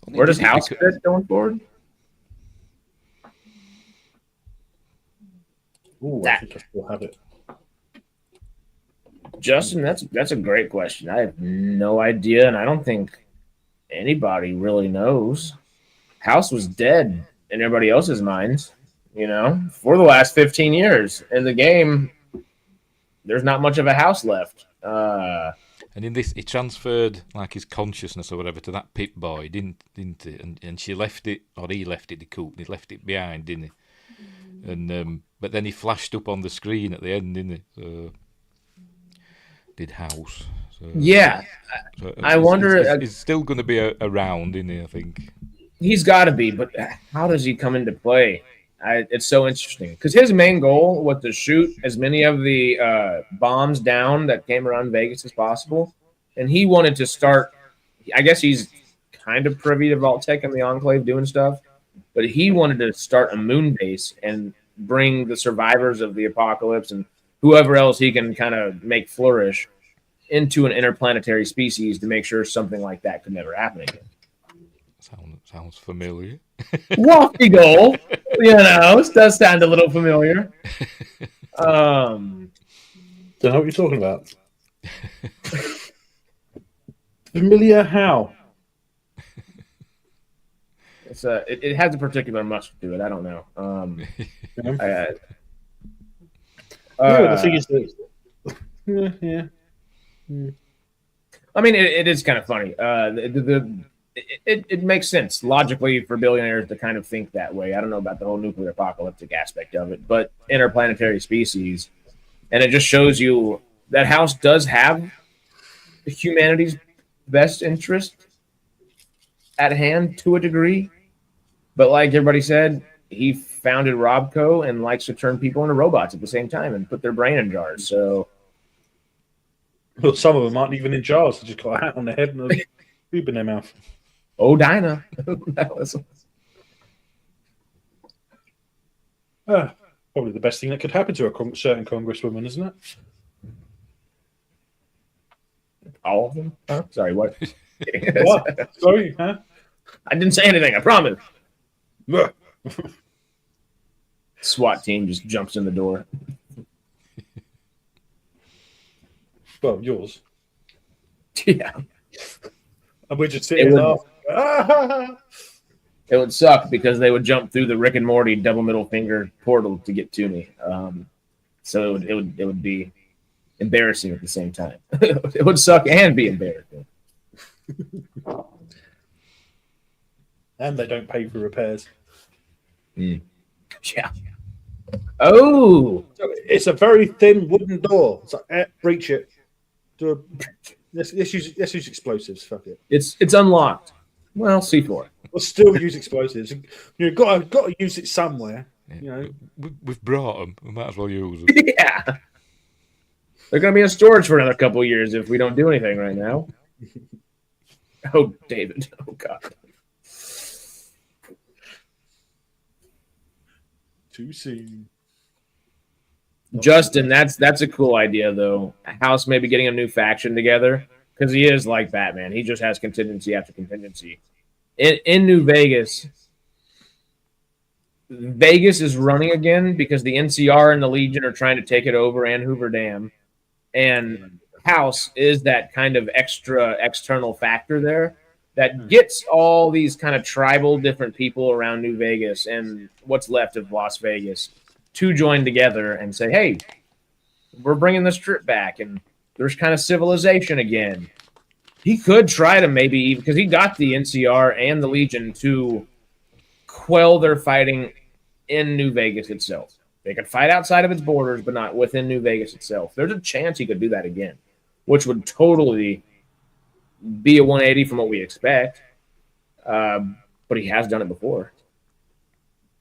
Where does House fit going forward? Ooh, I think I still have it. Justin, that's a great question. I have no idea, and I don't think anybody really knows. House was dead in everybody else's minds, for the last 15 years. In the game, there's not much of a House left. And in this, he transferred like his consciousness or whatever to that Pip boy, didn't he? And she left it, or he left it, the coop. He left it behind, didn't he? And but then he flashed up on the screen at the end, didn't he? So did House. So, Yeah, so I wonder. He's still going to be around, isn't he? I think. He's got to be, but how does he come into play? It's so interesting because his main goal was to shoot as many of the bombs down that came around Vegas as possible, and he wanted to start. I guess he's kind of privy to Vault-Tec and the Enclave doing stuff, but he wanted to start a moon base and bring the survivors of the apocalypse and whoever else he can kind of make flourish into an interplanetary species to make sure something like that could never happen again. Sounds familiar. Lofty goal, it does sound a little familiar. Don't know what you're talking about. Familiar how? It has a particular musk to it. I don't know. The thing is that, yeah. I mean, it is kind of funny. It makes sense logically for billionaires to kind of think that way. I don't know about the whole nuclear apocalyptic aspect of it, but interplanetary species, and it just shows you that House does have humanity's best interest at hand to a degree. But like everybody said, he founded Robco and likes to turn people into robots at the same time and put their brain in jars. So, well, some of them aren't even in jars. They just got a hat on their head and a tube in their mouth. Oh, Dinah. That was probably the best thing that could happen to a certain congresswoman, isn't it? all of them. Huh? Sorry, what? What? Sorry, huh? I didn't say anything. I promise. SWAT team just jumps in the door. Well, yours. Yeah. And we're just sitting there. It would suck because they would jump through the Rick and Morty double middle finger portal to get to me. So it would be embarrassing at the same time. It would suck and be embarrassing. And they don't pay for repairs. Yeah. Oh, So it's a very thin wooden door. It's like, breach it. Let's use explosives. Fuck it. it's unlocked. Well, C4. We'll still use explosives. You've got to use it somewhere. You know, We've brought them. We might as well use them. Yeah. They're going to be in storage for another couple of years if we don't do anything right now. Oh, David. Oh, God. too soon. Justin, that's a cool idea, though. House maybe getting a new faction together because he is like Batman. He just has contingency after contingency. In New Vegas, Vegas is running again because the NCR and the Legion are trying to take it over and Hoover Dam. And House is that kind of extra external factor there that gets all these kind of tribal different people around New Vegas and what's left of Las Vegas to join together and say, hey, we're bringing the Strip back and there's kind of civilization again. He could try to maybe, because he got the NCR and the Legion to quell their fighting in New Vegas itself. They could fight outside of its borders, but not within New Vegas itself. There's a chance he could do that again, which would totally be a 180 from what we expect. But he has done it before.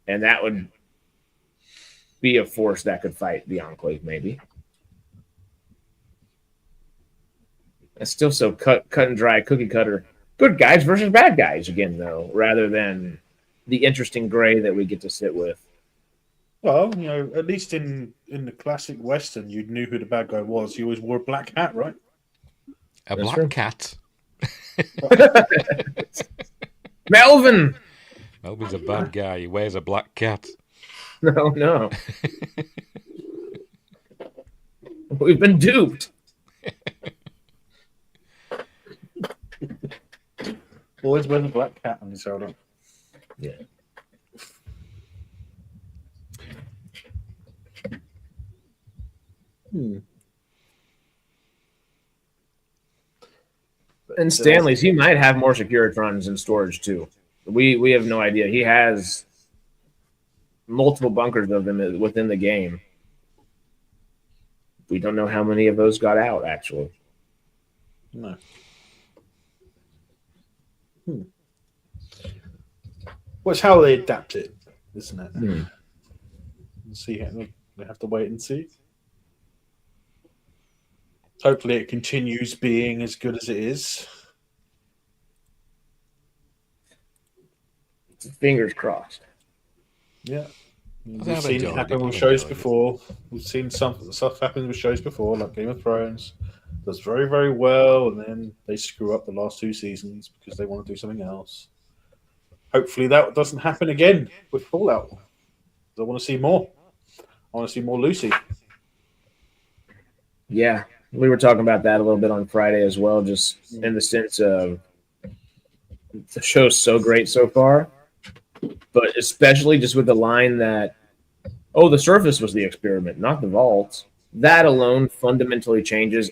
And that would be a force that could fight the Enclave, maybe. It's still so cut and dry, cookie cutter. Good guys versus bad guys again, though, rather than the interesting gray that we get to sit with. Well, you know, at least in the classic Western, you knew who the bad guy was. He always wore a black hat, right? A That's black true. cat. Melvin! Melvin's a bad guy. He wears a black cat. No. We've been duped. Always wears a black cat on his shoulder. Yeah. And Stanley's, he might have more Securitrons in storage too. We have no idea. He has multiple bunkers of them within the game. We don't know how many of those got out, actually. No. Well, it's how they adapt it, isn't it? See, we have to wait and see. Hopefully, it continues being as good as it is. Fingers crossed. Yeah. We've I've seen it enjoyed happen it. with I've shows enjoyed it. before. We've seen some stuff happen with shows before, like Game of Thrones. Does very, very well, and then they screw up the last 2 seasons because they want to do something else. Hopefully that doesn't happen again with Fallout. I want to see more. I want to see more Lucy. Yeah, we were talking about that a little bit on Friday as well, just in the sense of the show's so great so far, but especially just with the line that, oh, the surface was the experiment, not the vaults. That alone fundamentally changes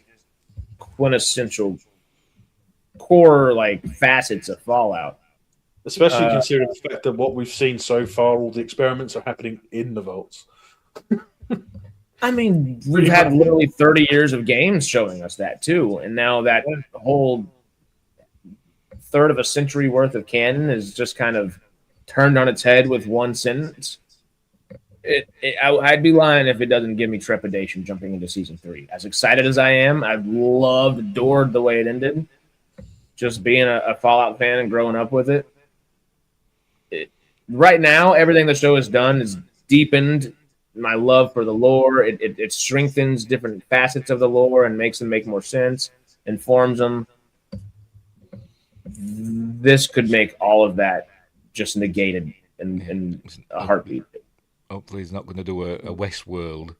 quintessential core like facets of Fallout. Especially considering the fact that what we've seen so far, all the experiments are happening in the vaults. I mean, we've had literally 30 years of games showing us that too, and now that whole third of a century worth of canon is just kind of turned on its head with one sentence. I'd be lying if it doesn't give me trepidation jumping into season 3. As excited as I am, I've adored the way it ended. Just being a Fallout fan and growing up with it. Right now, everything the show has done is deepened my love for the lore. It strengthens different facets of the lore and makes them make more sense, informs them. This could make all of that just negated in a heartbeat. Hopefully he's not going to do a Westworld.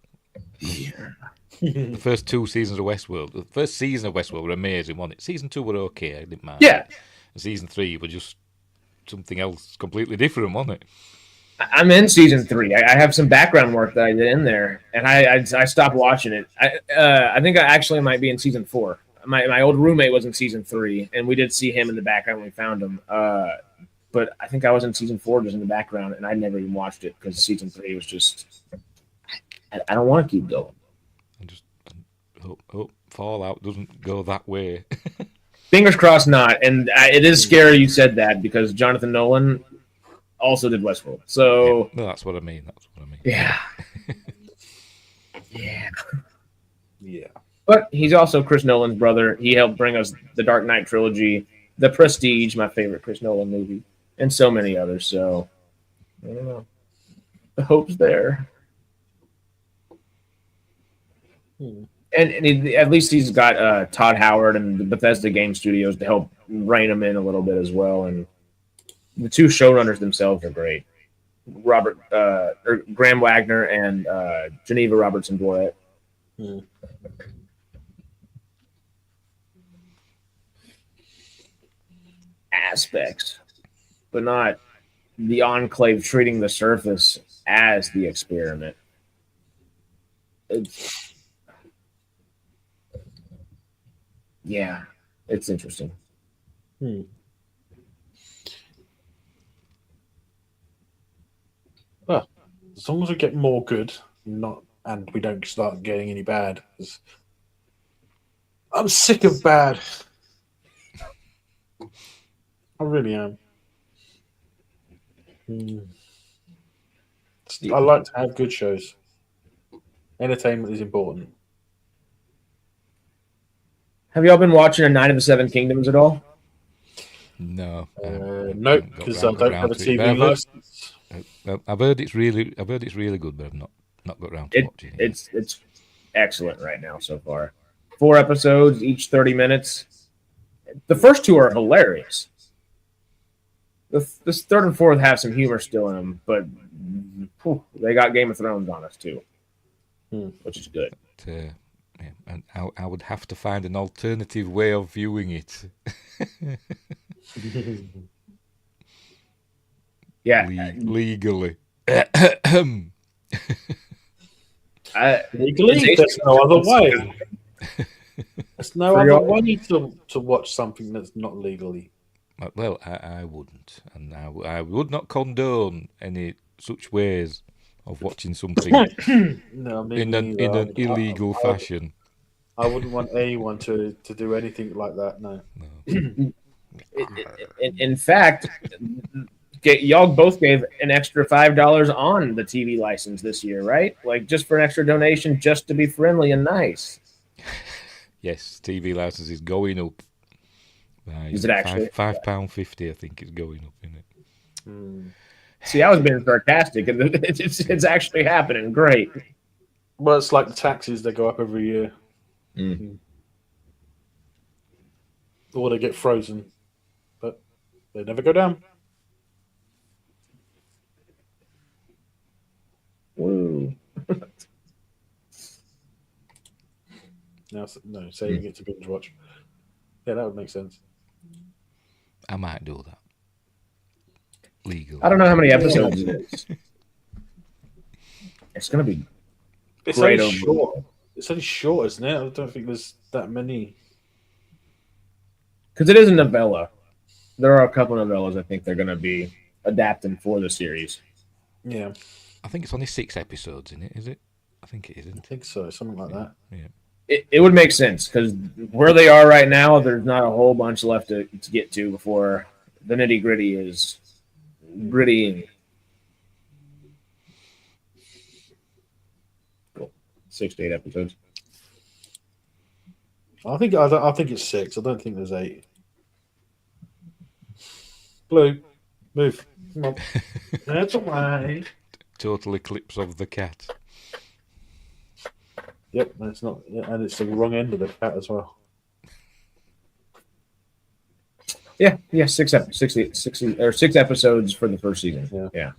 The first 2 seasons of Westworld. The first season of Westworld were amazing, wasn't it? Season 2 were okay, I didn't mind. Yeah. And season 3 were just something else completely different, wasn't it? I'm in season 3. I have some background work that I did in there, and I stopped watching it. I think I actually might be in season 4. My old roommate was in season 3, and we did see him in the background when we found him. But I think I was in season 4 just in the background, and I never even watched it because season 3 was just. I don't want to keep going. I just hope Fallout doesn't go that way. Fingers crossed not. And it is scary you said that because Jonathan Nolan also did Westworld. So No, that's what I mean. yeah. Yeah. Yeah. But he's also Chris Nolan's brother. He helped bring us the Dark Knight trilogy, The Prestige, my favorite Chris Nolan movie, and so many others. So I don't know. The hope's there. And at least he's got Todd Howard and the Bethesda Game Studios to help rein him in a little bit as well. And the 2 showrunners themselves are great. Graham Wagner and Geneva Robertson Dworet. Aspects, but not the Enclave treating the surface as the experiment. It's interesting. Well, as long as we get more good, and we don't start getting any bad. 'Cause I'm sick of bad. I really am. I like to have good shows. Entertainment is important. Have y'all been watching A Night of the Seven Kingdoms at all? No. Nope, because I don't have a TV license. I've heard it's really good, but I've not got around to watching it. It's excellent right now so far. 4 episodes, each 30 minutes. The first 2 are hilarious. This 3rd and 4th have some humor still in them, but they got Game of Thrones on us too, which is good. And I would have to find an alternative way of viewing it. Yeah, legally. Legally, there's no other way. There's no For other your- way to watch something that's not legally. Well, I wouldn't, and I would not condone any such ways of watching something No, me in an neither. illegal fashion. I wouldn't want anyone to do anything like that. No. In fact, y'all both gave an extra $5 on the TV license this year, right? Like just for an extra donation, just to be friendly and nice. Yes, TV license is going up. Is it actually? £5.50? I think it's going up, isn't it? See, I was being sarcastic, and it's actually happening. Great. Well, it's like the taxes; they go up every year, or they get frozen, but they never go down. Woo. No, saving it to binge watch. Yeah, that would make sense. I might do that. Legal. I don't know how many episodes it is. It's going to be It's great. only short. It's only short, isn't it? I don't think there's that many. Because it is a novella. There are a couple novellas I think they're going to be adapting for the series. Yeah, I think it's only 6 episodes in it, is it? I think it is, I isn't it? think so. Something like that. Yeah. It would make sense because where they are right now, there's not a whole bunch left to get to before the nitty gritty is gritty. Cool. 6 to 8 episodes. I think it's 6. I don't think there's 8. Blue, move. Come on. That's away. Total eclipse of the cat. Yep, that's not. Yeah, and it's the wrong end of the cat as well. Yeah, 6 episodes for the first season. Yeah.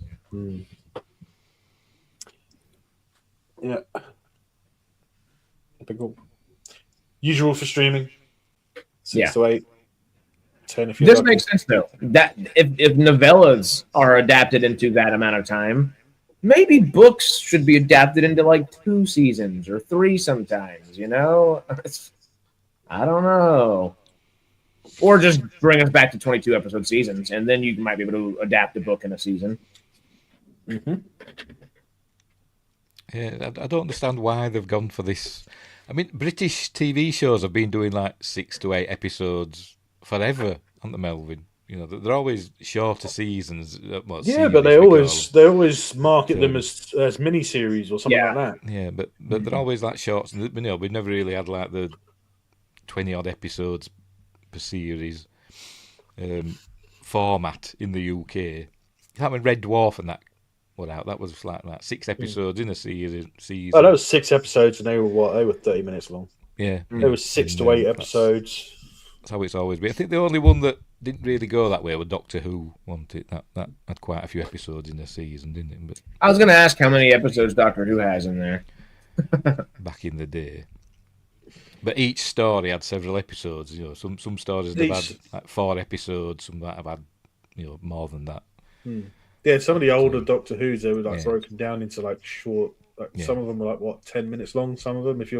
Yeah. Typical. Usual for streaming. 6 to 8. 10 if you This makes sense though. That if novellas are adapted into that amount of time, maybe books should be adapted into like 2 seasons or 3 sometimes, you know? I don't know. Or just bring us back to 22 episode seasons, and then you might be able to adapt a book in a season. Mm-hmm. Yeah, I don't understand why they've gone for this. I mean, British TV shows have been doing like 6 to 8 episodes forever, aren't they, Melvin? You know, they're always shorter seasons. Yeah, but they always market them as mini series or something like that. Yeah, but they're always like shorts. You know, we've never really had like the 20 odd episodes per series format in the UK. That when Red Dwarf and that were out, that was like 6 episodes in a season. Oh, that was 6 episodes, and they were 30 minutes long. Yeah, there was 6 to 8 episodes. That's how it's always been. I think the only one that didn't really go that way was Doctor Who. Wanted that had quite a few episodes in a season, didn't it? But I was going to ask how many episodes Doctor Who has in there. back in the day. But each story had several episodes. You know, some stories have had like 4 episodes. Some might have had more than that. Yeah, some of the older Doctor Who's they were like broken down into like short. Some of them were like 10 minutes long. Some of them, if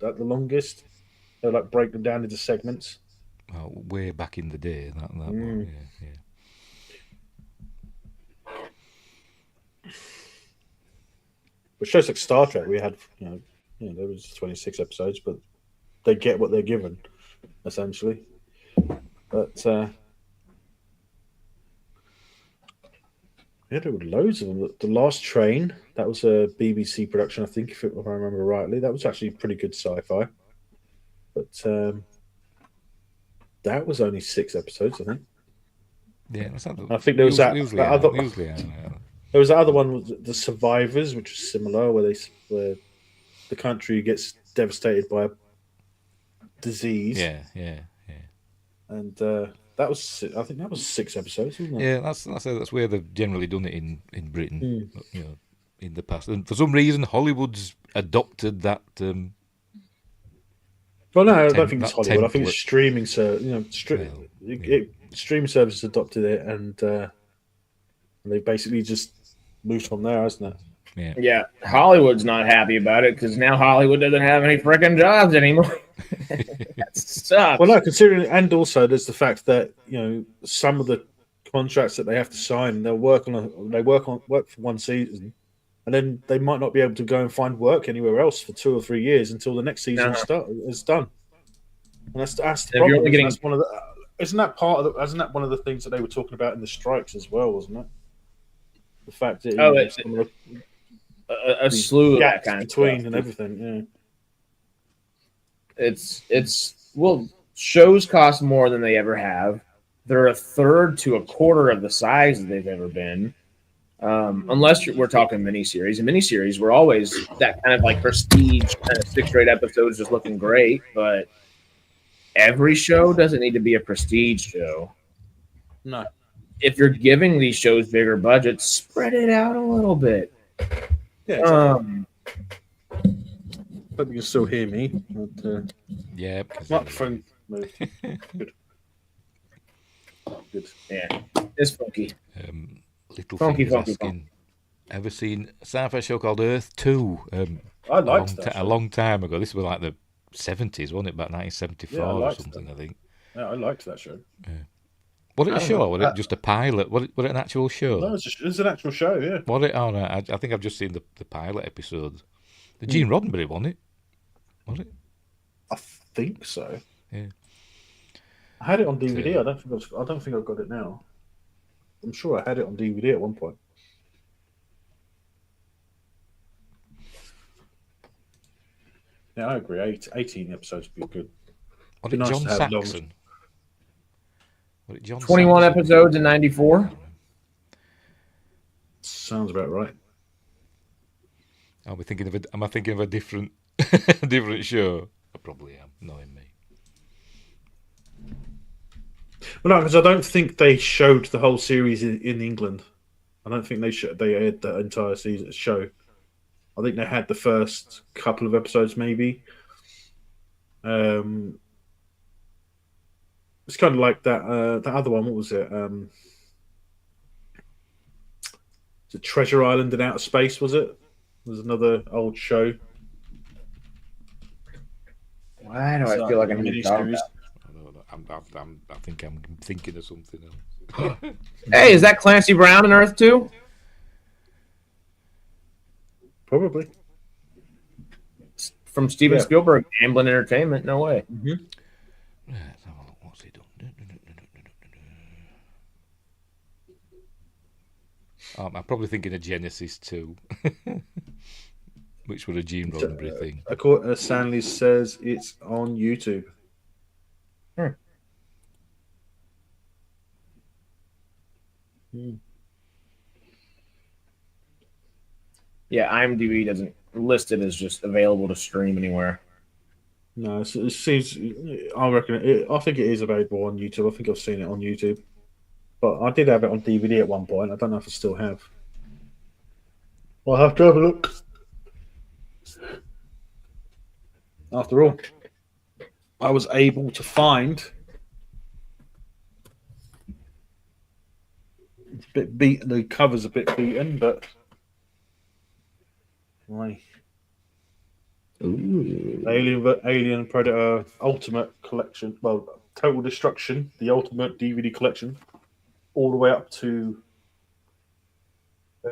at the longest, they were like break them down into segments. Well, way back in the day, that one, But shows like Star Trek, we had there was 26 episodes, but they get what they're given, essentially. But there were loads of them. The Last Train, that was a BBC production, I think, if I remember rightly. That was actually pretty good sci-fi. But that was only 6 episodes, I think. Yeah, I think there was that other. There was that other one, The Survivors, which was similar, where the country gets devastated by a disease. Yeah. And that was, I think, that was 6 episodes, wasn't it? Yeah, that's where they've generally done it in Britain, in the past. And for some reason, Hollywood's adopted that. Well, no, I don't think it's Hollywood. I think it's streaming. Streaming services adopted it, and they basically just moved from there, hasn't it? Yeah, Hollywood's not happy about it because now Hollywood doesn't have any freaking jobs anymore. That sucks. Well, no, considering, and also there's the fact that some of the contracts that they have to sign, they'll work for one season, and then they might not be able to go and find work anywhere else for 2 or 3 years until the next season is done. And that's the you're problem. only getting- That's one of the. Isn't that one of the things that they were talking about in the strikes as well, wasn't it? The fact that it's some of a slew of that gaps kind of between stuff. and everything. Yeah. It's shows cost more than they ever have. They're a third to a quarter of the size that they've ever been. Unless we're talking miniseries. And miniseries were always that kind of like prestige kind of 6 or 8 episodes just looking great, but every show doesn't need to be a prestige show. No. If you're giving these shows bigger budgets, spread it out a little bit. Yeah. Hope you can still hear me. But, Yeah, because microphone moved. Good. Yeah, it's funky. Little Funky, Fingers asking, ever seen a sci-fi show called Earth 2? I liked that. A long time ago. This was like the 70s, wasn't it? About 1974 Yeah, I or liked something, that. I think. Yeah, I liked that show. Was it a I don't show? know. Or was it just a pilot? Was it an actual show? No, it's an actual show. Yeah. Was it? Oh, no, I think I've just seen the pilot episode. The Gene Roddenberry, wasn't it? Was it? I think so. Yeah. I had it on DVD. I don't think I've got it now. I'm sure I had it on DVD at one point. Yeah, I agree. 18 episodes would be good. Was Be it nice John to have long- Saxon? Was it John 21 Saxon? episodes in 94. Sounds about right. Am I thinking of a different different show? I probably am, knowing me. Well, no, because I don't think they showed the whole series in England. I don't think they aired the entire season show. I think they had the first couple of episodes, maybe. It's kind of like that other one. What was it? The Treasure Island in Outer Space, was it? It was another old show. Why do I feel like I'm mini talking series. about? I think I'm thinking of something else. Hey, is that Clancy Brown in Earth 2? Probably. From Steven Yeah. Spielberg, Amblin Entertainment? No way. Let's have a look. What's he done? I'm probably thinking of Genesis 2, which was a Gene Roddenberry thing. Stanley says it's on YouTube. Yeah, IMDb doesn't list it as just available to stream anywhere. No, it seems. I reckon. I think it is available on YouTube. I think I've seen it on YouTube, but I did have it on DVD at one point. I don't know if I still have. I'll have to have a look. After all, I was able to find. It's a bit beaten. The cover's a bit beaten, but. Why? Ooh. Alien Predator Ultimate Collection. Well, Total Destruction, the Ultimate DVD Collection, all the way up to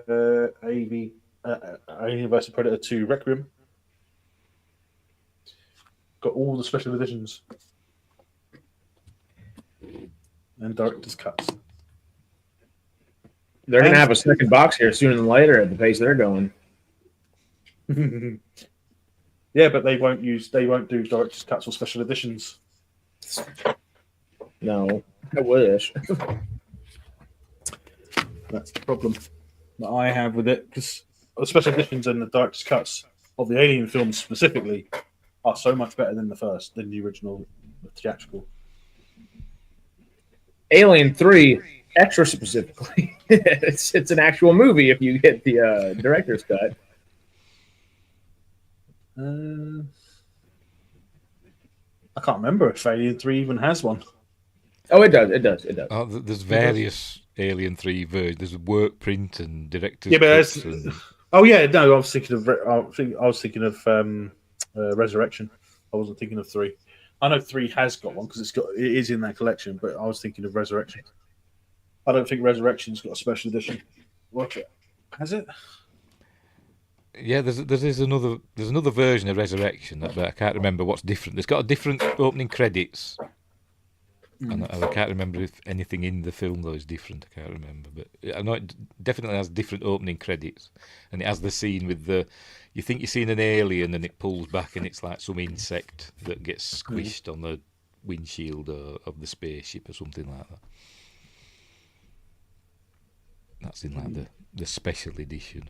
Alien vs Predator 2 Requiem. Got all the special editions and director's cuts. They're going to have a second box here sooner than later at the pace they're going. Yeah, but they won't do director's cuts or special editions. No, I wish. That's the problem that I have with it, because the special editions and the director's cuts of the Alien films specifically are so much better than the original theatrical. Alien 3, extra specifically. it's an actual movie if you get the director's cut. I can't remember if Alien 3 even has one. Oh, it does. Oh, there's various Alien 3 versions. There's a work print and director's Yeah, but cuts that's- and... Oh yeah, no, I was thinking of Resurrection. I wasn't thinking of 3. I know 3 has got one because it is in that collection, but I was thinking of Resurrection. I don't think Resurrection's got a special edition. Watch it. Has it? Yeah, there's another version of Resurrection, but I can't remember what's different. It's got a different opening credits, and I can't remember if anything in the film though is different. I can't remember, but I know it definitely has different opening credits, and it has the scene with you think you're seeing an alien, and it pulls back, and it's like some insect that gets squished on the windshield of the spaceship or something like that. That's in like the special edition.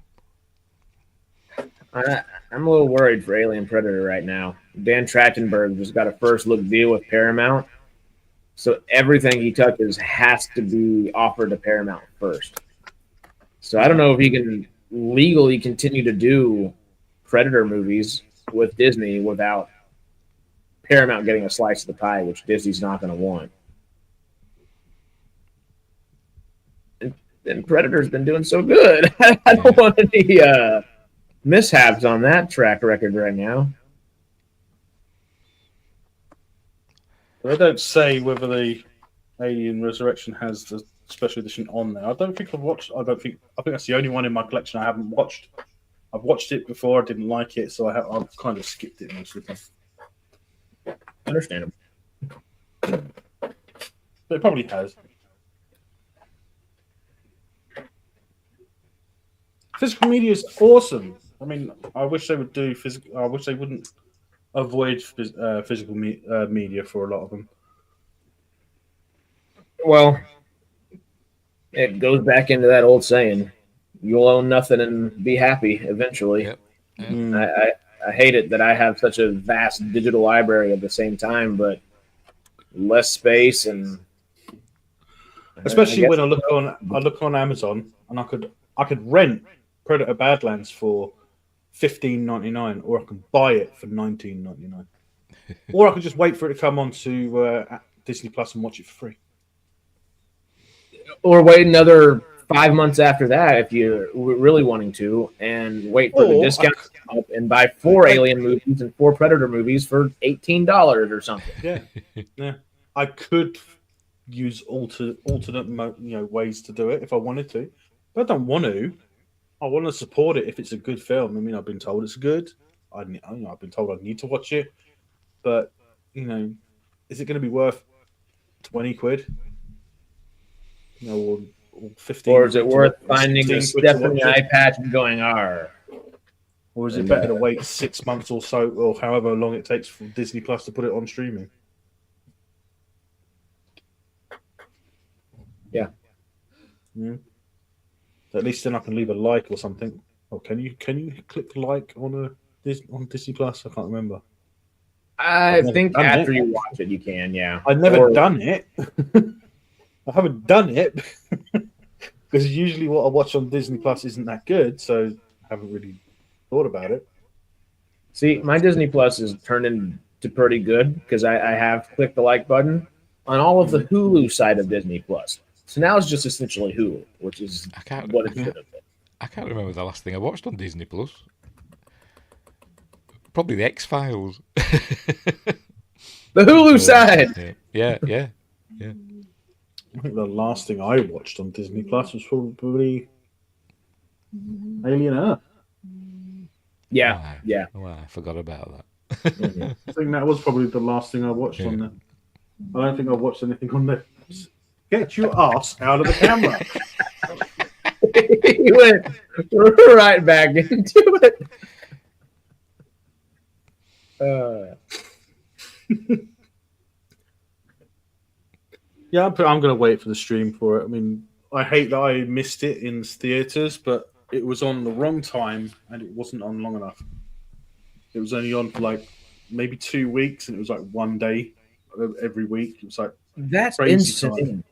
I'm a little worried for Alien Predator right now. Dan Trachtenberg just got a first look deal with Paramount, so everything he touches has to be offered to Paramount first. So I don't know if he can legally continue to do Predator movies with Disney without Paramount getting a slice of the pie, which Disney's not going to want. And Predator's been doing so good. I don't want any mishaps on that track record right now. They don't say whether the Alien Resurrection has the special edition on there. I don't think I've watched. I think that's the only one in my collection I haven't watched. I've watched it before. I didn't like it, so I've kind of skipped it most of the time. Understandable. But it probably has. Physical media is awesome. I mean, I wish they would do physical. I wish they wouldn't avoid physical media for a lot of them. Well, it goes back into that old saying: "You'll own nothing and be happy eventually." Yep. Yep. I hate it that I have such a vast digital library at the same time, but less space and especially when I look on Amazon and I could rent Predator Badlands for $15.99, or I can buy it for $19.99, or I could just wait for it to come on to Disney Plus and watch it for free, or wait another 5 months after that if you're really wanting to, and wait for the discount to come up and buy 4 Alien movies and 4 Predator movies for $18 or something. Yeah. I could use alternate ways to do it if I wanted to, but I don't want to. I want to support it if it's a good film. I mean, I've been told it's good. I've been told I need to watch it, but is it going to be worth 20 quid? Or 15? Or is it worth finding the Stephanie eye patch and going R? Or is it better to wait 6 months or so, or however long it takes for Disney Plus to put it on streaming? Yeah. At least then I can leave a like or something. Oh, can you click like on Disney Plus? I can't remember. I think after you watch it, you can. Yeah. I've never done it. I haven't done it because usually what I watch on Disney Plus isn't that good, so I haven't really thought about it. See, my Disney Plus is turned into pretty good because I have clicked the like button on all of the Hulu side of Disney Plus. So now it's just essentially Hulu, which is what it should have been. I can't remember the last thing I watched on Disney Plus. Probably the X-Files. The Hulu side. Yeah. I think the last thing I watched on Disney Plus was probably Alien Earth. Yeah. Oh, I forgot about that. I think that was probably the last thing I watched on there. I don't think I watched anything on there. Get your ass out of the camera. He went right back into it. Yeah, I'm going to wait for the stream for it. I mean, I hate that I missed it in theaters, but it was on the wrong time and it wasn't on long enough. It was only on for like maybe 2 weeks, and it was like one day every week. It was like that's insane.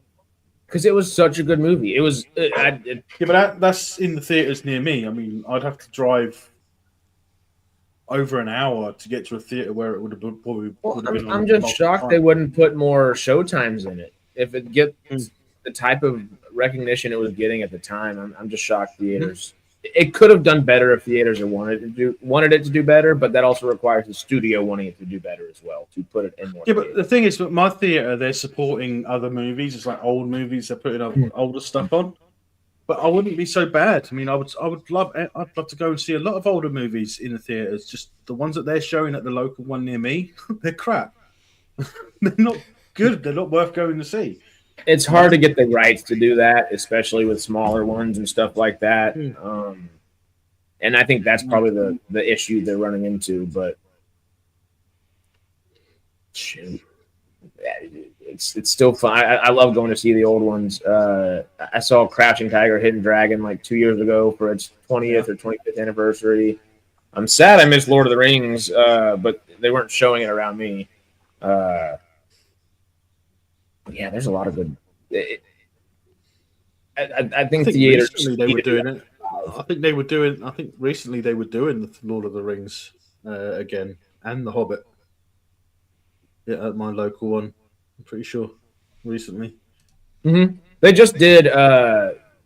Because it was such a good movie. It was. But that's in the theaters near me. I mean, I'd have to drive over an hour to get to a theater where it would have been. I'm just shocked they wouldn't put more show times in it. If it gets the type of recognition it was getting at the time, I'm just shocked theaters it could have done better if theaters wanted it to do better, but that also requires the studio wanting it to do better as well to put it in more. Yeah, but the thing is, my theater, they're supporting other movies. It's like old movies. They're putting older stuff on. But I wouldn't be so bad. I mean, I'd love to go and see a lot of older movies in the theaters. Just the ones that they're showing at the local one near me, they're crap. They're not good. They're not worth going to see. It's hard to get the rights to do that, especially with smaller ones and stuff like that. And I think that's probably the issue they're running into. But shoot, it's still fun. I love going to see the old ones. I saw Crouching Tiger, Hidden Dragon like 2 years ago for its 20th or 25th anniversary. I'm sad I missed Lord of the Rings, but they weren't showing it around me. Yeah, there's a lot of good. I think theaters. They were doing it. I think they were doing. I think recently they were doing the Lord of the Rings again and the Hobbit. Yeah, at my local one. I'm pretty sure recently. Mm-hmm. They just did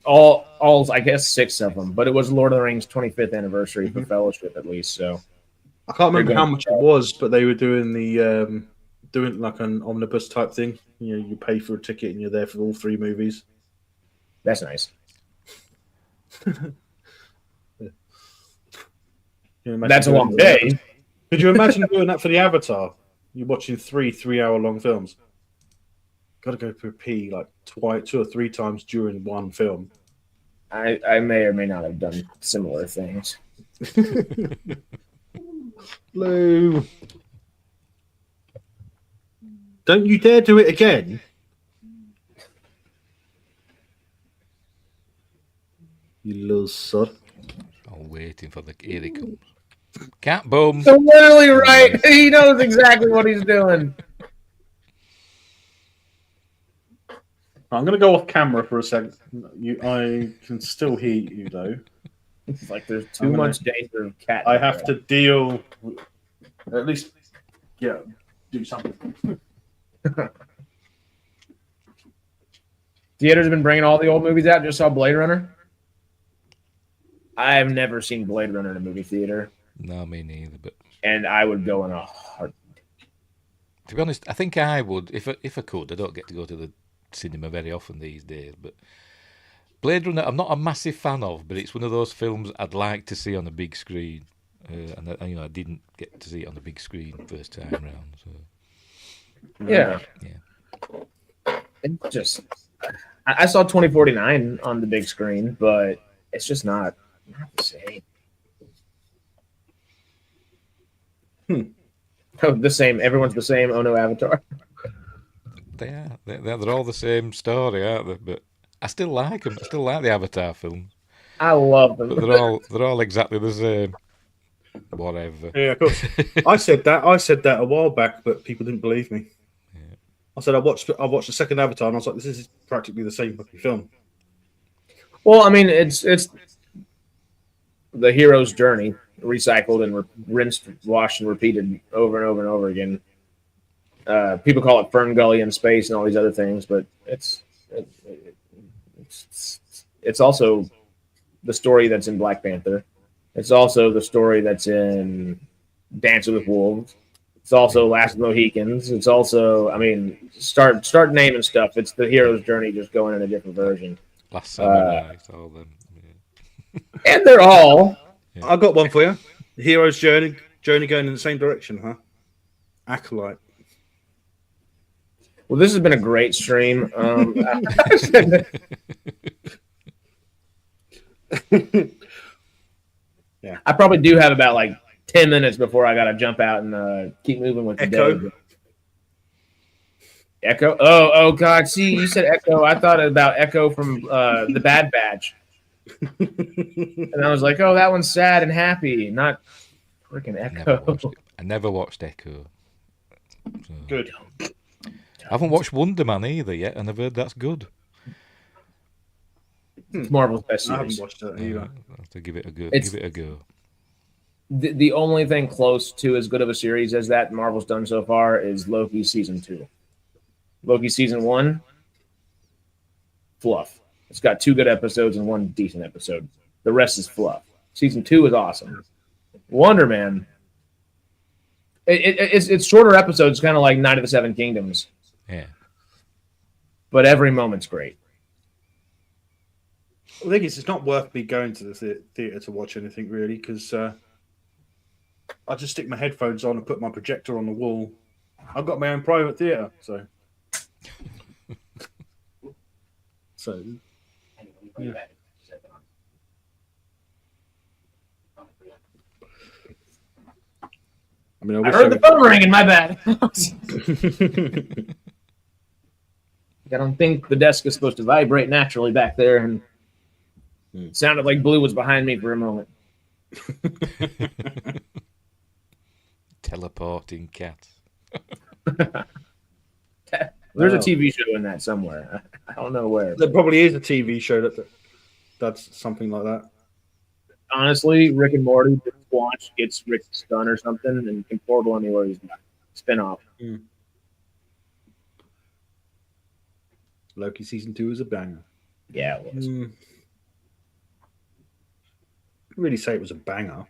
all I guess 6 of them, but it was Lord of the Rings 25th anniversary for Fellowship at least. So I can't remember how much it was, but they were doing the doing like an omnibus type thing. You know, you pay for a ticket and you're there for all 3 movies. That's nice. That's a long day. Could you imagine doing that for the Avatar? You're watching 3 3-hour-long films. Got to go for a pee like 2 or 3 times during one film. I may or may not have done similar things. Lou. Don't you dare do it again. You little sod. I'm waiting for here he comes. Cat boom. So literally right. He knows exactly what he's doing. I'm going to go off camera for a second. I can still hear you, though. It's like there's too much danger of cat. I have to deal... At least, yeah, do something. Theaters have been bringing all the old movies out. Just saw Blade Runner. I have never seen Blade Runner in a movie theater. No, me neither. But and I would go in a heart. To be honest, I think I would if I could. I don't get to go to the cinema very often these days, but Blade Runner, I'm not a massive fan of, but it's one of those films I'd like to see on a big screen, and I didn't get to see it on the big screen first time round. So yeah. It just, I saw 2049 on the big screen, but it's just not the same. Oh, the same. Everyone's the same. Oh no, Avatar. They are. They're all the same story, aren't they? But I still like them. I still like the Avatar films. I love them. But they're all exactly the same. Whatever. Yeah, of course. I said that a while back, but people didn't believe me. Yeah. I said I watched the second Avatar, and I was like, this is practically the same fucking film. Well, I mean, it's the hero's journey, recycled and rinsed, washed, and repeated over and over and over again. People call it Fern Gully in space and all these other things, but it's also the story that's in Black Panther. It's also the story that's in Dancing with Wolves. It's also Last of the Mohicans. It's also, I mean, start naming stuff. It's the hero's journey, just going in a different version. Last Samurai, all them. Yeah. And they're all. Yeah. I got one for you. The hero's journey going in the same direction, huh? Acolyte. Well, this has been a great stream. Yeah, I probably do have about like 10 minutes before I got to jump out and keep moving with the day. Echo? Oh, God. See, you said Echo. I thought about Echo from The Bad Batch. And I was like, oh, that one's sad and happy. Not freaking Echo. I never watched Echo. So. Good. I haven't watched Wonder Man either yet, and I've heard that's good. It's Marvel's best series. I haven't watched that either. I'll have to give it a go. The only thing close to as good of a series as that Marvel's done so far is Loki season 2. Loki season 1, fluff. It's got 2 good episodes and 1 decent episode. The rest is fluff. Season 2 is awesome. Wonder Man. It's shorter episodes, kind of like Night of the Seven Kingdoms. Yeah. But every moment's great. I think it's not worth me going to the theater to watch anything really, because I just stick my headphones on and put my projector on the wall. I've got my own private theater, so. Yeah. I mean, I heard the phone ringing. My bad. I don't think the desk is supposed to vibrate naturally back there, and it sounded like Blue was behind me for a moment. Teleporting cats. There's a TV show in that somewhere. I don't know where. There probably is a TV show that's something like that. Honestly, Rick and Morty, Squanch gets Rick's gun or something and can portal anywhere he's got. Spin-off. Loki season 2 is a banger. Yeah, it was. Can't really say it was a banger.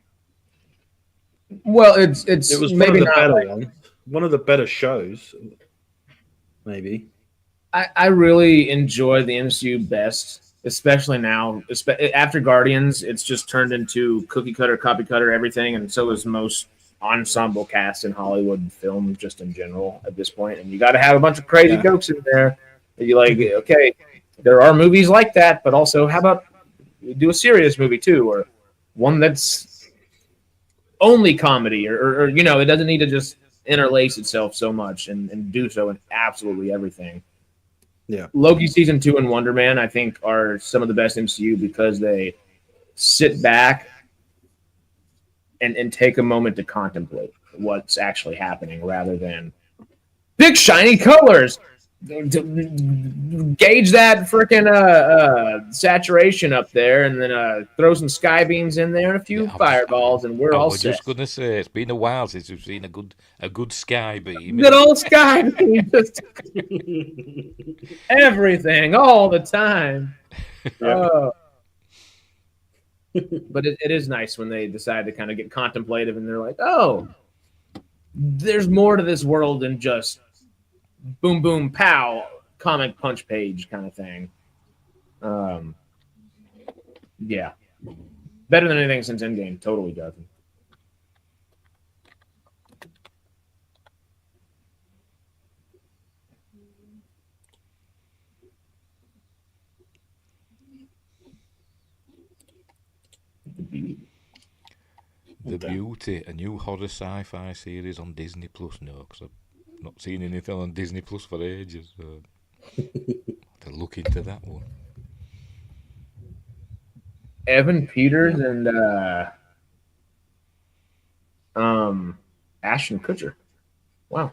Well, it was maybe not one of the better shows. Maybe. I really enjoy the MCU best, especially now. After Guardians, it's just turned into cookie cutter, copy cutter, everything, and so is most ensemble cast in Hollywood film, just in general at this point. And you got to have a bunch of crazy jokes in there. You like, okay, there are movies like that, but also how about do a serious movie too, or one that's only comedy, or it doesn't need to just interlace itself so much and do so in absolutely everything. Yeah. Loki season 2 and Wonder Man, I think, are some of the best MCU because they sit back and take a moment to contemplate what's actually happening rather than big shiny colors. Gauge that freaking saturation up there, and then throw some sky beams in there and a few fireballs, and we're all set. I was just gonna say it's been a while since we've seen a good sky beam. Good old sky beam, just everything all the time. But it is nice when they decide to kind of get contemplative, and they're like, "Oh, there's more to this world than just." Boom, boom, pow, comic punch page kind of thing. Yeah. Better than anything since Endgame. Totally, Jonathan. The Beauty, a new horror sci-fi series on Disney Plus. No, because I've not seen anything on Disney Plus for ages. So to look into that one. Evan Peters and Ashton Kutcher. Wow.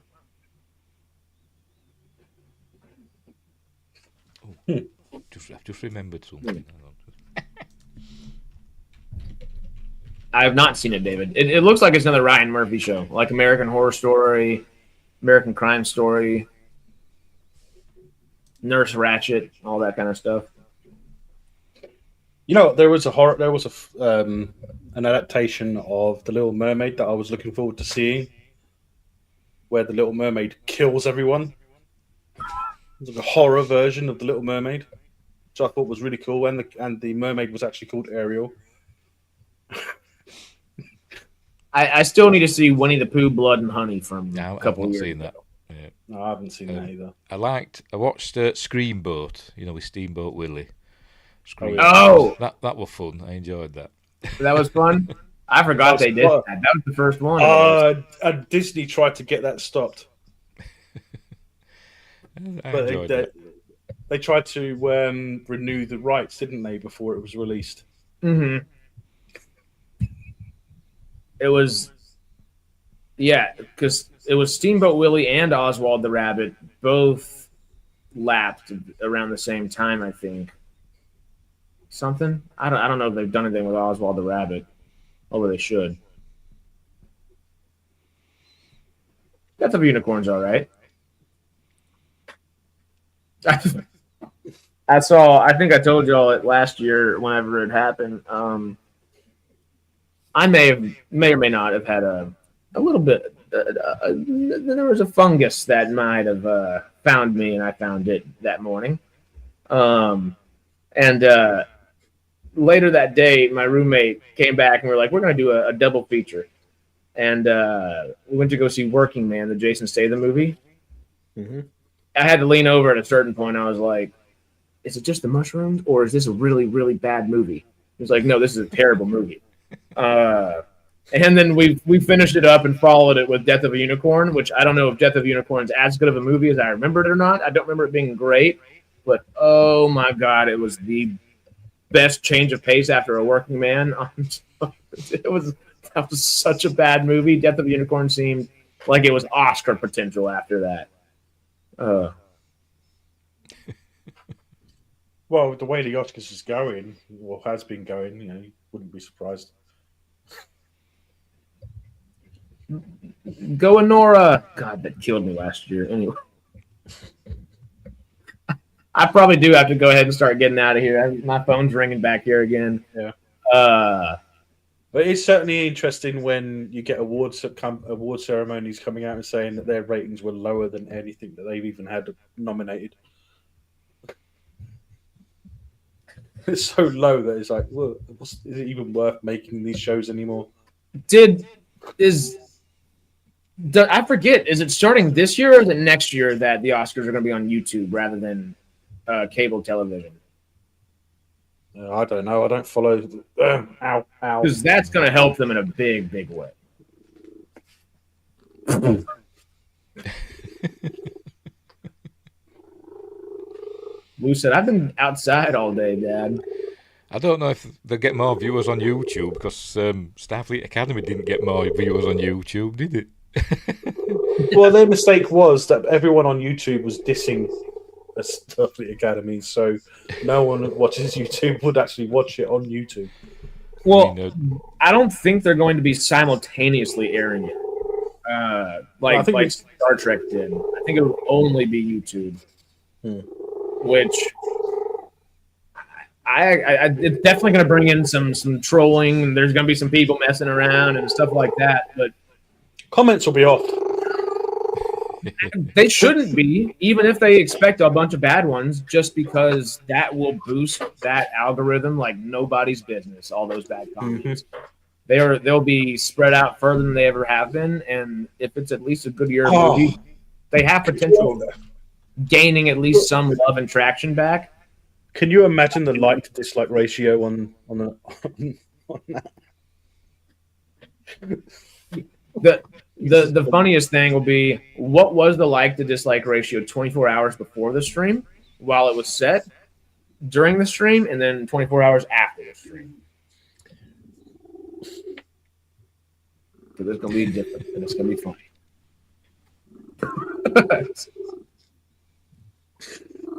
I've just remembered something. I have not seen it, David. It looks like it's another Ryan Murphy show, like American Horror Story, American Crime Story, Nurse Ratched, all that kind of stuff. There was an adaptation of The Little Mermaid that I was looking forward to seeing, where the Little Mermaid kills everyone. It's like a horror version of The Little Mermaid, which I thought was really cool. And the mermaid was actually called Ariel. I still need to see Winnie the Pooh, Blood and Honey from a couple of years ago. That. Yeah. No, I haven't seen that either. I watched Screamboat, with Steamboat Willie. That was fun. I enjoyed that. That was fun. I forgot they did that. That was the first one. And Disney tried to get that stopped. But they tried to renew the rights, didn't they, before it was released? Mm-hmm. It was, because it was Steamboat Willie and Oswald the Rabbit both lapped around the same time, I think. Something? I don't know if they've done anything with Oswald the Rabbit, although they should. Death of Unicorn's all right. I saw. I think I told y'all it last year whenever it happened. I may or may not have had a little bit. There was a fungus that might have found me, and I found it that morning. And later that day, my roommate came back and we are like, we're going to do a double feature. And we went to go see Working Man, the Jason Statham movie. Mm-hmm. I had to lean over at a certain point. I was like, is it just the mushrooms or is this a really, really bad movie? He was like, no, this is a terrible movie. And then we finished it up and followed it with Death of a Unicorn, which I don't know if Death of a Unicorn is as good of a movie as I remembered it or not. I don't remember it being great, but oh my God, it was the best change of pace after a Working Man. That was such a bad movie. Death of a Unicorn seemed like it was Oscar potential after that. Well, the way the Oscars is going, or has been going, you wouldn't be surprised. Go Nora. God, that killed me last year. Anyway. I probably do have to go ahead and start getting out of here. My phone's ringing back here again. Yeah. But it's certainly interesting when you get award ceremonies coming out and saying that their ratings were lower than anything that they've even had nominated. It's so low that it's like, well, is it even worth making these shows anymore? I forget, is it starting this year or is it next year that the Oscars are going to be on YouTube rather than cable television? I don't know. I don't follow. Ow. Because that's going to help them in a big, big way. Lou said, I've been outside all day, Dad. I don't know if they get more viewers on YouTube because Starfleet Academy didn't get more viewers on YouTube, did it? Well, their mistake was that everyone on YouTube was dissing the Starfleet Academy, so no one that watches YouTube would actually watch it on YouTube. Well, I don't think they're going to be simultaneously airing it, like Star Trek did. I think it will only be YouTube, which it's definitely going to bring in some trolling, and there's going to be some people messing around and stuff like that. But comments will be off. They shouldn't be, even if they expect a bunch of bad ones, just because that will boost that algorithm like nobody's business. All those bad comments, they'll be spread out further than they ever have been. And if it's at least a good year movie, they have potential of gaining at least some love and traction back. Can you imagine the like to dislike ratio on that? The funniest thing will be, what was the like to dislike ratio 24 hours before the stream while it was set, during the stream, and then 24 hours after the stream? So it's going to be different, and it's going to be funny.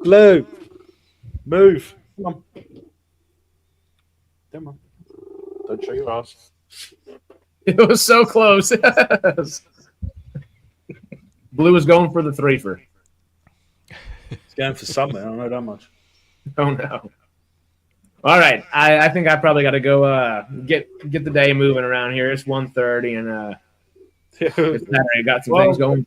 Blue, move. Come on. Come on. Don't show your ass. It was so close. Blue is going for the threefer. It's going for something. I don't know that much. Oh, no. All right. I think I probably got to go get the day moving around here. It's 1:30, and it's Saturday. Got some things going.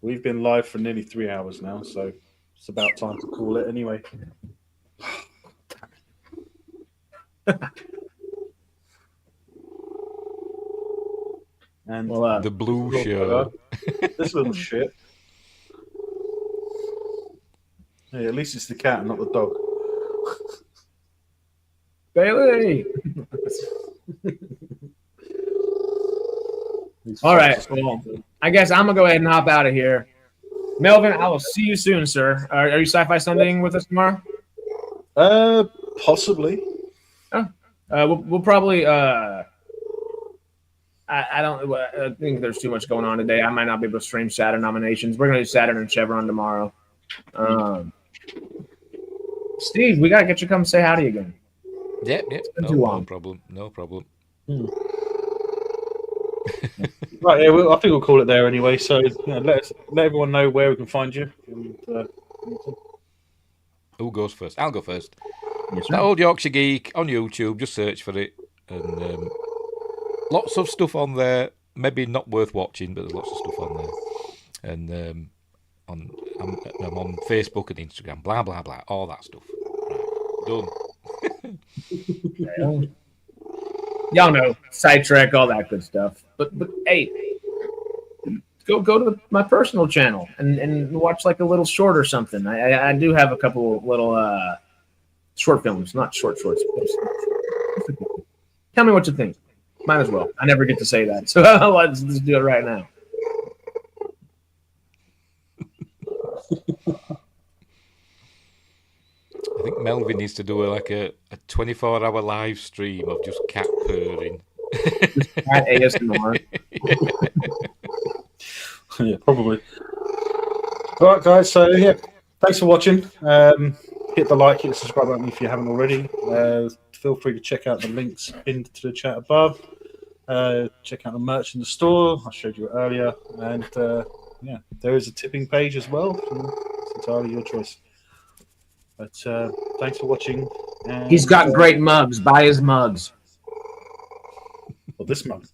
We've been live for nearly 3 hours now, so it's about time to call it anyway. And the blue show. This little shit. Hey, at least it's the cat and not the dog. Bailey! All right. Well, I guess I'm going to go ahead and hop out of here. Melvin, I will see you soon, sir. Are you Sci-Fi Sundaying with us tomorrow? Possibly. Oh. We'll probably... I think there's too much going on today. I might not be able to stream Saturn nominations. We're going to do Saturn and Chevron tomorrow. Steve, we got to get you to come say howdy again. Yep. No problem. Right, yeah, I think we'll call it there anyway. So let everyone know where we can find you. And, Who goes first? I'll go first. Yes, That sir. Old Yorkshire Geek on YouTube. Just search for it, and lots of stuff on there. Maybe not worth watching, but there's lots of stuff on there. And I'm on Facebook and Instagram. Blah blah blah. All that stuff. Right. Done. Y'all know, sidetrack, all that good stuff. But hey, go to my personal channel and watch like a little short or something. I do have a couple little short films, not shorts. Tell me what you think. Might as well. I never get to say that, so let's just do it right now. I think Melvin needs to do a 24-hour live stream of just cat purring. At ASMR. Yeah, probably. All right, guys. So yeah, thanks for watching. Hit the like, hit the subscribe button if you haven't already. Feel free to check out the links pinned to the chat above. Check out the merch in the store. I showed you it earlier, and yeah, there is a tipping page as well. It's entirely your choice. But thanks for watching. And, He's got great mugs. Buy his mugs. Well, this month.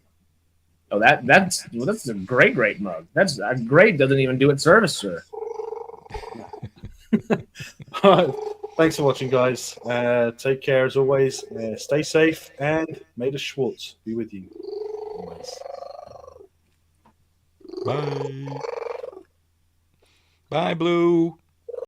Oh, that's a great mug. That's great. Doesn't even do it service, sir. All right. Thanks for watching, guys. Take care as always. Stay safe, and may the Schwartz be with you always. Bye. Bye, Blue.